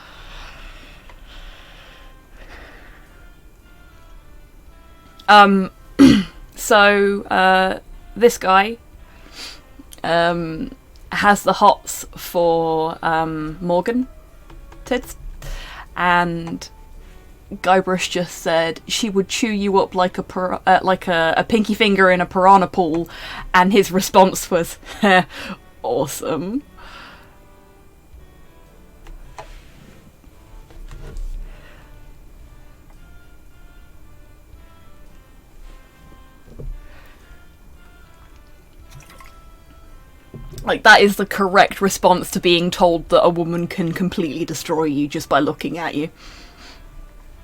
So this guy has the hots for Morgan tits, and Guybrush just said she would chew you up like a pinky finger in a piranha pool, and his response was, awesome. Like, that is the correct response to being told that a woman can completely destroy you just by looking at you.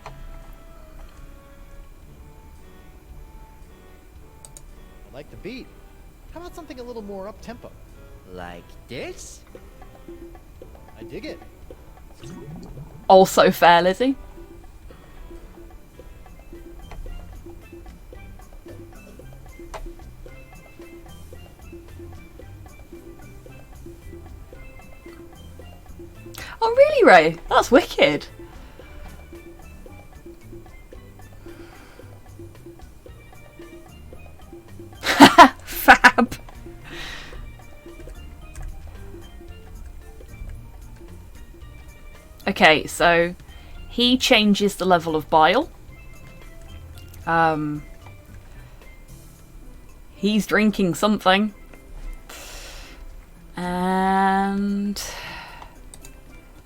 I like the beat. How about something a little more up-tempo? Like this? I dig it. Also fair, Lizzie. Oh really, Ray? That's wicked. Fab. Okay, so he changes the level of bile. He's drinking something. And...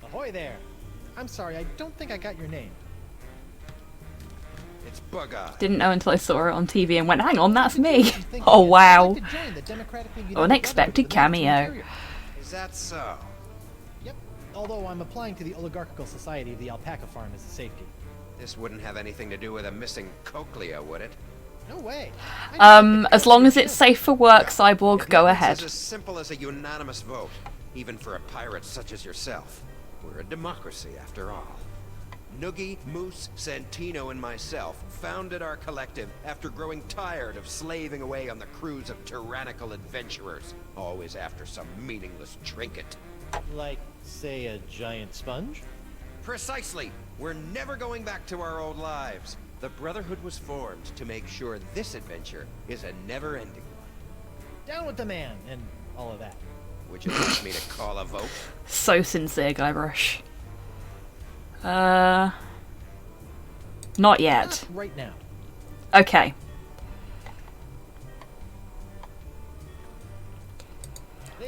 Ahoy there! I'm sorry, I don't think I got your name. It's Bug-Eye. Didn't know until I saw it on TV and went, hang on, that's me. Oh wow. Unexpected cameo. Is that so? Yep, although I'm applying to the Oligarchical Society of the Alpaca Farm as a safety. This wouldn't have anything to do with a missing cochlea, would it? No way. As long as it's safe for work, Cyborg, go ahead. It's as simple as a unanimous vote, even for a pirate such as yourself. We're a democracy, after all. Noogie, Moose, Santino, and myself founded our collective after growing tired of slaving away on the crews of tyrannical adventurers, always after some meaningless trinket. Like, say, a giant sponge? Precisely! We're never going back to our old lives. The Brotherhood was formed to make sure this adventure is a never-ending one. Down with the man, and all of that. Would you like me to call a vote? So sincere, Guybrush. Not yet. Not right now. Okay.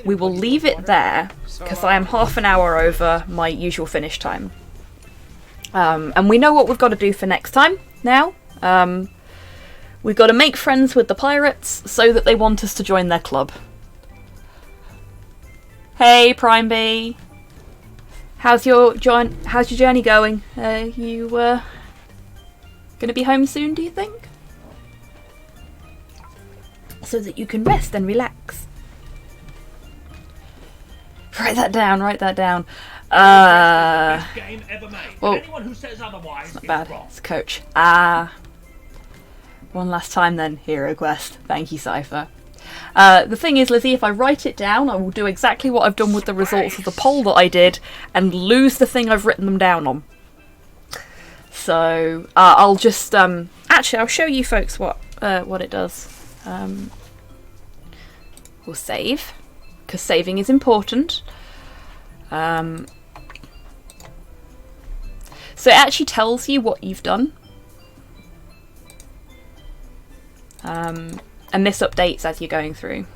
We will leave it there, because I am half an hour over my usual finish time. And we know what we've got to do for next time now. We've got to make friends with the pirates so that they want us to join their club. Hey, Prime Bee. How's your journey going? You gonna be home soon, do you think? So that you can rest and relax. Write that down, write that down. Best game ever made. Well, Anyone who says otherwise not is bad. wrong. It's Coach. One last time then, Hero Quest. Thank you, Cypher. The thing is, Lizzie, if I write it down, I will do exactly what I've done with the results of the poll that I did and lose the thing I've written them down on. So, I'll just, actually, I'll show you folks what it does. We'll save, because saving is important. So it actually tells you what you've done. And this updates as you're going through.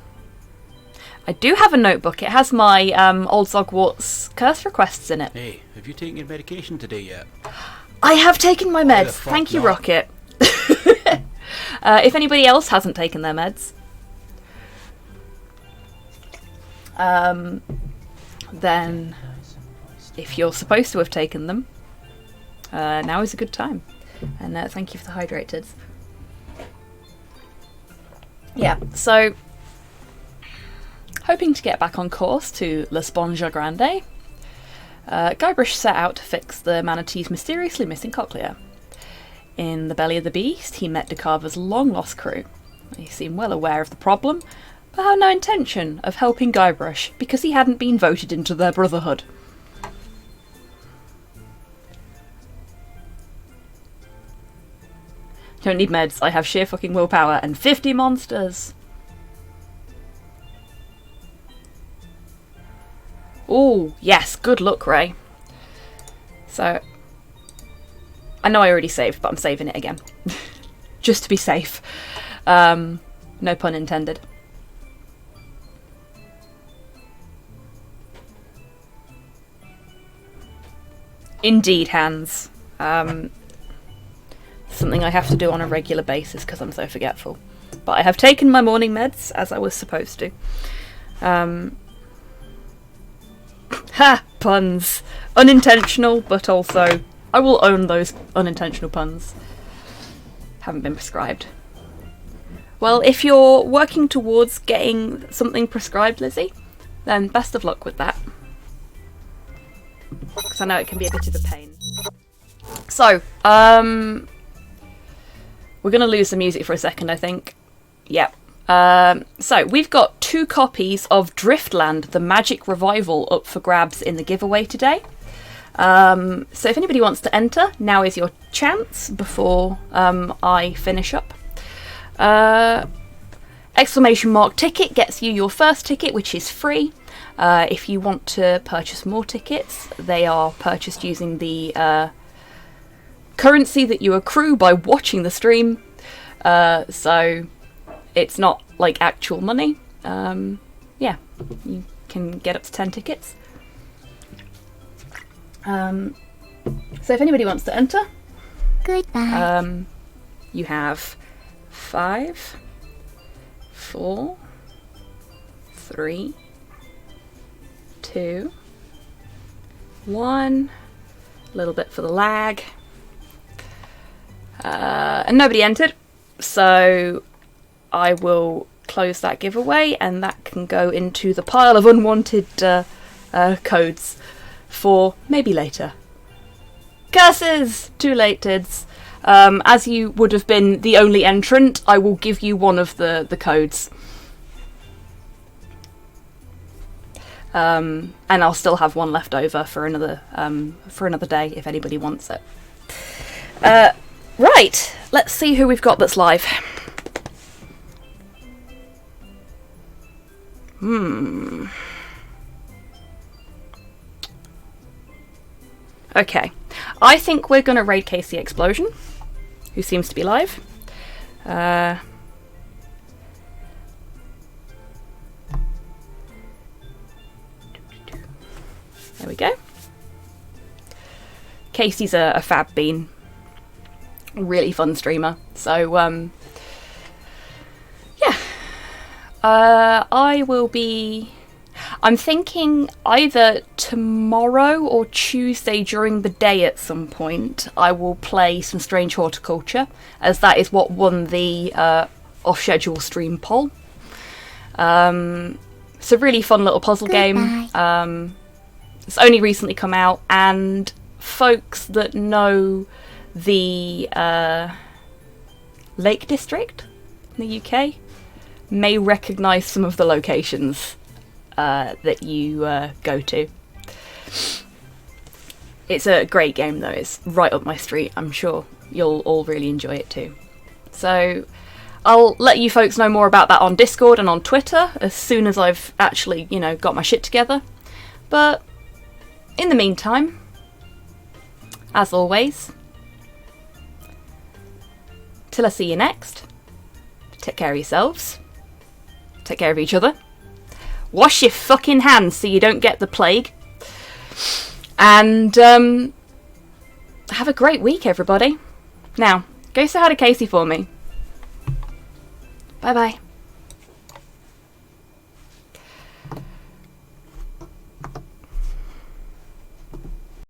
I do have a notebook. It has my old Zogwarts curse requests in it. Hey, have you taken your medication today yet? I have taken my Why the meds. fuck Thank you, not? Rocket. If anybody else hasn't taken their meds, then if you're supposed to have taken them, now is a good time. And thank you for the hydrated. Yeah, so hoping to get back on course to La Spongia Grande, Guybrush set out to fix the manatee's mysteriously missing cochlea. In the belly of the beast, he met DeCarver's long-lost crew. They seemed well aware of the problem, but had no intention of helping Guybrush because he hadn't been voted into their brotherhood. Don't need meds, I have sheer fucking willpower and 50 monsters! Ooh, yes, good luck, Ray. So, I know I already saved, but I'm saving it again. Just to be safe. No pun intended. Indeed, Hans. Something I have to do on a regular basis because I'm so forgetful. But I have taken my morning meds as I was supposed to. Ha! Puns. Unintentional, but also I will own those unintentional puns. Haven't been prescribed. Well, if you're working towards getting something prescribed, Lizzie, then best of luck with that. Because I know it can be a bit of a pain. So, we're going to lose the music for a second, I think. Yep. So, we've got 2 copies of Driftland, the Magic Revival, up for grabs in the giveaway today. So if anybody wants to enter, now is your chance before I finish up. Exclamation mark ticket gets you your first ticket, which is free. If you want to purchase more tickets, they are purchased using the currency that you accrue by watching the stream. So it's not like actual money. Yeah, you can get up to 10 tickets. So if anybody wants to enter, goodbye. You have 5, 4, 3, 2, 1. A little bit for the lag. And nobody entered, so I will close that giveaway, and that can go into the pile of unwanted codes for maybe later. Curses! Too late, Tids. As you would have been the only entrant, I will give you one of the codes. And I'll still have one left over for another day if anybody wants it. Right, let's see who we've got that's live. Okay, I think we're going to raid Casey Explosion, who seems to be live. There we go. Casey's a fab bean. Really fun streamer. So, yeah. I will be... I'm thinking either tomorrow or Tuesday during the day at some point I will play some Strange Horticulture, as that is what won the off-schedule stream poll. It's a really fun little puzzle game. It's only recently come out, and folks that know the Lake District in the UK may recognise some of the locations that you go to. It's a great game though, it's right up my street. I'm sure you'll all really enjoy it too. So I'll let you folks know more about that on Discord and on Twitter as soon as I've actually, got my shit together. But in the meantime, as always, till I see you next, take care of yourselves, take care of each other, wash your fucking hands so you don't get the plague, and have a great week, everybody. Now, go say hi to Casey for me. Bye bye.